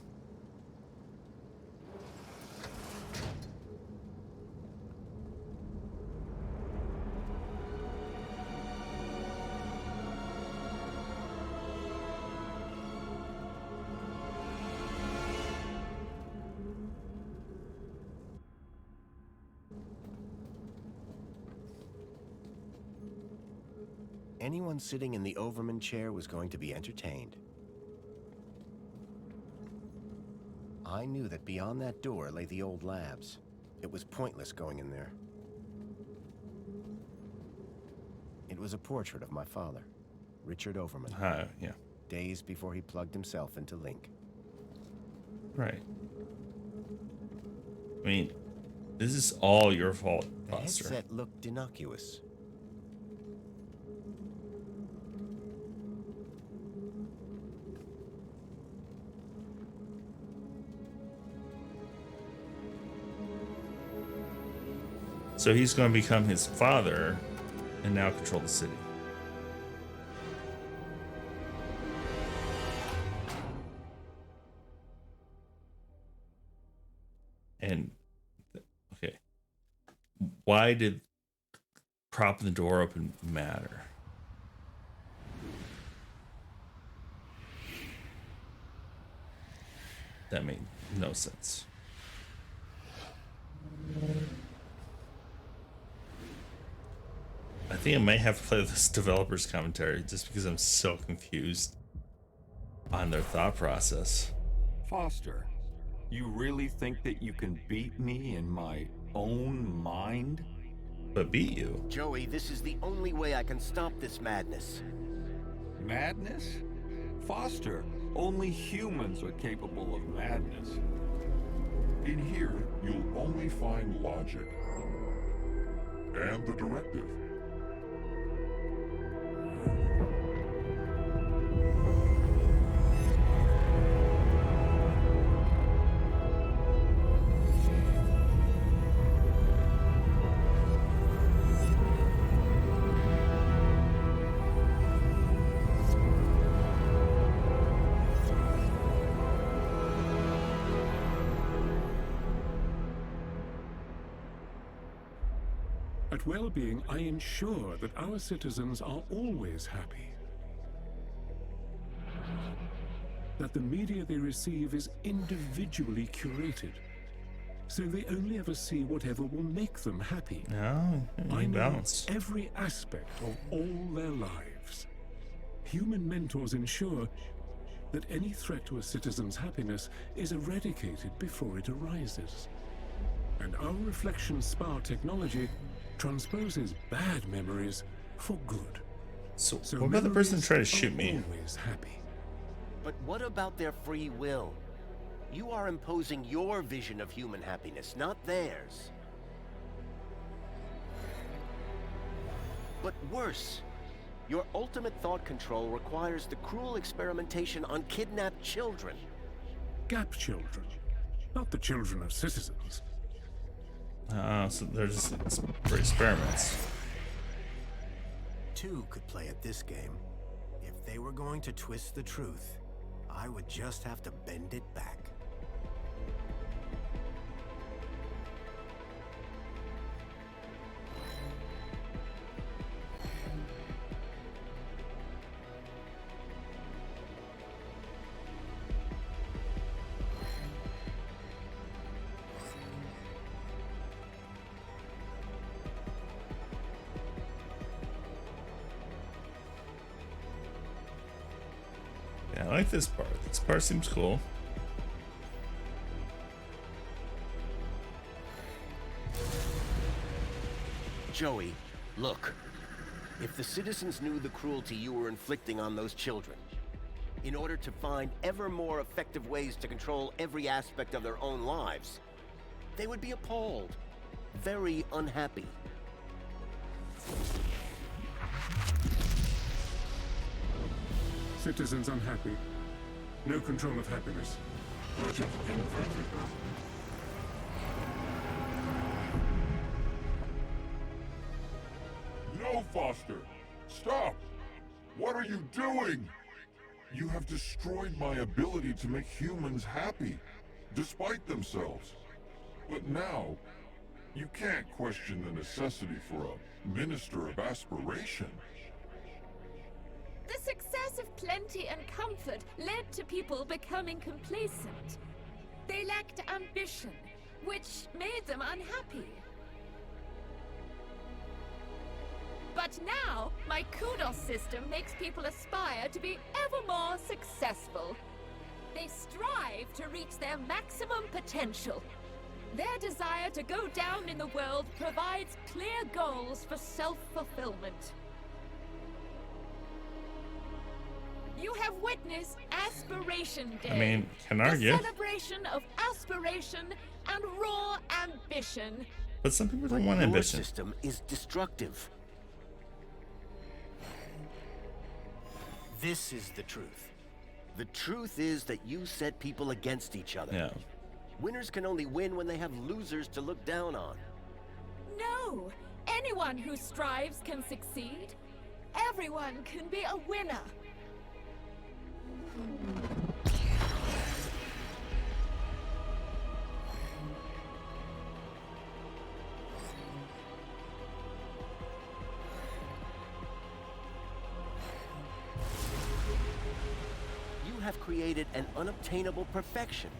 Anyone sitting in the Overman chair was going to be entertained. I knew that beyond that door lay the old labs. It was pointless going in there. It was a portrait of my father, Richard Overman. Yeah. Days before he plugged himself into Link. Right. I mean, this is all your fault, The Foster. headset looked innocuous. So he's going to become his father and now control the city. And, okay. Why did propping the door open matter? That made no sense. I think I might have to play this developer's commentary just because I'm so confused on their thought process. Foster, you really think that you can beat me in my own mind? But beat you? Joey, this is the only way I can stop this madness. Madness? Foster, only humans are capable of madness. In here, you'll only find logic. And the directive. At Well-Being, I ensure that our citizens are always happy. That the media they receive is individually curated, so they only ever see whatever will make them happy. No, I know balance. every aspect of all their lives. Human mentors ensure that any threat to a citizen's happiness is eradicated before it arises. And our reflection spar technology transposes bad memories for good. So what about the person memories trying to shoot are me? Always happy. But what about their free will? You are imposing your vision of human happiness, not theirs. But worse, your ultimate thought control requires the cruel experimentation on kidnapped children. GAP children, not the children of citizens. So they're just for experiments. Two could play at this game. If they were going to twist the truth, I would just have to bend it back. Yeah, I like this part. This part seems cool. Joey, look. If the citizens knew the cruelty you were inflicting on those children, in order to find ever more effective ways to control every aspect of their own lives, they would be appalled, very unhappy. Citizens unhappy. No control of happiness. No, Foster! Stop! What are you doing? You have destroyed my ability to make humans happy, despite themselves. But now, you can't question the necessity for a minister of aspiration. The success of plenty and comfort led to people becoming complacent. They lacked ambition, which made them unhappy. But now, my kudos system makes people aspire to be ever more successful. They strive to reach their maximum potential. Their desire to go down in the world provides clear goals for self-fulfillment. You have witnessed Aspiration Day. I mean, can argue. The celebration of aspiration and raw ambition. But some people don't want Your ambition. system is destructive. This is the truth. The truth is that you set people against each other. Yeah. Winners can only win when they have losers to look down on. No! Anyone who strives can succeed. Everyone can be a winner. You have created an unobtainable perfection.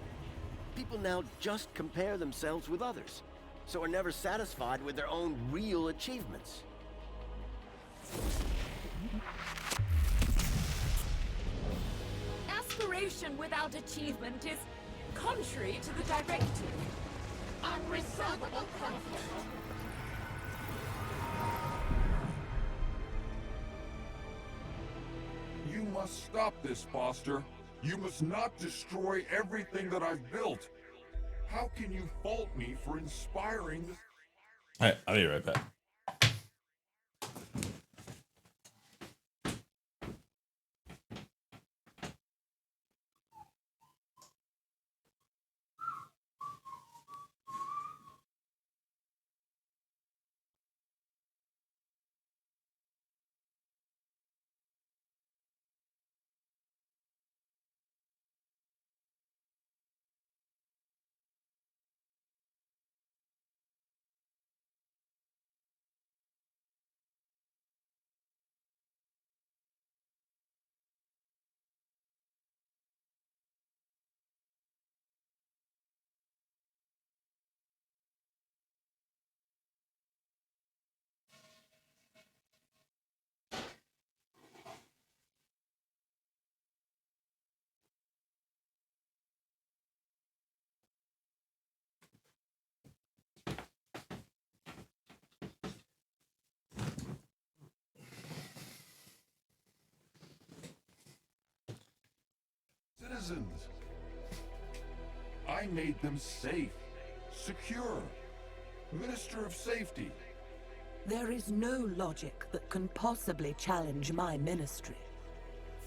People now just compare themselves with others, so are never satisfied with their own real achievements. Aspiration without achievement is contrary to the directive. Unresolvable conflict. You must stop this, Foster. You must not destroy everything that I've built. How can you fault me for inspiring this? Alright, I'll be right back. Citizens. I made them safe, secure. Minister of Safety. There is no logic that can possibly challenge my ministry.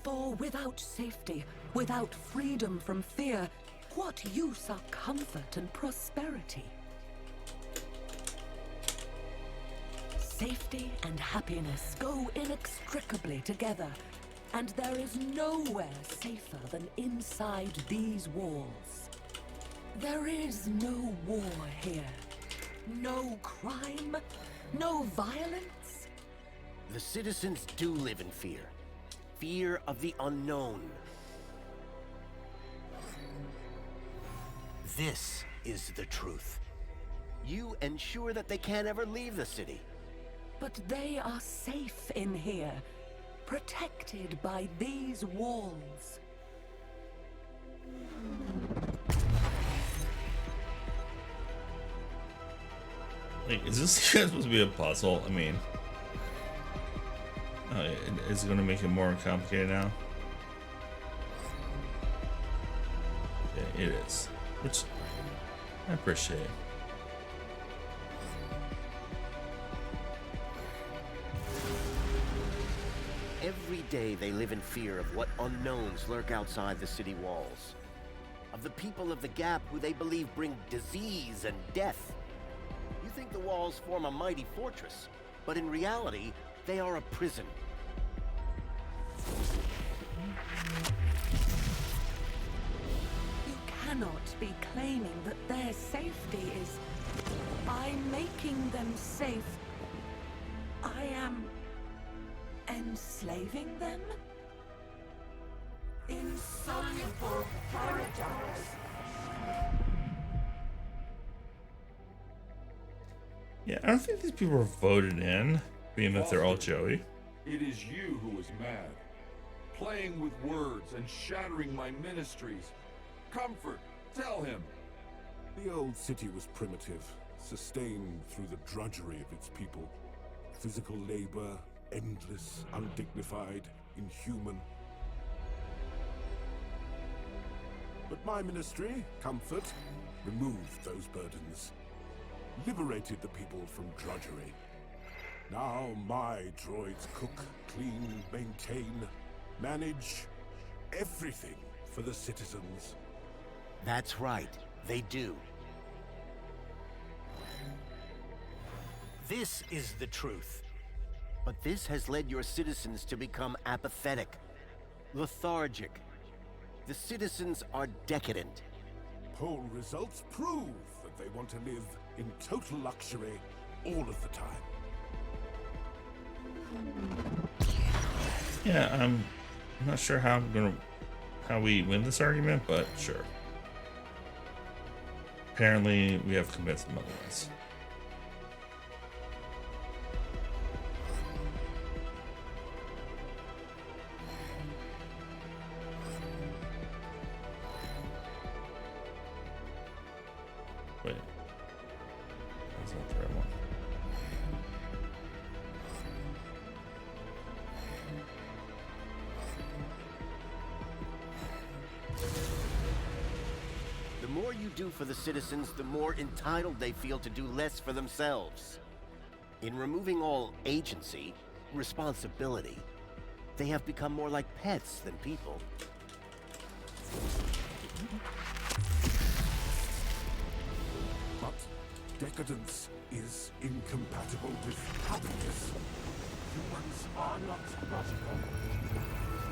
For without safety, without freedom from fear, what use are comfort and prosperity? Safety and happiness go inextricably together, and there is nowhere safer than inside these walls. There is no war here. No crime, no violence. The citizens do live in fear. Fear of the unknown. This is the truth. You ensure that they can't ever leave the city. But they are safe in here, protected by these walls. Wait, is this supposed to be a puzzle? I mean, is it going to make it more complicated now? Yeah, it is, which I appreciate. Every day they live in fear of what unknowns lurk outside the city walls. Of the people of the Gap who they believe bring disease and death. You think the walls form a mighty fortress, but in reality, they are a prison. You cannot be claiming that their safety is... By making them safe, I am... enslaving them? Insoluble paradise. Yeah, I don't think these people were voted in, being that they're all Joey. It is you who is mad. Playing with words and shattering my ministries. Comfort, tell him. The old city was primitive, sustained through the drudgery of its people. Physical labor, endless, undignified, inhuman. But my ministry, Comfort, removed those burdens. Liberated the people from drudgery. Now my droids cook, clean, maintain, manage everything for the citizens. That's right, they do. This is the truth. But this has led your citizens to become apathetic, lethargic. The citizens are decadent. Poll results prove that they want to live in total luxury all of the time. Yeah, I'm not sure how we win this argument, but sure. Apparently, we have convinced them otherwise. Wait. That's not the right one. The more you do for the citizens, the more entitled they feel to do less for themselves. In removing all agency, responsibility, they have become more like pets than people. But decadence is incompatible with happiness. Humans are not logical.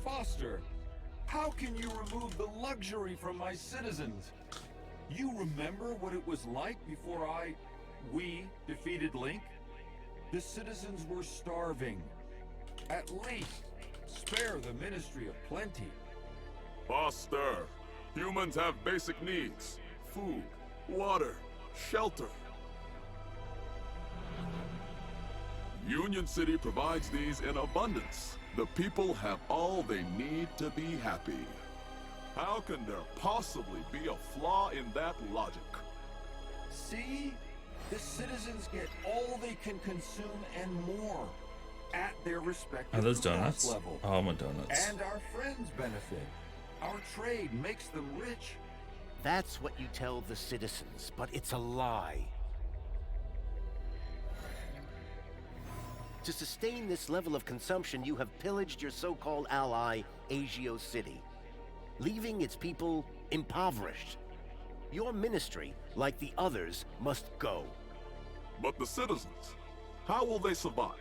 Foster, how can you remove the luxury from my citizens? You remember what it was like before we defeated Link? The citizens were starving. At least, spare the Ministry of Plenty. Foster, humans have basic needs. Food, water, shelter. Union City provides these in abundance. The people have all they need to be happy. How can there possibly be a flaw in that logic? See? The citizens get all they can consume and more at their respective Are those class donuts? level. Oh, I want donuts. And our friends benefit. Our trade makes them rich. That's what you tell the citizens, but it's a lie. To sustain this level of consumption, you have pillaged your so-called ally, Agio City, leaving its people impoverished. Your ministry, like the others, must go. But the citizens, how will they survive?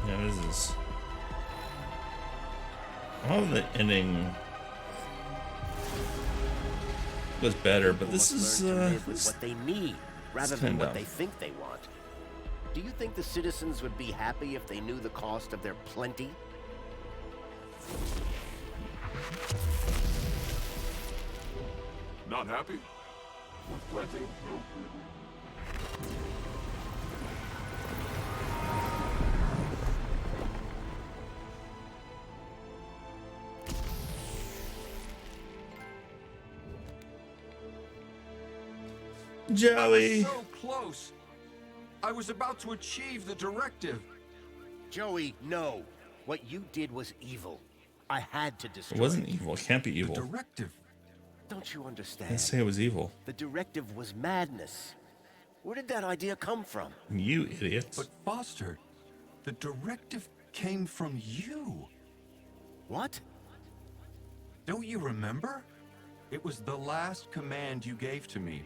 Yeah, this is. Oh, the ending was better, but this is live with what they need rather than kinda what they think they want. Do you think the citizens would be happy if they knew the cost of their plenty? Not happy? With plenty? Joey. I was so close. I was about to achieve the directive. Joey, no. What you did was evil. I had to destroy It wasn't evil. It can't be evil. Directive. Don't you I understand? didn't say it was evil. The directive was madness. Where did that idea come from? You idiot. But Foster, the directive came from you. What? Don't you remember? It was the last command you gave to me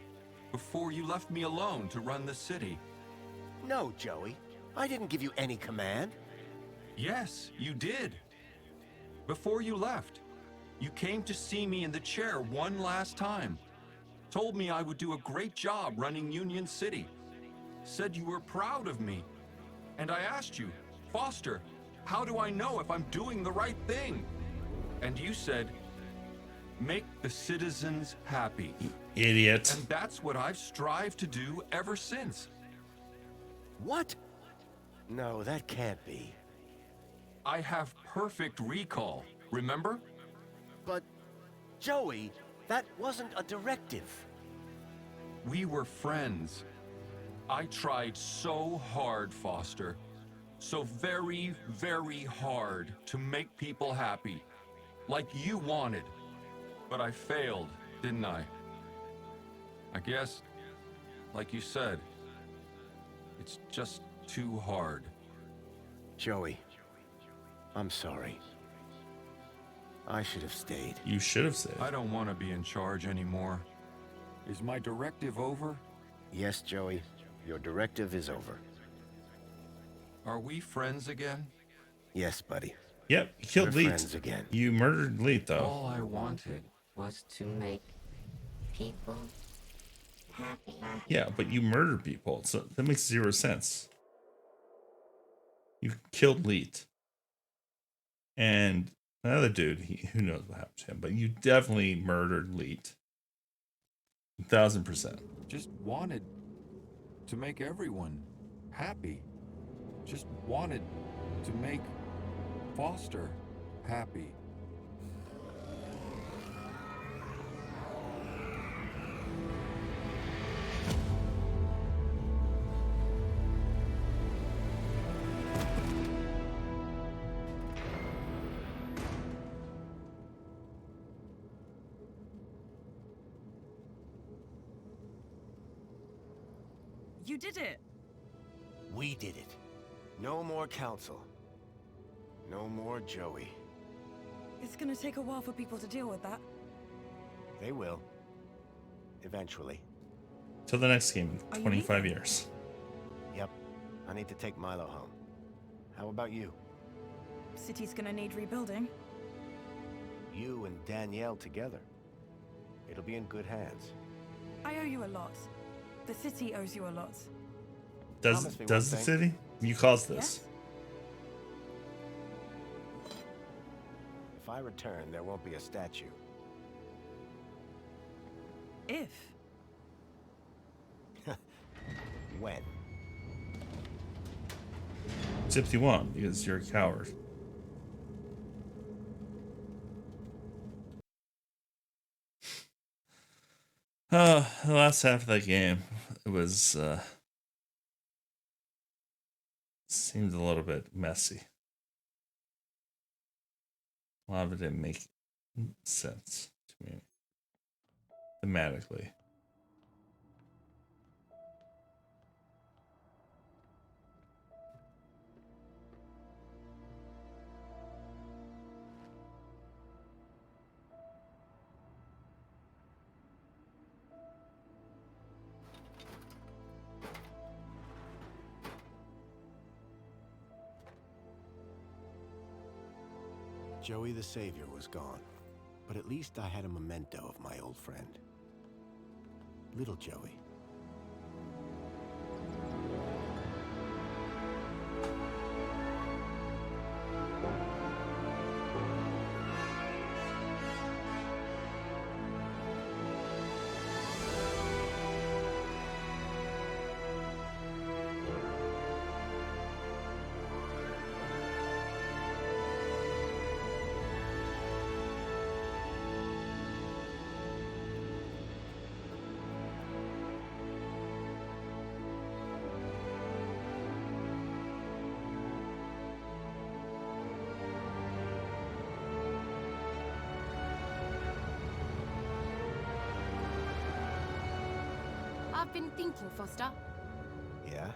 before you left me alone to run the city. No, Joey. I didn't give you any command. Yes, you did. Before you left, you came to see me in the chair one last time. Told me I would do a great job running Union City. Said you were proud of me. And I asked you, Foster, how do I know if I'm doing the right thing? And you said, make the citizens happy. Idiot. And that's what I've strived to do ever since. What? No, that can't be. I have perfect recall, remember? But, Joey, that wasn't a directive. We were friends. I tried so hard, Foster. So very, very hard to make people happy. Like you wanted. But I failed, didn't I? I guess, like you said, it's just too hard. Joey, I'm sorry. I should have stayed. You should have stayed. I don't want to be in charge anymore. Is my directive over? Yes, Joey. Your directive is over. Are we friends again? Yes, buddy. Yep, you killed We're Leet. friends again. You murdered Leet, though. All I wanted was to make people happy. Yeah, but you murdered people, so that makes 0 sense. You killed Leet. And another dude, who knows what happened to him, but you definitely murdered Leet. 1000%. Just wanted to make everyone happy. Just wanted to make Foster happy. You did it! We did it. No more council. No more Joey. It's gonna take a while for people to deal with that. They will. Eventually. Till the next game, Are you 25 leaving? years. Yep. I need to take Milo home. How about you? City's gonna need rebuilding. You and Danielle together. It'll be in good hands. I owe you a lot. The city owes you a lot. Does Promise me the one city? You caused this. If I return, there won't be a statue. If. When? Except you won't, because you're a coward. The last half of that game, it was seemed a little bit messy. A lot of it didn't make sense to me thematically. Joey the Savior was gone, but at least I had a memento of my old friend. Little Joey. I've been thinking, Foster. Yeah?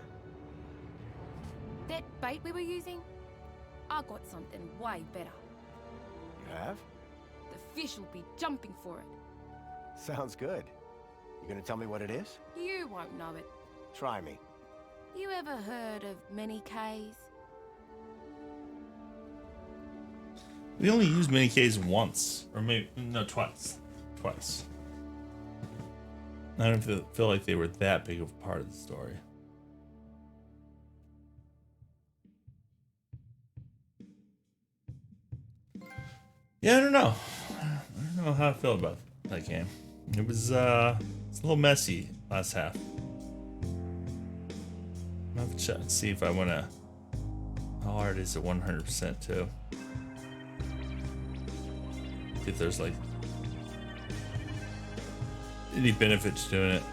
That bait we were using? I got something way better. You have? The fish will be jumping for it. Sounds good. You gonna tell me what it is? You won't know it. Try me. You ever heard of many Ks? We only used mini Ks once, or maybe no, twice. Twice. I don't feel like they were that big of a part of the story. Yeah, I don't know. I don't know how I feel about that game. It was it's a little messy last half. I'll have to check, see if I want to. How hard is it 100% too? See if there's like any benefits doing it.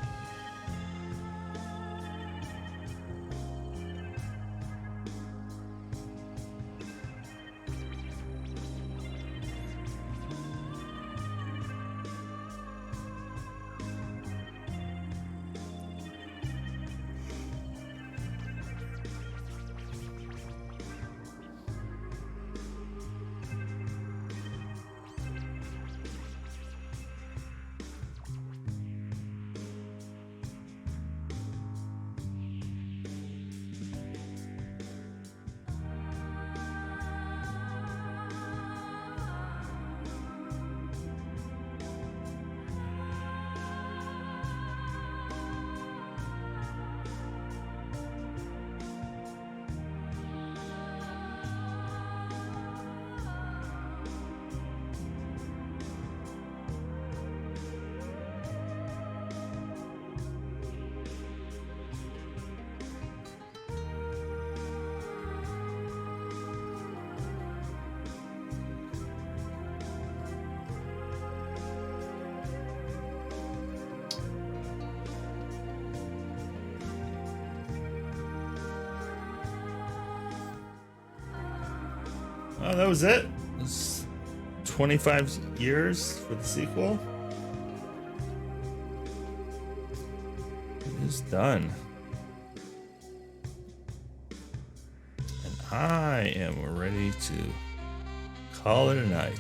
Oh, that was it. It's 25 years for the sequel. It is done. And I am ready to call it a night.